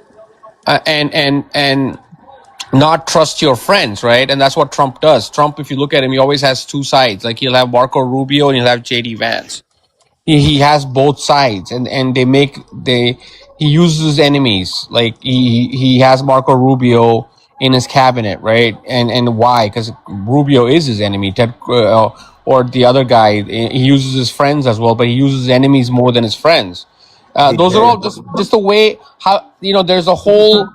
and not trust your friends, right? And that's what Trump does. Trump, if you look at him, he always has two sides. Like he'll have Marco Rubio and he'll have JD Vance. He has both sides, and he uses enemies. Like he has Marco Rubio in his cabinet, right? And why? Because Rubio is his enemy. Ted or the other guy, he uses his friends as well, but he uses enemies more than his friends. Those are all just the way how there's a whole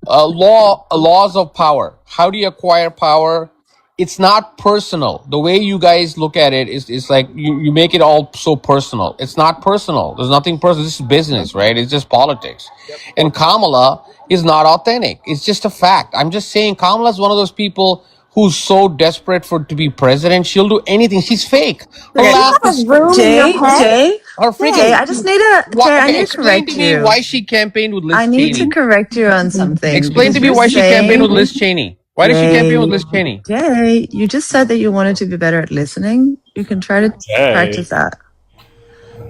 laws of power. How do you acquire power? It's not personal. The way you guys look at it is like you make it all so personal. It's not personal. There's nothing personal. This is business, right? It's just politics. And Kamala is not authentic. It's just a fact. I'm just saying Kamala is one of those people who's so desperate for to be president. She'll do anything. She's fake. Her Does she laugh have a is room in your head? her Jay, freaking. I just need to, Why, Jay, I okay, need to explain to correct me you. why she campaigned with I Liz need to Cheney. correct you on something Explain because to me you're why she campaigned with saying, Liz Cheney. Why did she campaign with Jay, Liz Cheney? Jay, you just said that you wanted to be better at listening. You can try to practice that.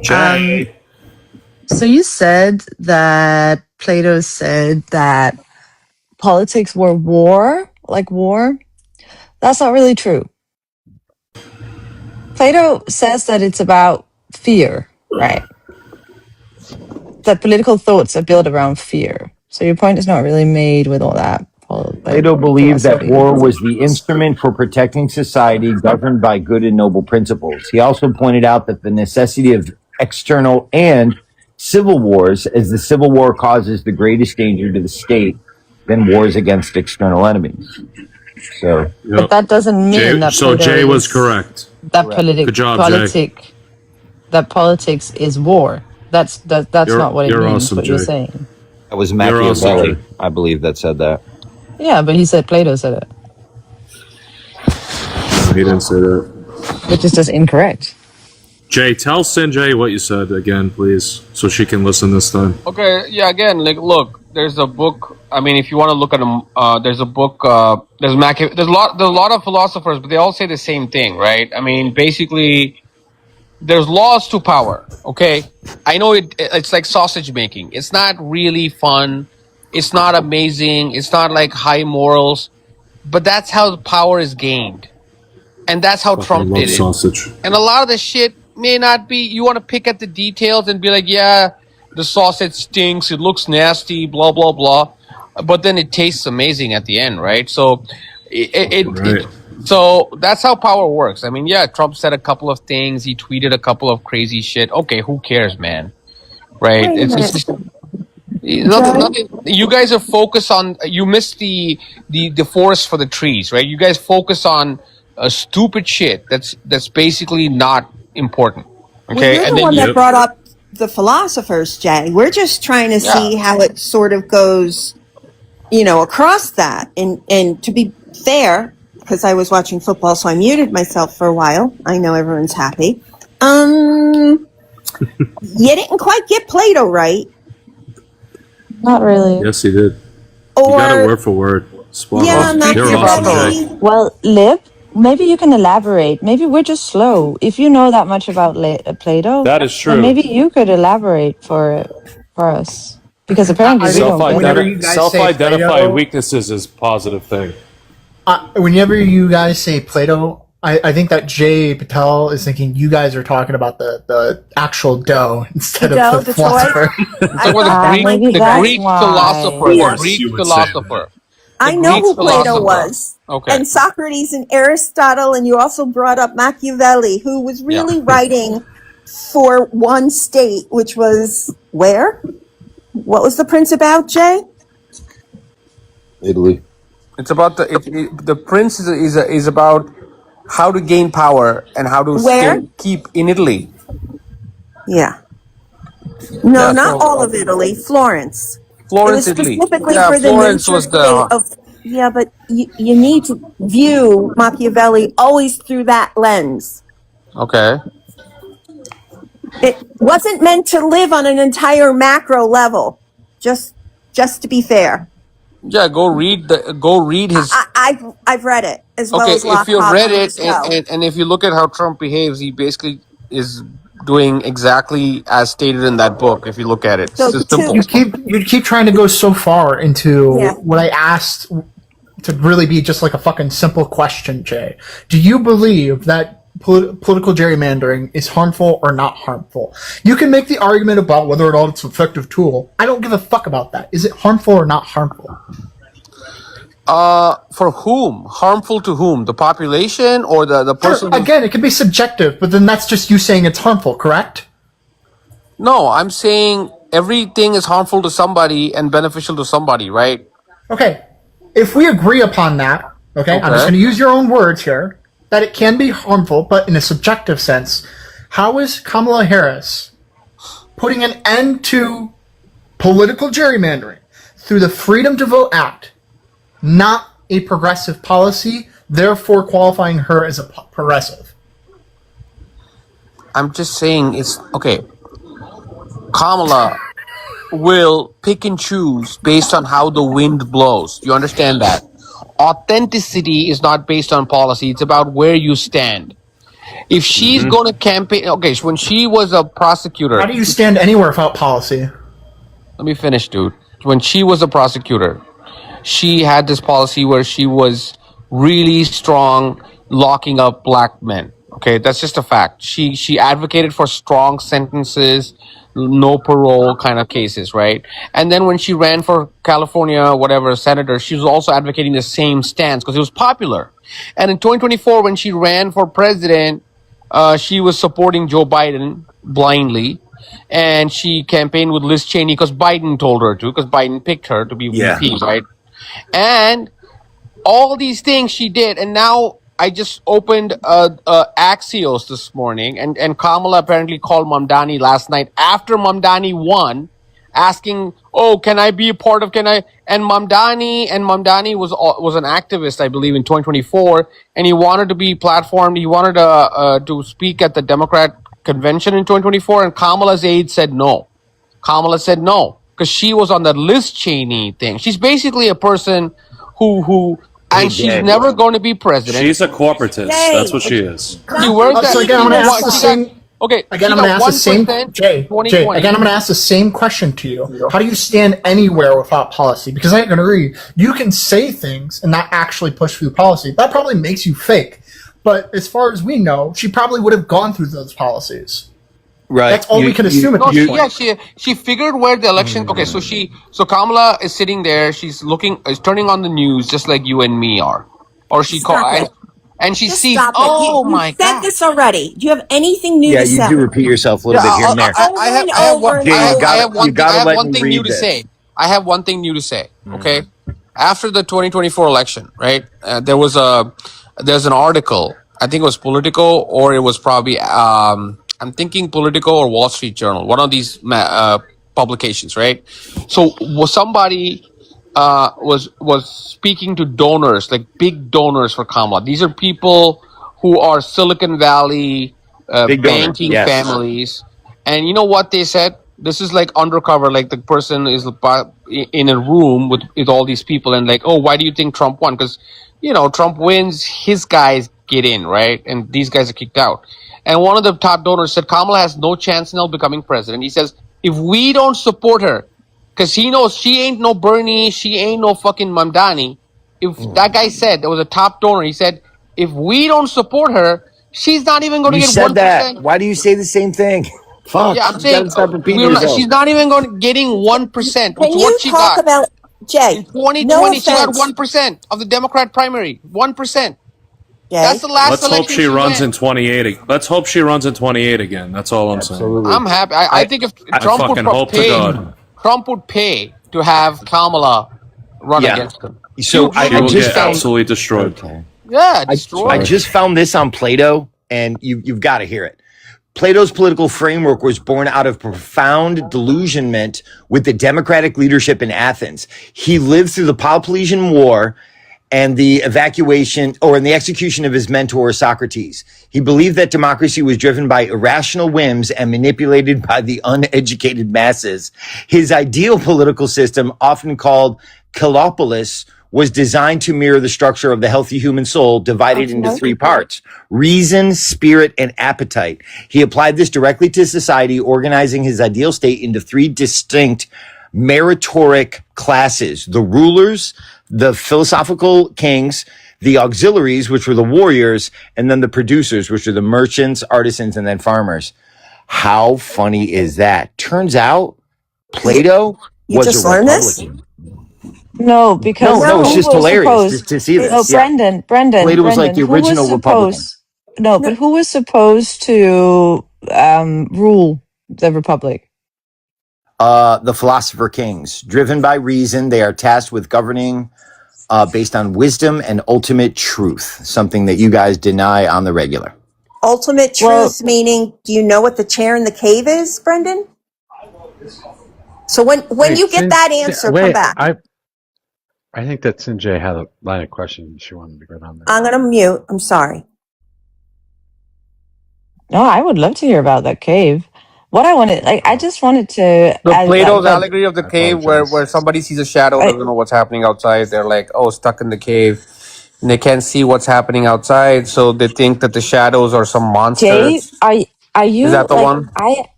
Jay. So you said that Plato said that politics were war, like war. That's not really true. Plato says that it's about fear, right? That political thoughts are built around fear. So your point is not really made with all that. Plato believed that Philosophy. war was the instrument for protecting society governed by good and noble principles. He also pointed out that the necessity of external and civil wars, as the civil war causes the greatest danger to the state than wars against external enemies. So, But that doesn't mean that So Plato Jay was is correct. that Good job, Jay. that politics is war. That's not what it means. Awesome, what you're Jay. saying. that was You're awesome, Machiavelli, Jay. I believe, that said that. Yeah, but he said Plato said it, No, he didn't say that. which is just incorrect. Jay, tell Sanjay what you said again, please, so she can listen this time. Okay, yeah. Again, like, look, there's a book. I mean, if you want to look at them, there's a book. There's There's a lot of philosophers, but they all say the same thing, right? I mean, basically, there's laws to power. Okay, I know it's like sausage making. It's not really fun. It's not amazing. It's not like high morals, but that's how power is gained. And that's how Trump did it. Sausage. And a lot of the shit may not be, you want to pick at the details and be like, yeah, the sausage stinks, it looks nasty, blah, blah, blah. But then it tastes amazing at the end, right? So so that's how power works. I mean, yeah, Trump said a couple of things, he tweeted a couple of crazy shit. Okay, who cares, man? Right? Wait a minute. Nothing. You guys are focused on. You missed the forest for the trees, right? You guys focus on stupid shit that's basically not important. Well, Okay, you're and the then one that brought up the philosophers, Jay. We're just trying to see how it sort of goes, across that. And to be fair, because I was watching football, so I muted myself for a while. I know everyone's happy. You didn't quite get Plato right. Not really. Yes, he did. Or, you got it word for word. Spot on. You're awesome, Jay. Well, Lib, maybe you can elaborate. Maybe we're just slow. If you know that much about Plato, That is true. then maybe you could elaborate for us. Because apparently we don't get it. Self-identify weaknesses is a positive thing. Whenever you guys say Plato, I think that Jay Patel is thinking you guys are talking about the actual dough instead of the philosopher. the Greek philosopher. I know who Plato was. Okay. And Socrates and Aristotle, and you also brought up Machiavelli, who was really writing for one state, which was where? What was the prince about, Jay? Italy. It's about the prince is about how to gain power and how to keep in Italy. Yeah. No, not all of Italy. Florence. Florence, it was Italy. specifically Yeah, for the Florence nature was state of. Yeah, but you need to view Machiavelli always through that lens. Okay. It wasn't meant to live on an entire macro level. Just to be fair. Yeah, go read his. I've read it as well as if you Locke read it as well. and if you look at how Trump behaves, he basically is doing exactly as stated in that book. If you look at it, So it's just simple. You keep trying to go so far into what I asked to really be just like a fucking simple question, Jay. Do you believe that political gerrymandering is harmful or not harmful? You can make the argument about whether or not it's an effective tool. I don't give a fuck about that. Is it harmful or not harmful? For whom? Harmful to whom? The population or the person? Sure, again, it can be subjective, but then that's just you saying it's harmful, correct? No, I'm saying everything is harmful to somebody and beneficial to somebody, right? Okay, if we agree upon that, okay, I'm just Okay. going to use your own words here, that it can be harmful, but in a subjective sense, how is Kamala Harris putting an end to political gerrymandering through the Freedom to Vote Act not a progressive policy, therefore qualifying her as a progressive? I'm just saying it's okay. Kamala will pick and choose based on how the wind blows. You understand that? Authenticity is not based on policy, it's about where you stand. If she's going to campaign, okay, so when she was a prosecutor. How do you stand anywhere without policy? Let me finish, dude. When she was a prosecutor, she had this policy where she was really strong locking up black men. Okay, that's just a fact. She advocated for strong sentences, no parole kind of cases, right? And then when she ran for California, whatever, senator, she was also advocating the same stance because it was popular. And in 2024, when she ran for president, she was supporting Joe Biden blindly, and she campaigned with Liz Cheney because Biden told her to, because Biden picked her to be VP, right? And all these things she did, and now I just opened Axios this morning, and Kamala apparently called Mamdani last night after Mamdani won, asking, "Oh, can I be a part of? Can I?" And Mamdani was an activist, I believe, in 2024, and he wanted to be platformed. He wanted to speak at the Democrat convention in 2024, and Kamala's aide said no. Kamala said no because she was on the Liz Cheney thing. She's basically a person who and she's never going to be president. She's a corporatist. That's what she is. She works So again, I'm going to ask the same. Okay. Again, I'm going to ask the same. Jay. Again, I'm going to ask the same question to you. How do you stand anywhere without policy? Because I can agree, you can say things and not actually push through policy. That probably makes you fake. But as far as we know, she probably would have gone through those policies. Right. That's all we can assume at this point. She figured where the election. Okay, so Kamala is sitting there. She's turning on the news just like you and me are, or she called and she Just sees. stop it. Oh You my said God! this already. Do you have anything new Yeah, to you say? do repeat yourself a little bit here and there. I have one thing new to say. Okay, after the 2024 election, right? There's an article. I think it was Politico, or it was probably I'm thinking Politico or Wall Street Journal, one of these publications, right? So somebody was speaking to donors, like big donors for Kamala. These are people who are Silicon Valley banking families, and you know what they said? This is like undercover, like the person is in a room with all these people, and like, oh, why do you think Trump won? Because Trump wins, his guys get in, right, and these guys are kicked out. And one of the top donors said Kamala has no chance in hell becoming president. He says if we don't support her, because he knows she ain't no Bernie, she ain't no fucking Mamdani. If that guy said, there was a top donor, he said, if we don't support her, she's not even going to You get said 1%. that. Why do you say the same thing? Fuck. Yeah, I'm saying stop repeating yourself. she's not even getting 1%. Can It's you what she talk got. about Jay? In 2020, No she got offense, 1% of the Democrat primary. 1%. That's Jay. the last Let's hope election she runs won. in 28. Let's hope she runs in 28 again. That's all I'm saying. I'm happy. I think if Trump fucking would hope to pay, God. Trump would pay to have Kamala run against him. So She I will just get found absolutely destroyed. Yeah, I just found this on Plato, and you've got to hear it. Plato's political framework was born out of profound delusionment with the democratic leadership in Athens. He lived through the Peloponnesian War and the execution of his mentor, Socrates. He believed that democracy was driven by irrational whims and manipulated by the uneducated masses. His ideal political system, often called Kalopolis, was designed to mirror the structure of the healthy human soul, divided into three parts: reason, spirit, and appetite. He applied this directly to society, organizing his ideal state into three distinct meritoric classes: the rulers, the philosophical kings, the auxiliaries, which were the warriors, and then the producers, which are the merchants, artisans, and then farmers. How funny is that? Turns out Plato was a Republican. No, because no, it's just hilarious to see this. No, Brendan, Plato was like the original Republican. No, but who was supposed to rule the Republic? The philosopher kings, driven by reason, they are tasked with governing based on wisdom and ultimate truth, something that you guys deny on the regular. Ultimate truth, meaning, do you know what the chair in the cave is, Brendan? So when you get that answer, come back. I think that Sinjay had a line of questions she wanted to go down there. I'm going to mute. I'm sorry. No, I would love to hear about that cave. What I wanted, I just wanted to. Plato's allegory of the cave, where somebody sees a shadow, doesn't know what's happening outside. They're like, oh, stuck in the cave, and they can't see what's happening outside, so they think that the shadows are some monster. Jay, are you? Is that the like, one?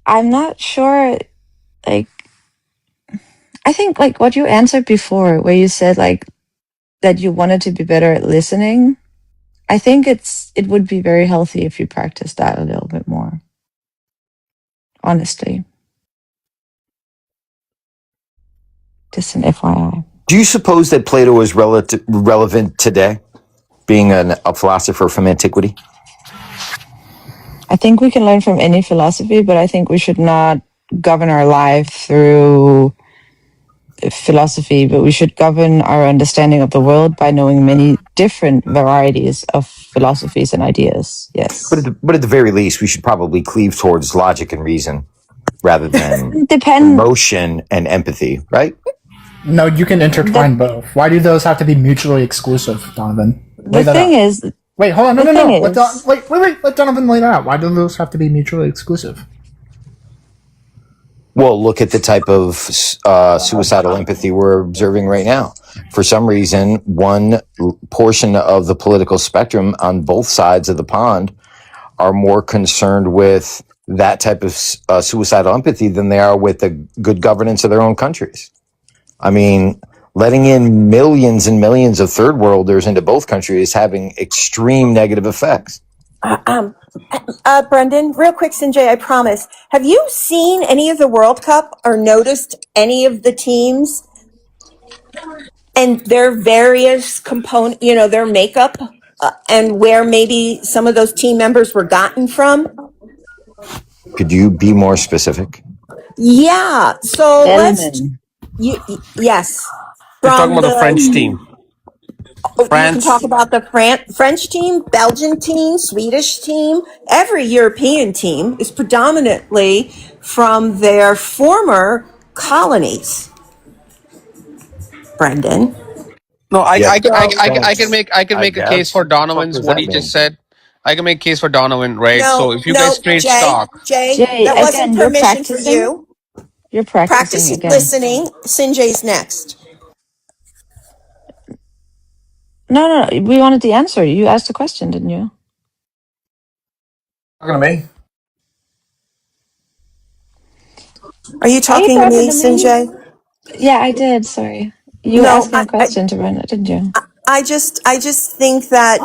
I'm not sure. Like, I think like what you answered before, where you said like that you wanted to be better at listening. I think it would be very healthy if you practice that a little bit more. Honestly. Just an FYI. Do you suppose that Plato is relevant today, being a philosopher from antiquity? I think we can learn from any philosophy, but I think we should not govern our life through philosophy, but we should govern our understanding of the world by knowing many different varieties of philosophies and ideas. Yes. But at the very least, we should probably cleave towards logic and reason rather than Depend- emotion and empathy, right? No, you can intertwine both. Why do those have to be mutually exclusive, Donovan? The thing is... Wait, hold on. No. Wait. Let Donovan lay that out. Why do those have to be mutually exclusive? Well, look at the type of suicidal empathy we're observing right now. For some reason, one portion of the political spectrum on both sides of the pond are more concerned with that type of suicidal empathy than they are with the good governance of their own countries. I mean, letting in millions and millions of third worlders into both countries is having extreme negative effects. Brendan, real quick, Sinjay, I promise. Have you seen any of the World Cup or noticed any of the teams and their various component, their makeup and where maybe some of those team members were gotten from? Could you be more specific? Yeah. So yes. You're talking about the French team. France. You can talk about the French team, Belgian team, Swedish team. Every European team is predominantly from their former colonies. Brendan. No, I can make a case for Donovan's what he just said. I can make a case for Donovan, right? So if you guys trade stock, Jay, that wasn't permission for you. You're practicing again. Listening. Sinjay's next. No. We wanted the answer. You asked a question, didn't you? Talking to me? Are you talking to me, Sinjay? Yeah, I did. Sorry. You asked me a question to Brenda, didn't you? I just think that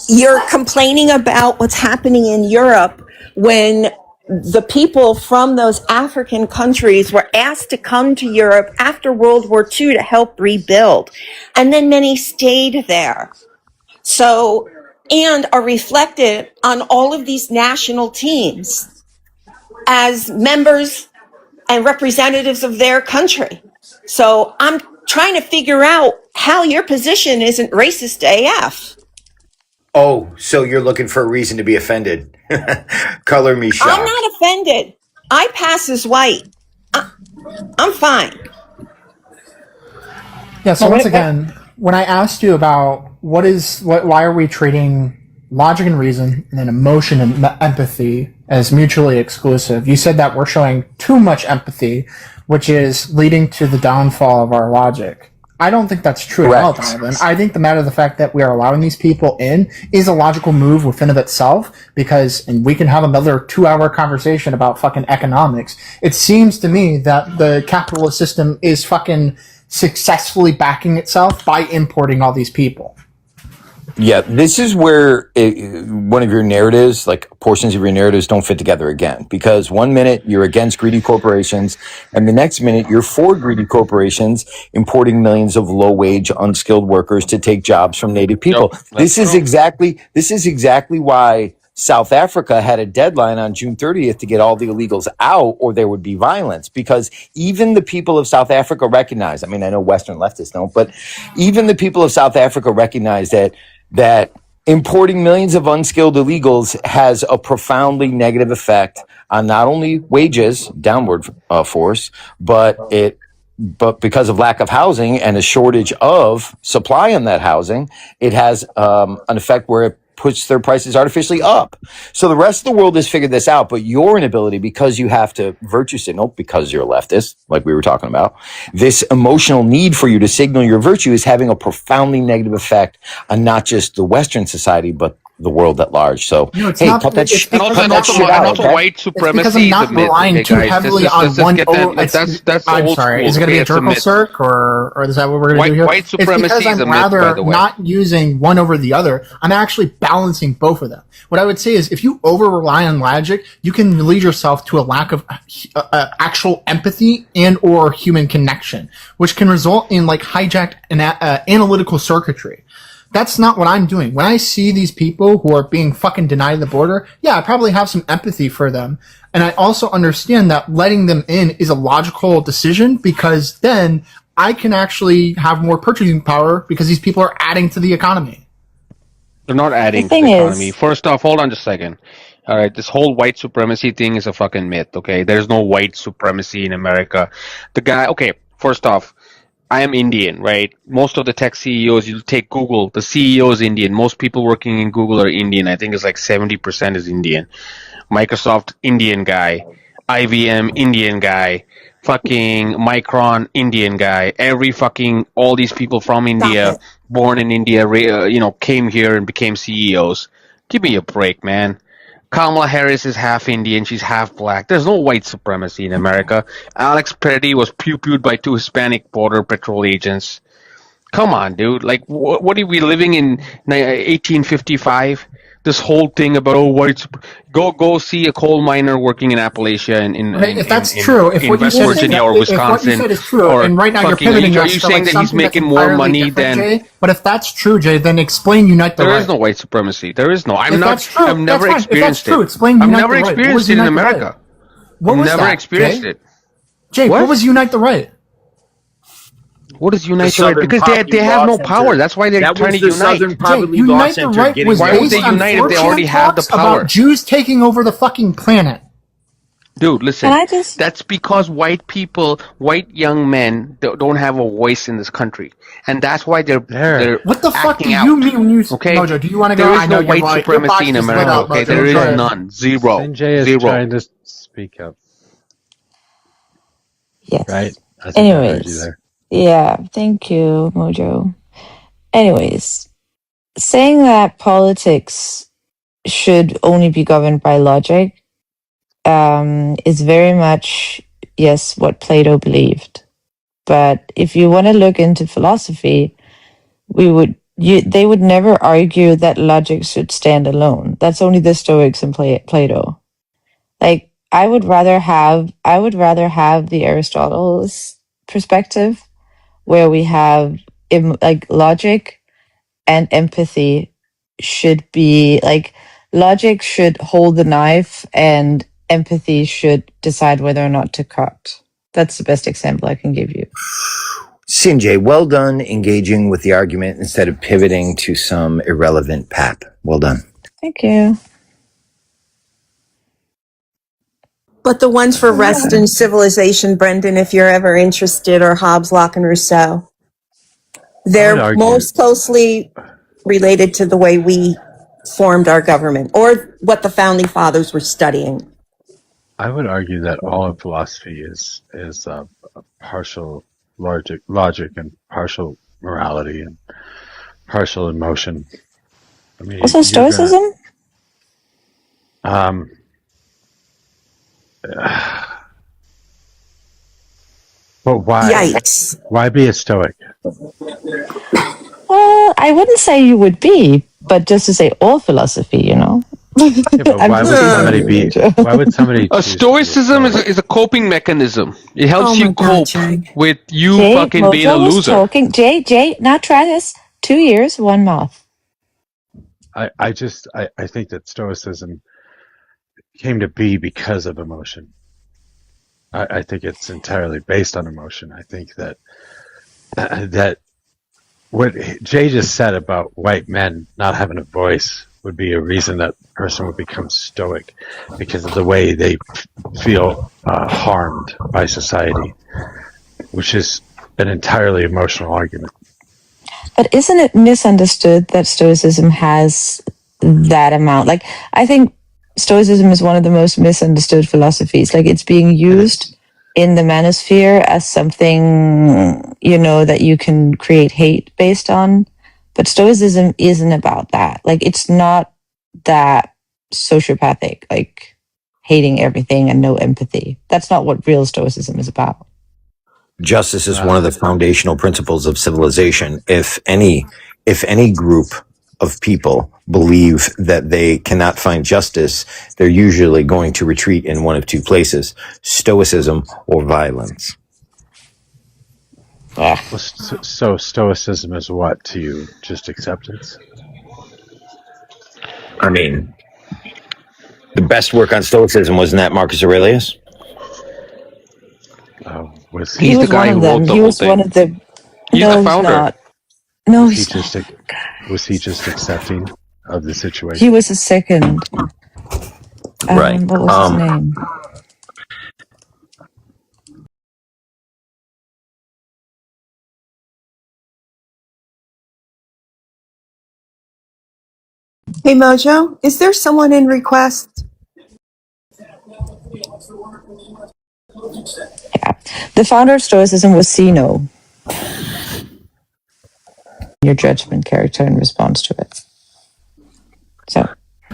you're complaining about what's happening in Europe when the people from those African countries were asked to come to Europe after World War II to help rebuild. And then many stayed there. So, and are reflected on all of these national teams as members and representatives of their country. So I'm trying to figure out how your position isn't racist AF. Oh, so you're looking for a reason to be offended. Color me shocked. I'm not offended. I pass as white. I'm fine. Yeah, so once again, when I asked you about why are we treating logic and reason and then emotion and empathy as mutually exclusive, you said that we're showing too much empathy, which is leading to the downfall of our logic. I don't think that's true at all, Donovan. I think the matter of the fact that we are allowing these people in is a logical move within of itself and we can have another 2-hour conversation about fucking economics. It seems to me that the capitalist system is fucking successfully backing itself by importing all these people. Yeah, this is where one of your narratives, like portions of your narratives, don't fit together again. Because 1 minute you're against greedy corporations, and the next minute you're for greedy corporations importing millions of low-wage, unskilled workers to take jobs from native people. This is exactly why South Africa had a deadline on June 30th to get all the illegals out, or there would be violence, because even the people of South Africa recognize, I mean, I know Western leftists don't, but even the people of South Africa recognize that importing millions of unskilled illegals has a profoundly negative effect on not only wages, downward force, but because of lack of housing and a shortage of supply on that housing, it has an effect where it puts their prices artificially up. So the rest of the world has figured this out, but your inability, because you have to virtue signal, because you're a leftist, like we were talking about, this emotional need for you to signal your virtue is having a profoundly negative effect on not just the Western society, but the world at large. So, it's hey, not, cut that, it's cut because that I'm not, shit out. And also Okay? white It's supremacy because I'm is not a myth, relying okay, too guys? heavily Let's on one. get that. That's I'm old sorry. school. Is it going to Okay, be a it's a Turkle myth. Circ, or is that what we're going to do here? White It's supremacy because is a I'm myth, by rather the way. not using one over the other. I'm actually balancing both of them. What I would say is, if you over rely on logic, you can lead yourself to a lack of actual empathy and or human connection, which can result in like hijacked analytical circuitry. That's not what I'm doing. When I see these people who are being fucking denied the border, yeah, I probably have some empathy for them. And I also understand that letting them in is a logical decision, because then I can actually have more purchasing power because these people are adding to the economy. They're not adding to thing the is- economy. First off, hold on just a second. All right, this whole white supremacy thing is a fucking myth, okay? There's no white supremacy in America. Okay, first off, I am Indian, right? Most of the tech CEOs, you take Google, the CEO is Indian. Most people working in Google are Indian. I think it's like 70% is Indian. Microsoft, Indian guy. IBM, Indian guy. Fucking Micron, Indian guy. All these people from India, born in India, came here and became CEOs. Give me a break, man. Kamala Harris is half Indian. She's half black. There's no white supremacy in America. Alex Petty was pew-pewed by 2 Hispanic border patrol agents. Come on, dude. Like, what are we living in 1855? This whole thing about white. Go see a coal miner working in Appalachia If that's true, if in what you West said Virginia or if what you Wisconsin, said is true, or and right now you're fucking, pivoting are us you to saying like that he's something that's making more entirely money different, than? Jay? But if that's true, Jay, then explain Unite the Right. There is no white supremacy. There is no. If that's true, I've never that's fine. If that's experienced true, it. explain I've Unite never the Right. What experienced was it in Unite the Right? America. What I've was never that, experienced Jay? it. Jay, what was Unite the Right? What is Unite the Right? Because they have no power. That's why they're trying to unite. Jay, Unite the Right was Why would based they on unite if they 4chan already have the talks power? about Jews taking over the fucking planet. Dude, listen. Can I just- That's because white young men don't have a voice in this country, and that's why they're What the fuck do acting you out. mean when you Okay, Mojo? Do you want to go? there I is know no white your supremacy box in just lit America. up, Okay, Mojo. there is Go ahead. none. Zero. Sanjay is Zero. trying to speak up, Yes. right? I think I heard you Anyways, there. yeah, thank you, Mojo. Anyways, saying that politics should only be governed by logic is very much, yes, what Plato believed. But if you want to look into philosophy, they would never argue that logic should stand alone. That's only the Stoics and Plato. Like, I would rather have the Aristotle's perspective, where we have like logic and empathy should be like, logic should hold the knife and empathy should decide whether or not to cut. That's the best example I can give you. Sanjay, well done engaging with the argument instead of pivoting to some irrelevant pap. Well done. Thank you. But the ones for rest and civilization, Brendan, if you're ever interested, are Hobbes, Locke, and Rousseau. They're most closely related to the way we formed our government, or what the founding fathers were studying. I would argue that all of philosophy is partial logic and partial morality and partial emotion. I mean, Also, Stoicism? But why? Yikes. Why be a Stoic? I wouldn't say you would be, but just to say all philosophy, you know. Yeah, but why would somebody choose Stoicism is a coping mechanism. It helps you cope with you Jay, fucking Mojo being a was loser. talking. Jay, now try this. 2 years, one mouth. I think that Stoicism came to be because of emotion. I think it's entirely based on emotion. I think that that what Jay just said about white men not having a voice would be a reason that person would become stoic because of the way they feel harmed by society, which is an entirely emotional argument. But isn't it misunderstood that Stoicism has that amount? Like, I think Stoicism is one of the most misunderstood philosophies. Like, it's being used in the manosphere as something, that you can create hate based on. But Stoicism isn't about that. Like, it's not that sociopathic, like hating everything and no empathy. That's not what real Stoicism is about. Justice is one of the foundational principles of civilization. If any group of people believe that they cannot find justice, they're usually going to retreat in one of two places: stoicism or violence. So stoicism is what to you? Just acceptance? I mean, the best work on stoicism wasn't that Marcus Aurelius? He was one of them. He was one of the. No, he's not. No, he's not. Was he just accepting of the situation? He was a second. Right. What was his name? Hey Mojo, is there someone in request? Yeah. The founder of Stoicism was Zeno. Your judgment character in response to it. So.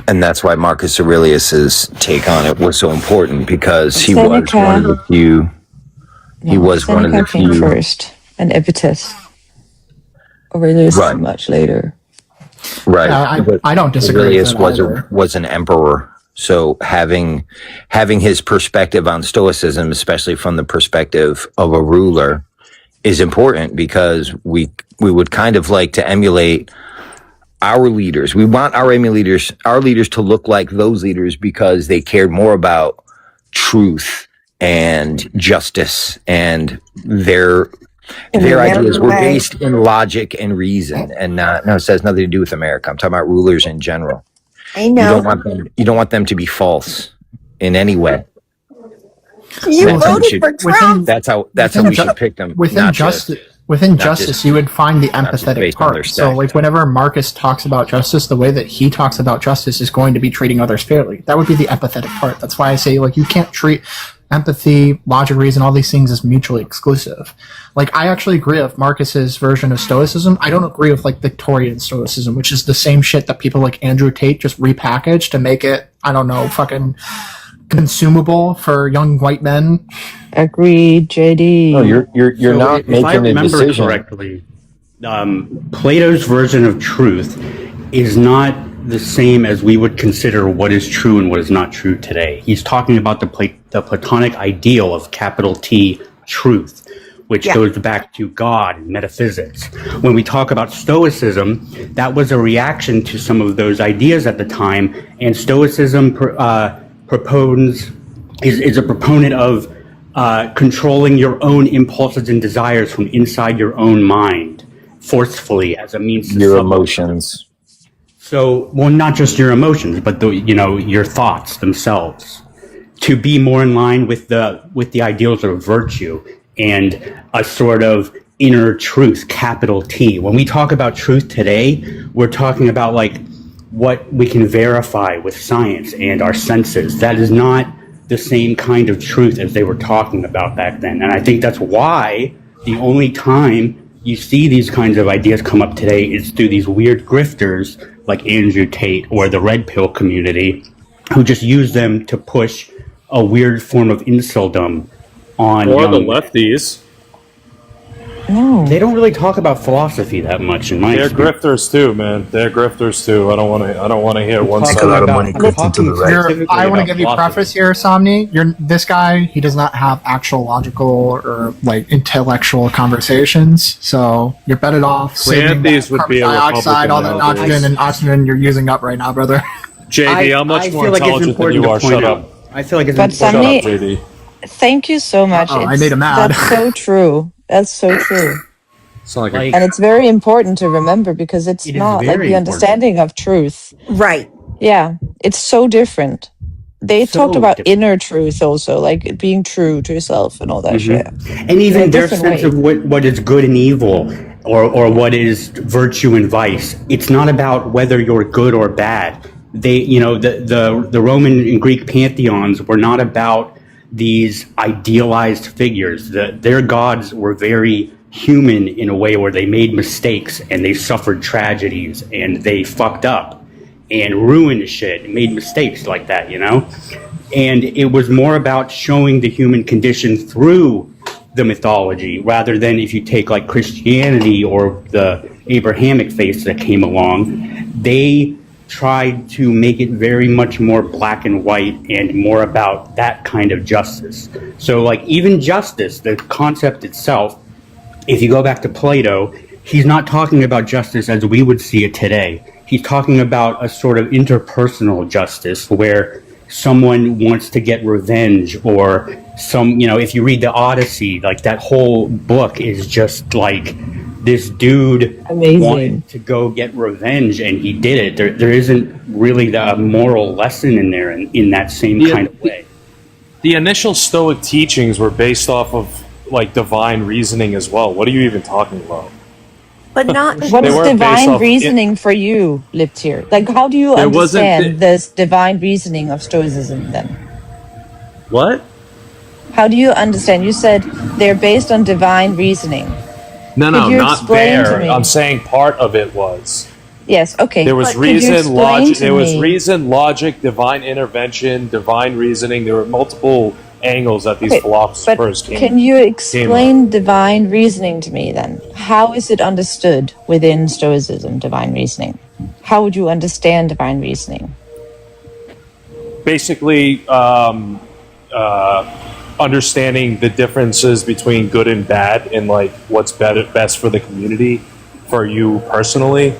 And that's why Marcus Aurelius's take on it was so important, because he was one of the few. He was one of the few. Came first, and Epictetus. Aurelius is much later. Right. I don't disagree. Aurelius was an emperor, so having his perspective on Stoicism, especially from the perspective of a ruler, is important, because we would kind of like to emulate our leaders. We want our leaders to look like those leaders, because they cared more about truth and justice, and their ideas were based in logic and reason, and it has nothing to do with America. I'm talking about rulers in general. I know. You don't want them to be false in any way. You voted for Trump. That's how we should pick them. Within justice, you would find the empathetic part. So, like, whenever Marcus talks about justice, the way that he talks about justice is going to be treating others fairly. That would be the empathetic part. That's why I say, like, you can't treat empathy, logic, reason, all these things as mutually exclusive. Like, I actually agree with Marcus's version of Stoicism. I don't agree with, like, Victorian Stoicism, which is the same shit that people like Andrew Tate just repackaged to make it, I don't know, fucking consumable for young white men. Agreed, JD. No, you're not making a decision. If I remember correctly, Plato's version of truth is not the same as we would consider what is true and what is not true today. He's talking about the Platonic ideal of capital T truth, which goes back to God and metaphysics. When we talk about Stoicism, that was a reaction to some of those ideas at the time, and Stoicism is a proponent of controlling your own impulses and desires from inside your own mind forcefully as a means to your emotions. So, well, not just your emotions, but your thoughts themselves, to be more in line with the ideals of virtue and a sort of inner truth, capital T. When we talk about truth today, we're talking about like what we can verify with science and our senses. That is not the same kind of truth as they were talking about back then. And I think that's why the only time you see these kinds of ideas come up today is through these weird grifters like Andrew Tate or the Red Pill community, who just use them to push a weird form of inceldom on or the lefties. No. They don't really talk about philosophy that much in my They're experience. grifters too, man. They're grifters too. I don't want to hear one Make side. a lot of money grifting to the right. I want to give you preface here, Somni. This guy, he does not have actual logical or like intellectual conversations. So you're better off saving Cleanthes would carbon be a dioxide, all that Republican oxygen and oxygen you're using up right now, brother. JD, I'm much more intelligent than you are. Shut up. I feel like it's But Shut Somni, up, JD. thank you so much. I made him mad. That's so true. That's so true. Like And it's very important to remember because it's not like the understanding of truth. Right. Yeah, it's so different. They So talked about different. inner truth also, like being true to yourself and all that shit. And even In a their different sense way. of what is good and evil, or what is virtue and vice. It's not about whether you're good or bad. They, the Roman and Greek pantheons were not about these idealized figures. Their gods were very human in a way where they made mistakes and they suffered tragedies and they fucked up and ruined shit and made mistakes like that, And it was more about showing the human condition through the mythology rather than if you take like Christianity or the Abrahamic faiths that came along, they tried to make it very much more black and white and more about that kind of justice. So like even justice, the concept itself, if you go back to Plato, he's not talking about justice as we would see it today. He's talking about a sort of interpersonal justice where someone wants to get revenge or if you read the Odyssey, like that whole book is just like this dude wanted to go get revenge and he did it. There isn't really the moral lesson in there in that same kind of way. The initial Stoic teachings were based off of like divine reasoning as well. What are you even talking about? But not. What is divine reasoning for you, Liptier? Like, how do you understand this divine reasoning of Stoicism then? What? How do you understand? You said they're based on divine reasoning. No, Could you not explain there. to me? I'm saying part of it was. Yes, okay. There was But could you reason, explain logic. to There was me- reason, logic, divine intervention, divine reasoning. There were multiple angles that these Okay, philosophers but can you explain divine reasoning to me then? How is it understood within Stoicism, divine reasoning? How would you understand divine reasoning? Basically, understanding the differences between good and bad and like what's best for the community, for you personally,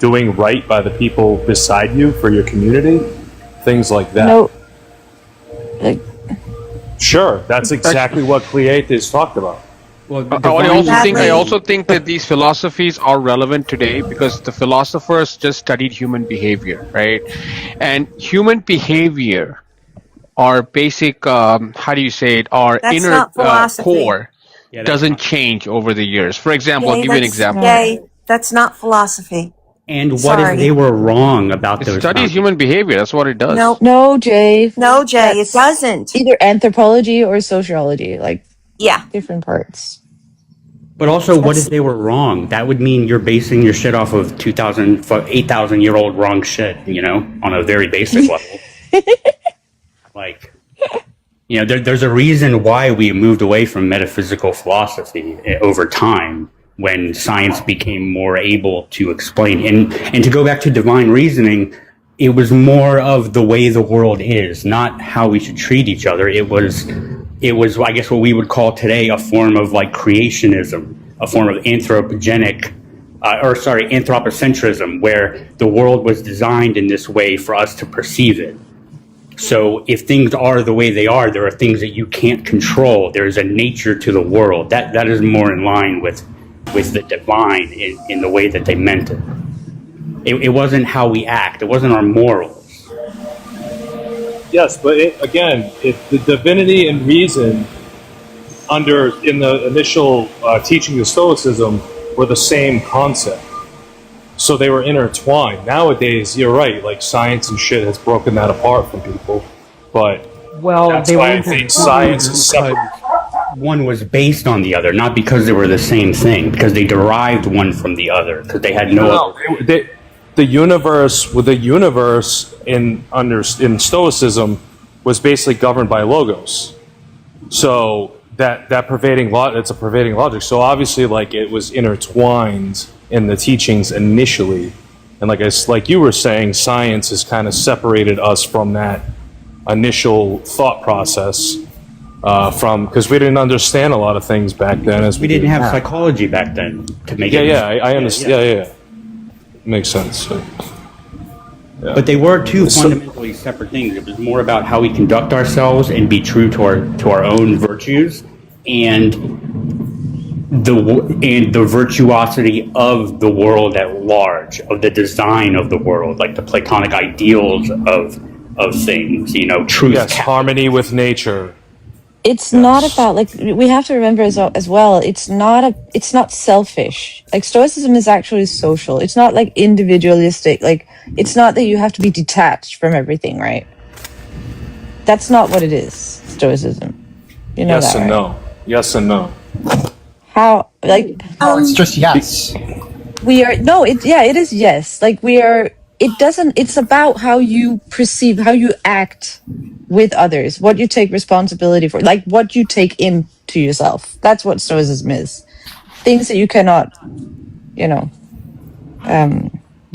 doing right by the people beside you for your community, things like that. No. Sure, that's exactly what Cleanthes talked about. Well, I also think that these philosophies are relevant today because the philosophers just studied human behavior, right? And human behavior, our basic, how do you say it, our That's inner not philosophy. core doesn't change over the years. For example, I'll give you an example. That's not philosophy. And what if they were wrong about It those? studies human behavior. That's what it does. No, Jay. No, Jay, it doesn't. Either anthropology or sociology, like different parts. But also, what if they were wrong? That would mean you're basing your shit off of 8,000-year-old wrong shit, on a very basic level. There's a reason why we moved away from metaphysical philosophy over time when science became more able to explain. And to go back to divine reasoning, it was more of the way the world is, not how we should treat each other. It was, I guess, what we would call today a form of like creationism, a form of anthropocentrism, where the world was designed in this way for us to perceive it. So if things are the way they are, there are things that you can't control. There's a nature to the world. That is more in line with the divine in the way that they meant it. It wasn't how we act. It wasn't our morals. Yes, but if the divinity and reason in the initial teaching of Stoicism were the same concept. So they were intertwined. Nowadays, you're right, like science and shit has broken that apart from people. But that's why I think science is separate. One was based on the other, not because they were the same thing, because they derived one from the other, because they had no other. The universe in Stoicism was basically governed by logos. So that pervading it's a pervading logic. So obviously, like, it was intertwined in the teachings initially, and like you were saying, science has kind of separated us from that initial thought process. Because we didn't understand a lot of things back then, as we didn't have psychology back then to make it. I understand. Yeah. Makes sense. So, yeah. But they were two fundamentally separate things. It was more about how we conduct ourselves and be true to our own virtues, and the virtuosity of the world at large, of the design of the world, like the Platonic ideals of things. Truth. Yes, harmony with nature. It's not about, like, we have to remember as well, it's not selfish. Like, Stoicism is actually social. It's not like individualistic. Like, it's not that you have to be detached from everything, right? That's not what it is, Stoicism. You know yes that, and right? no. Yes and no. How, like... it's just yes. It is yes. Like, it's about how you perceive, how you act with others, what you take responsibility for, like what you take into yourself. That's what Stoicism is. Things that you cannot, what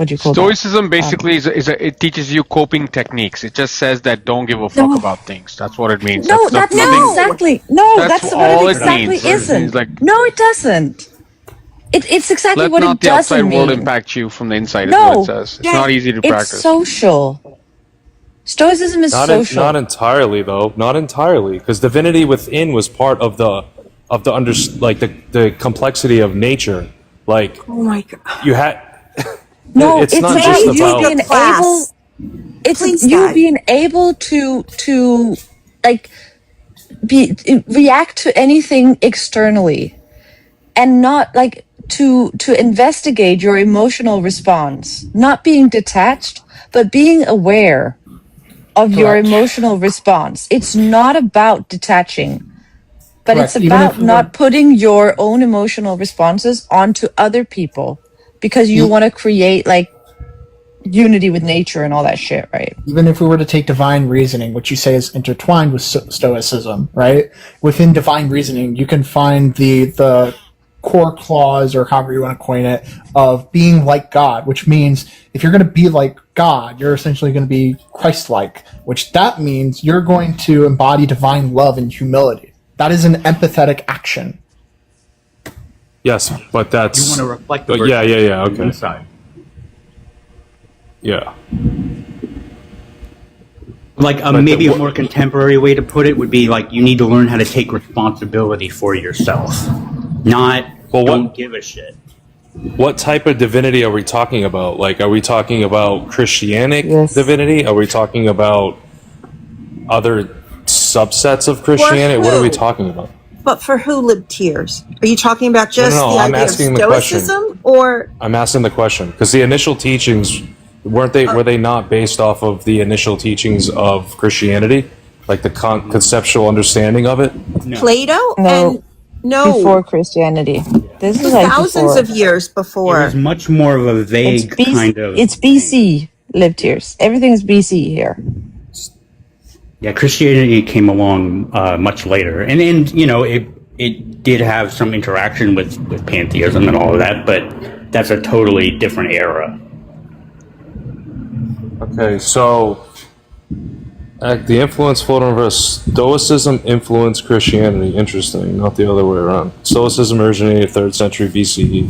do you call Stoicism basically it teaches you coping techniques. It just says that don't give a fuck about things. That's what it means. No, that's not exactly. No, that's what it exactly isn't. No, it doesn't. It's exactly what it doesn't mean. Let not the outside world impact you from the inside, is what it says. It's not easy to practice. It's social. Stoicism is social. Not entirely, though. Not entirely, because divinity within was part of the complexity of nature. Like, oh my god, you had. No, it's not just you about being able. It's you being able to like react to anything externally, and not like to investigate your emotional response. Not being detached, but being aware of your emotional response. It's not about detaching, but it's about not putting your own emotional responses onto other people, because you want to create like unity with nature and all that shit, right? Even if we were to take divine reasoning, which you say is intertwined with Stoicism, right? Within divine reasoning, you can find the core clause, or however you want to coin it, of being like God, which means if you're going to be like God, you're essentially going to be Christ-like, which that means you're going to embody divine love and humility. That is an empathetic action. Yes, but that's... You want to reflect the okay. Inside. Yeah. Like maybe a more contemporary way to put it would be like you need to learn how to take responsibility for yourself. Don't give a shit. What type of divinity are we talking about? Like, are we talking about Christianic divinity? Are we talking about other subsets of Christianity? What are we talking about? But for who lived tears? Are you talking about just the idea of Stoicism, or? I'm asking the question because the initial teachings were they not based off of the initial teachings of Christianity, like the conceptual understanding of it? No. Plato? No, before Christianity. This is like thousands of years before. It was much more of a vague kind of. It's BC lived years. Everything is BC here. Yeah, Christianity came along much later, and it did have some interaction with pantheism and all of that, but that's a totally different era. Okay, so the influence floating over Stoicism influenced Christianity. Interesting, not the other way around. Stoicism originated 3rd century BCE.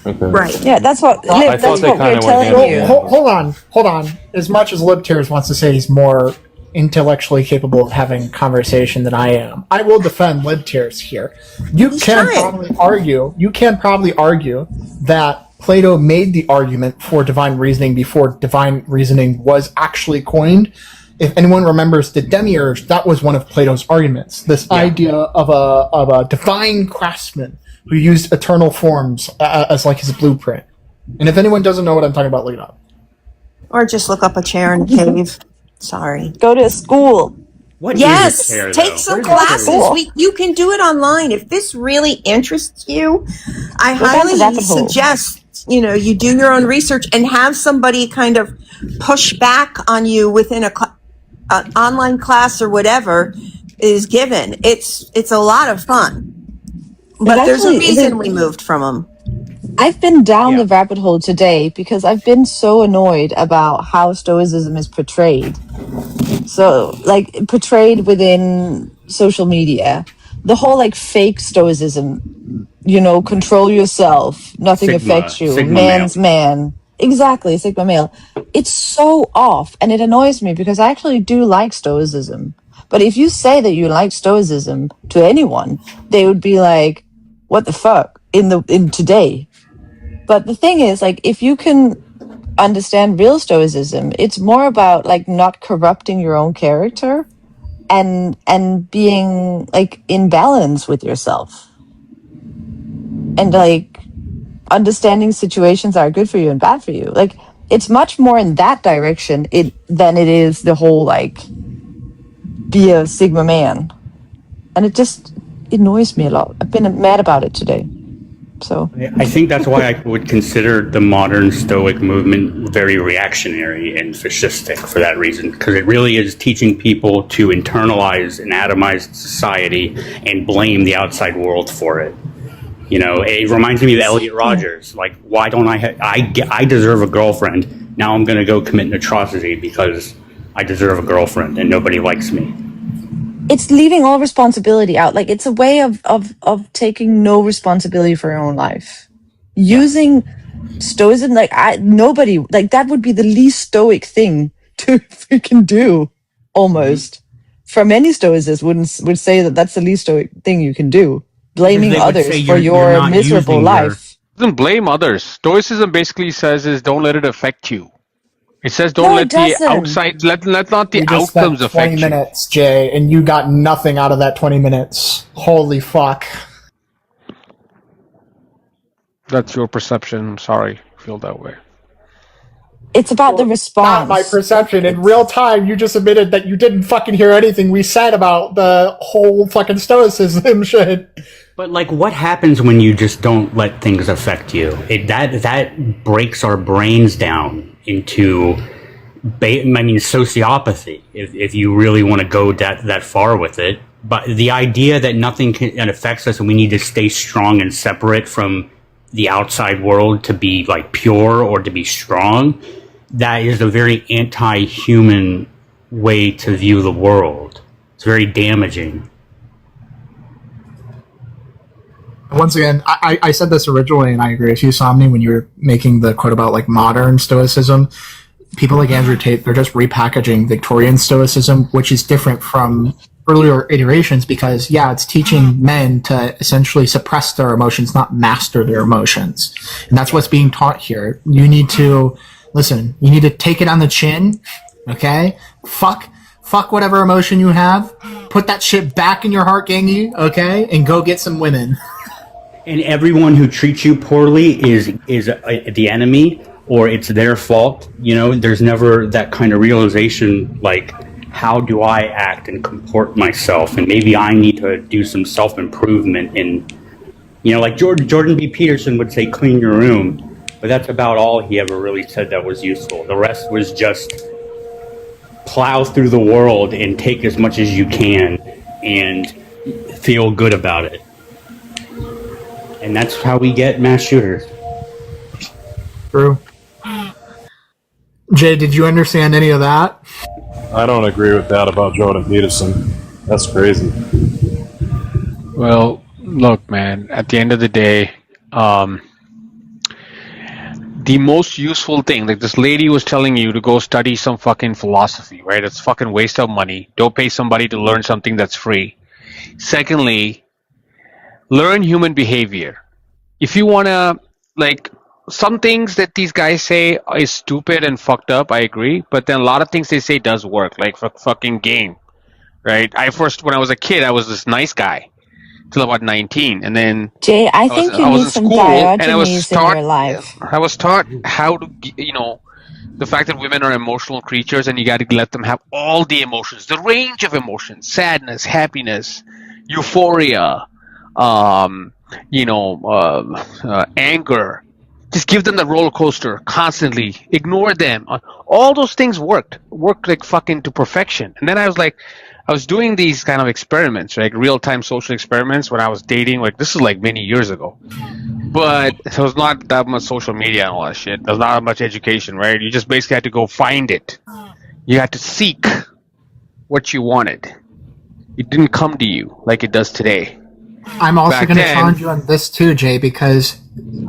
Okay. Right. Yeah, that's what we're telling you. Hold on. As much as Libtears wants to say he's more intellectually capable of having a conversation than I am, I will defend Libtears here. You can probably argue that Plato made the argument for divine reasoning before divine reasoning was actually coined. If anyone remembers the Demiurge, that was one of Plato's arguments. This idea of a divine craftsman who used eternal forms as like his blueprint. And if anyone doesn't know what I'm talking about, look it up. Or just look up a chair in a cave. Sorry. Go to a school. Take some classes. You can do it online. If this really interests you, I highly suggest you do your own research and have somebody kind of push back on you within an online class or whatever, is given. It's a lot of fun, but there's a reason we moved from them. I've been down the rabbit hole today because I've been so annoyed about how Stoicism is portrayed. So, like, portrayed within social media. The whole, like, fake Stoicism, control yourself, nothing affects you, Sigma man's male. man. Exactly, Sigma male. It's so off, and it annoys me because I actually do like Stoicism. But if you say that you like Stoicism to anyone, they would be like, what the fuck, in today? But the thing is, like, if you can understand real Stoicism, it's more about, like, not corrupting your own character and being, like, in balance with yourself. And, like, understanding situations that are good for you and bad for you. Like, it's much more in that direction than it is the whole, like, be a Sigma man. And it just annoys me a lot. I've been mad about it today. So I think that's why I would consider the modern Stoic movement very reactionary and fascistic for that reason, because it really is teaching people to internalize an atomized society and blame the outside world for it. It reminds me of Elliot Rodgers. Like, why don't I deserve a girlfriend. Now I'm going to go commit an atrocity because I deserve a girlfriend and nobody likes me. it's leaving all responsibility out. Like, it's a way of taking no responsibility for your own life. Using Stoicism, nobody, that would be the least stoic thing to freaking do, almost. For many Stoicists would say that that's the least stoic thing you can do. Blaming others for your miserable life. Doesn't blame others. Stoicism basically says is don't let it affect you. It says don't let the outside, let not the outcomes affect you. 20 minutes, Jay, and you got nothing out of that 20 minutes. Holy fuck. That's your perception. I'm sorry I feel that way. It's about the response. Not my perception. In real time, you just admitted that you didn't fucking hear anything we said about the whole fucking Stoicism shit. But, what happens when you just don't let things affect you? That breaks our brains down into, sociopathy, if you really want to go that far with it. But the idea that nothing affects us and we need to stay strong and separate from the outside world to be, pure or to be strong, that is a very anti-human way to view the world. It's very damaging. Once again, I said this originally, and I agree with you, Somni, when you were making the quote about modern Stoicism. People like Andrew Tate, they're just repackaging Victorian Stoicism, which is different from earlier iterations because, it's teaching men to essentially suppress their emotions, not master their emotions. And that's what's being taught here. You need to, listen, you need to take it on the chin, okay? Fuck whatever emotion you have. Put that shit back in your heart, gangy, okay? And go get some women. And everyone who treats you poorly is the enemy, or it's their fault. There's never that kind of realization, how do I act and comport myself? And maybe I need to do some self-improvement and, Jordan B. Peterson would say, clean your room. But that's about all he ever really said that was useful. The rest was just plow through the world and take as much as you can and feel good about it. And that's how we get mass shooters. True. Jay, did you understand any of that? I don't agree with that about Jordan Peterson. That's crazy. Well, look, man, at the end of the day, the most useful thing, this lady was telling you to go study some fucking philosophy, right? It's fucking waste of money. Don't pay somebody to learn something that's free. Secondly, learn human behavior. If you want to, some things that these guys say is stupid and fucked up, I agree. But then a lot of things they say does work, for fucking game, right? When I was a kid, I was this nice guy till about 19. And then Jay, I think you need some Diogenes in your life. I was taught how to, the fact that women are emotional creatures and you got to let them have all the emotions, the range of emotions, sadness, happiness, euphoria, anger, Just give them the roller coaster constantly. Ignore them. All those things worked like fucking to perfection. And then I was doing these kind of experiments, like real time social experiments when I was dating. Like this is like many years ago, but there was not that much social media and all that shit. There's not much education, right? You just basically had to go find it. You had to seek what you wanted. It didn't come to you like it does today. I'm also going to challenge you on this too, Jay, because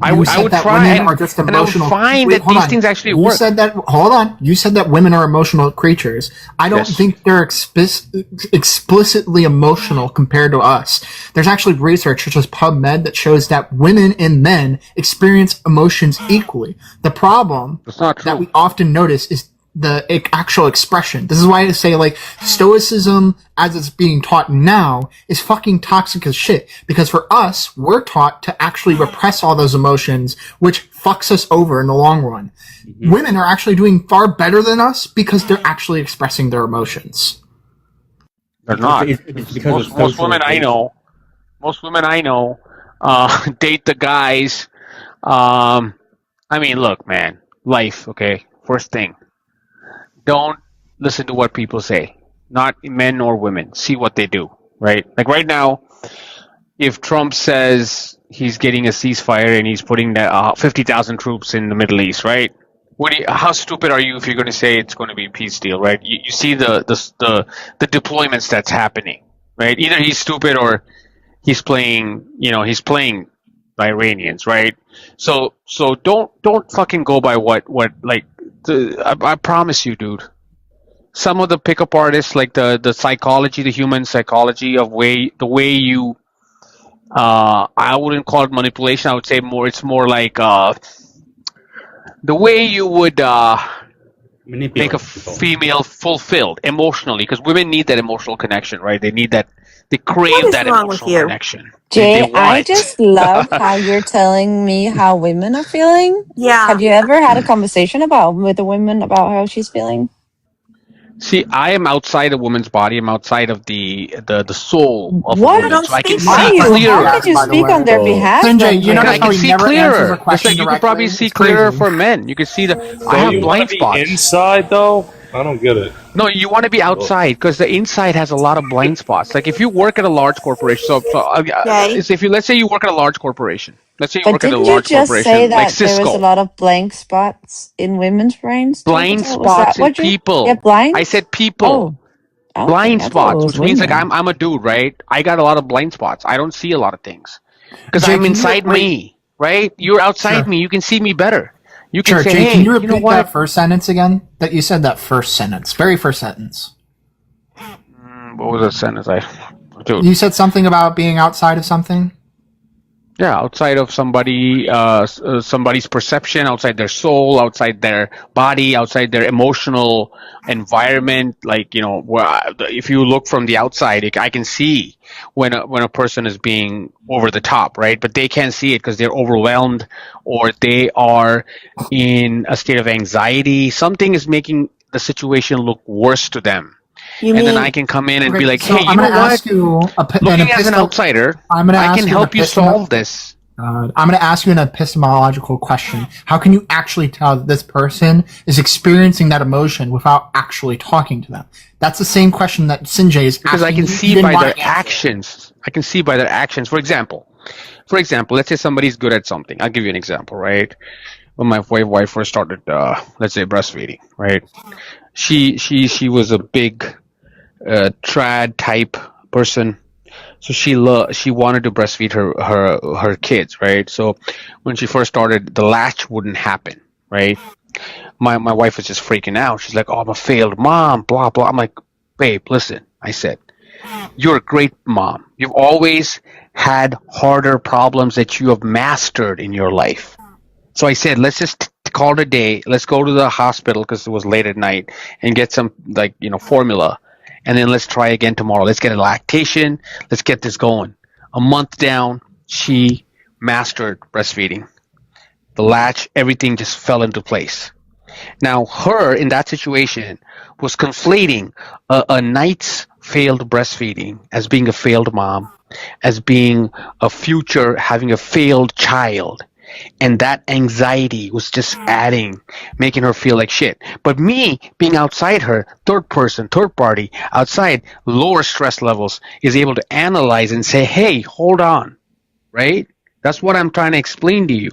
I would try women are just emotional. and I would find that these things actually work. Hold on. You said that women are emotional creatures. I don't think they're explicitly emotional compared to us. There's actually research such as PubMed that shows that women and men experience emotions equally. The problem that we often notice is the actual expression. This is why I say, like, stoicism as it's being taught now is fucking toxic as shit. Because for us, we're taught to actually repress all those emotions, which fucks us over in the long run. Mm-hmm. Women are actually doing far better than us because they're actually expressing their emotions. They're not. Most women I know date the guys. I mean, look, man, life, okay? First thing. Don't listen to what people say, not men or women. See what they do, right? Like right now, if Trump says he's getting a ceasefire and he's putting 50,000 troops in the Middle East, right? How stupid are you if you're going to say it's going to be a peace deal, right? You see the deployments that's happening, right? Either he's stupid or he's playing the Iranians, right? So don't fucking go by what like. I promise you, dude. Some of the pickup artists, like the psychology, the human psychology of the way you, I wouldn't call it manipulation. I would say it's more like the way you would make a female fulfilled emotionally, because women need that emotional connection, right? They crave that emotional connection. Jay, I it. just love how you're telling me how women are feeling. Yeah. Have you ever had a conversation with a woman about how she's feeling? See, I am outside a woman's body. I'm outside of the soul of What? a woman, so I can How see clearer. could you speak on their behalf? Sanjay, you know I how can he see never answers clearer. a question Just like you could directly? probably see It's crazy. clearer for men. You can see I have blind spots. Inside though, I don't get it. No, you want to be outside because the inside has a lot of blind spots. Like if you work at a large corporation, let's say you work at a large corporation. Let's say you But work at a didn't you large just corporation say like that there was a Cisco. lot of blank spots in women's brains? Blind Was that spots in what you? people. Yeah, blind. I said people. Oh, Blind okay. I thought it spots, was which means like women. I'm a dude, right? I got a lot of blind spots. I don't see a lot of things because Jay, I'm can you- inside wait. me, right? You're outside Sure. me. You can see me better. You can Sure, say, Jay, hey, can you you repeat know what? that first sentence again? That you said that first sentence. Very first sentence. What was that sentence? Dude. You said something about being outside of something? Yeah, outside of somebody's perception, outside their soul, outside their body, outside their emotional environment. Like, if you look from the outside, I can see when a person is being over the top, right? But they can't see it because they're overwhelmed or they are in a state of anxiety. Something is making the situation look worse to them. Then I can come in and be like, so hey, I'm you know gonna ask what? you Looking as an outsider, I can help you solve this. I'm going to ask you an epistemological question. How can you actually tell that this person is experiencing that emotion without actually talking to them? That's the same question that Sanjay is asking. Because I can You see didn't by want their to answer. actions. I can see by their actions. For example, let's say somebody's good at something. I'll give you an example, right? When my wife first started, let's say breastfeeding, right? She was a big trad type person. So she wanted to breastfeed her kids, right? So when she first started, the latch wouldn't happen, right? My wife was just freaking out. She's like, "Oh, I'm a failed mom, blah blah." I'm like, "Babe, listen," I said, "you're a great mom. You've always had harder problems that you have mastered in your life." So I said, "Let's just call it a day. Let's go to the hospital because it was late at night and get some formula." And then let's try again tomorrow. Let's get a lactation. Let's get this going. A month down, she mastered breastfeeding. The latch, everything just fell into place. Now, her in that situation was conflating a night's failed breastfeeding as being a failed mom, as being a future having a failed child. and that anxiety was just adding, making her feel like shit. But me being outside her, third person, third party, outside, lower stress levels, is able to analyze and say, hey, hold on, right? That's what I'm trying to explain to you.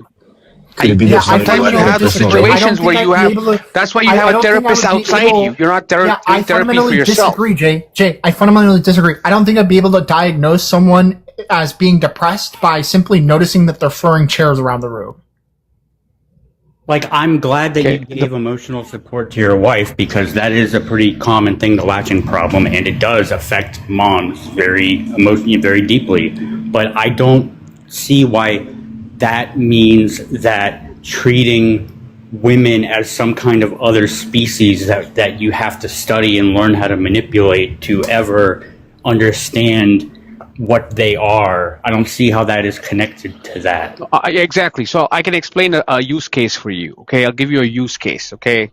Could it be that Sometimes you have the situations where you have. That's why you have a therapist outside you. You're not doing I therapy for fundamentally yourself. disagree, Jay. Jay, I fundamentally disagree. I don't think I'd be able to diagnose someone as being depressed by simply noticing that they're throwing chairs around the room. Like, I'm glad that you gave emotional support to your wife, because that is a pretty common thing, the latching problem, and it does affect moms very emotionally, very deeply. But I don't see why that means that treating women as some kind of other species that you have to study and learn how to manipulate to ever understand what they are. I don't see how that is connected to that. Exactly. So I can explain a use case for you. Okay, I'll give you a use case. Okay,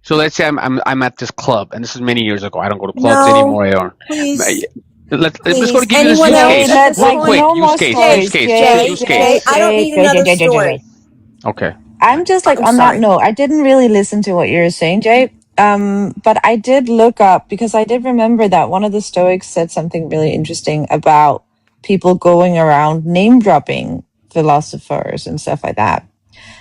so let's say I'm at this club, and this is many years ago. I don't go to clubs anymore. I don't. Please. Let's go to give you Anyone this else use at case. this Real quick, point? use case. I don't need another story. Okay. I'm just like, I'm on sorry. that note, I didn't really listen to what you were saying, Jay. But I did look up, because I did remember that one of the Stoics said something really interesting about people going around name dropping philosophers and stuff like that.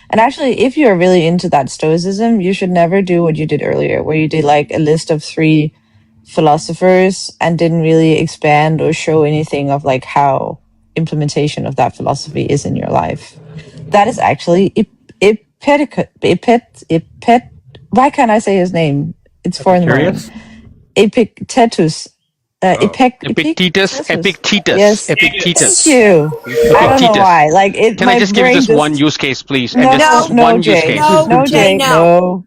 And actually, if you're really into that Stoicism, you should never do what you did earlier, where you did like a list of 3 philosophers and didn't really expand or show anything of like how implementation of that philosophy is in your life. That is actually why can't I say his name? It's foreign word. Epictetus. Epictetus. Yes. Thank you. I don't know why. Like, Can I just give you this one use case, please? No, and just one use case. No, Jay. No.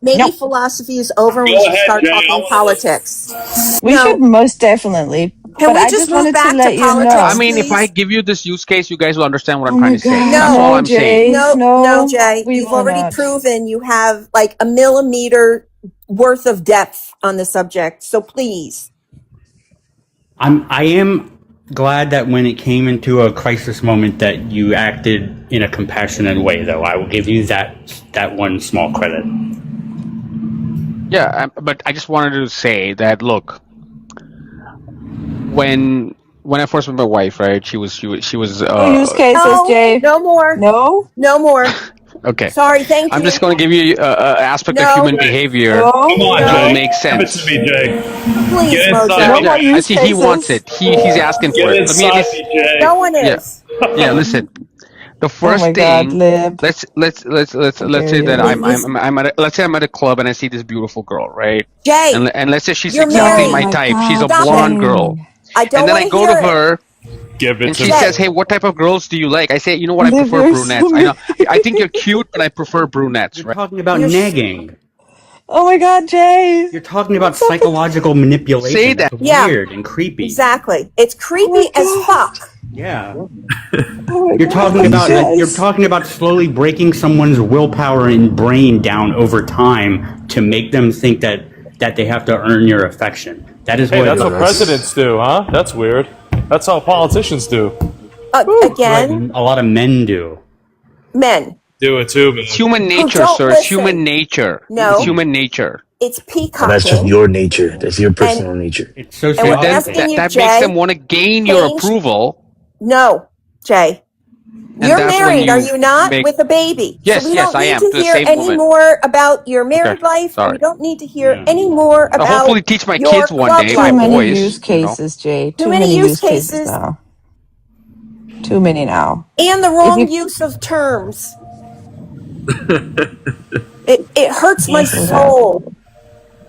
Maybe philosophy is over and we should start talking politics. We should most definitely. Can but we I just just move wanted back to let to you know. politics, I mean, if I please? give you this use case, you guys will understand what I'm Oh trying my to say. God. That's all I'm saying. No, Jay. we You've will already not. proven you have like a millimeter worth of depth on the subject. So please. I am glad that when it came into a crisis moment that you acted in a compassionate way, though. I will give you that one small credit. Yeah, but I just wanted to say that, look, when I first met my wife, right? She was No use cases, Jay. No more. No? No more. okay. Sorry, thank I'm you. just going to give you an aspect of human behavior No. Come on, that will Jay. make Give it sense. to me, Jay. Please, Get Mojo. inside No me. more I use see cases. he wants it. He's asking for Get it. Let me at inside least. me, Jay. No one is. Yeah. Listen. The Oh first my God, thing. Lib. Let's dare say that you. let's say I'm at a club and I see this beautiful girl, right? Jay, And let's say she's you're exactly married. my my type. She's a God, Stop blonde it. girl. Jay. I don't And then I want to go to hear it. her Give it and to she me. says, "Hey, what type of girls do you like?" I say, "You know what? I Lib, prefer you're brunettes. so I know. mean. I think you're cute, but I prefer brunettes." You're Right? talking about You're nagging. Oh my God, Jay. You're talking about psychological Say manipulation. that. That's Yeah, weird and creepy. exactly. It's Oh my creepy as God. fuck. Yeah. Oh my You're God, talking about guys. you're talking about slowly breaking someone's willpower and brain down over time to make them think that they have to earn your affection. That is Hey, what that's what presidents do, huh? That's weird. That's how politicians do. Again, a lot of men do. men Do it too, man. It's human who nature, don't sir. It's human listen. nature. It's No, human nature. it's Now, that's just peacocking. your nature. That's your And personal nature. It's and But we're then sociopathy. asking you, that makes Jay, them want to gain your change. approval, No, Jay. and You're that's when married, are you you not? make. With a baby. So Yes, we yes, don't I need am to to the hear same any woman. more about your Okay, married life. And we sorry. don't need to hear Yeah. any more I'll about hopefully teach my your kids one club day, Too my life. many boys. use cases, Jay. Too Too many many use use cases cases now. Too many now. and the If wrong you use of terms. It hurts my true that. soul.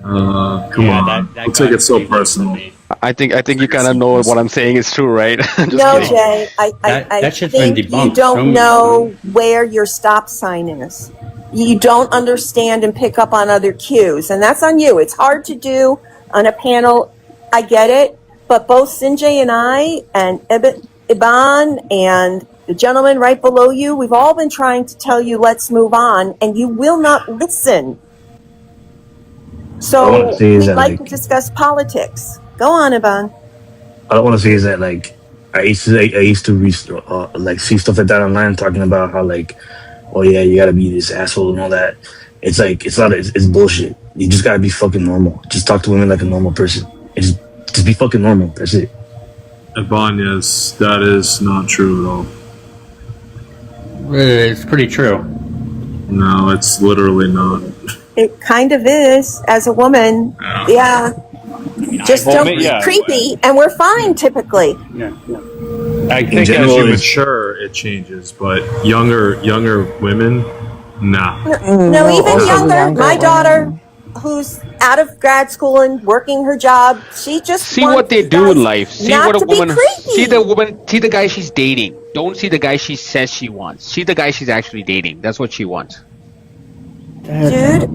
Come Yeah, on. that Don't take got it so pretty deep for personal. me. I think you kind of know what I'm saying is true, right? Just No, kidding. Jay, I That shit's been think you debunked don't so many know where your stop sign is. You don't understand and pick up on other cues, and that's on you. It's hard to do on a panel. I get it, but both Sinjay and I and Iban and the gentleman right below you, we've all been trying to tell you, let's move on, and you will not listen. What I want to So say is we'd that, like to like, discuss politics. Go on, Iban. what I want to say is that, like, I used to like see stuff like that online, talking about how like, oh yeah, you gotta be this asshole and all that. It's like it's bullshit. You just gotta be fucking normal. Just talk to women like a normal person. And just be fucking normal. That's it. Ibanez, that is not true at all. It's pretty true. No, it's literally not. It kind of is as a woman. Yeah. Just Well, don't be yeah. creepy, and we're fine typically. Yeah. I think general, as you mature, it changes, but younger women, nah. No, even also younger. My women. daughter, who's out of grad school and working her job, she just See wants what they these do in guys life. See not what a to be woman. creepy. See the guy she's dating. Don't see the guy she says she wants. See the guy she's actually dating. That's what she wants. Dude,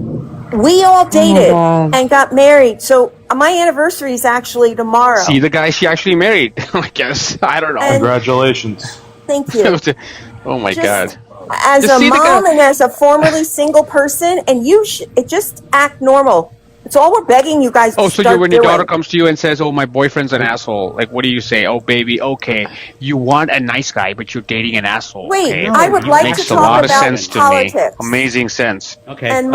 we all dated God. and got married. So my anniversary is actually tomorrow. See the guy she actually married. I guess. I don't know. And- Congratulations. Thank you. Oh my Just God. As Just a see the mom guy- and as a formerly single person, and just act normal. It's all we're begging you guys to Oh, so start when your doing. daughter comes to you and says, "Oh, my boyfriend's an asshole," like, what do you say? "Oh, baby, okay, you want a nice guy, but you're dating an asshole." Wait, okay? I would like Makes to a talk lot of about sense to politics. me. Amazing sense. Okay. And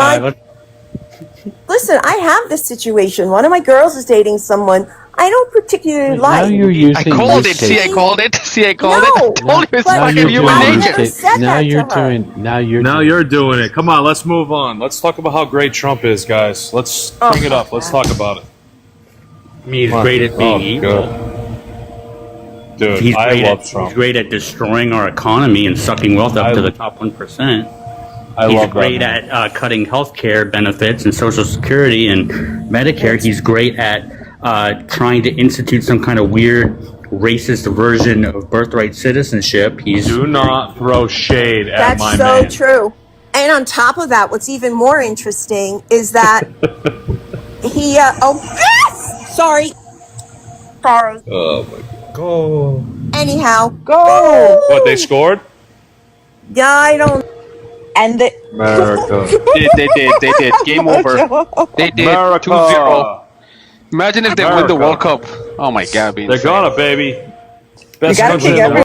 listen, I have this situation. One of my girls is dating someone I don't particularly Now like. you're using I called it. mistake. See, I called it. See, I called No, it. I told you it's but Now fucking you're human I doing nature. never said Now that to you're her. doing. Now Now you're. you're doing it. Come on, let's move on. Let's talk about how great Trump is, guys. Let's bring it up. Let's talk about it. I mean, he's great at being evil. Dude, He's I great love at, Trump. He's great at destroying our economy and sucking wealth up to the top 1%. I He's love great that. at cutting health care benefits and Social Security and Medicare. He's great at trying to institute some kind of weird racist version of birthright citizenship. Do not throw shade at That's my so man. true. And on top of that, what's even more interesting is that he. Sorry. Oh my god. Go. Anyhow, Go. What, they scored? yeah, I don't. And the America. They did. Game over. They did. America. 2-0. Imagine if they win the World Cup. Oh my God, They're gonna, baby. Best gotta country kick in the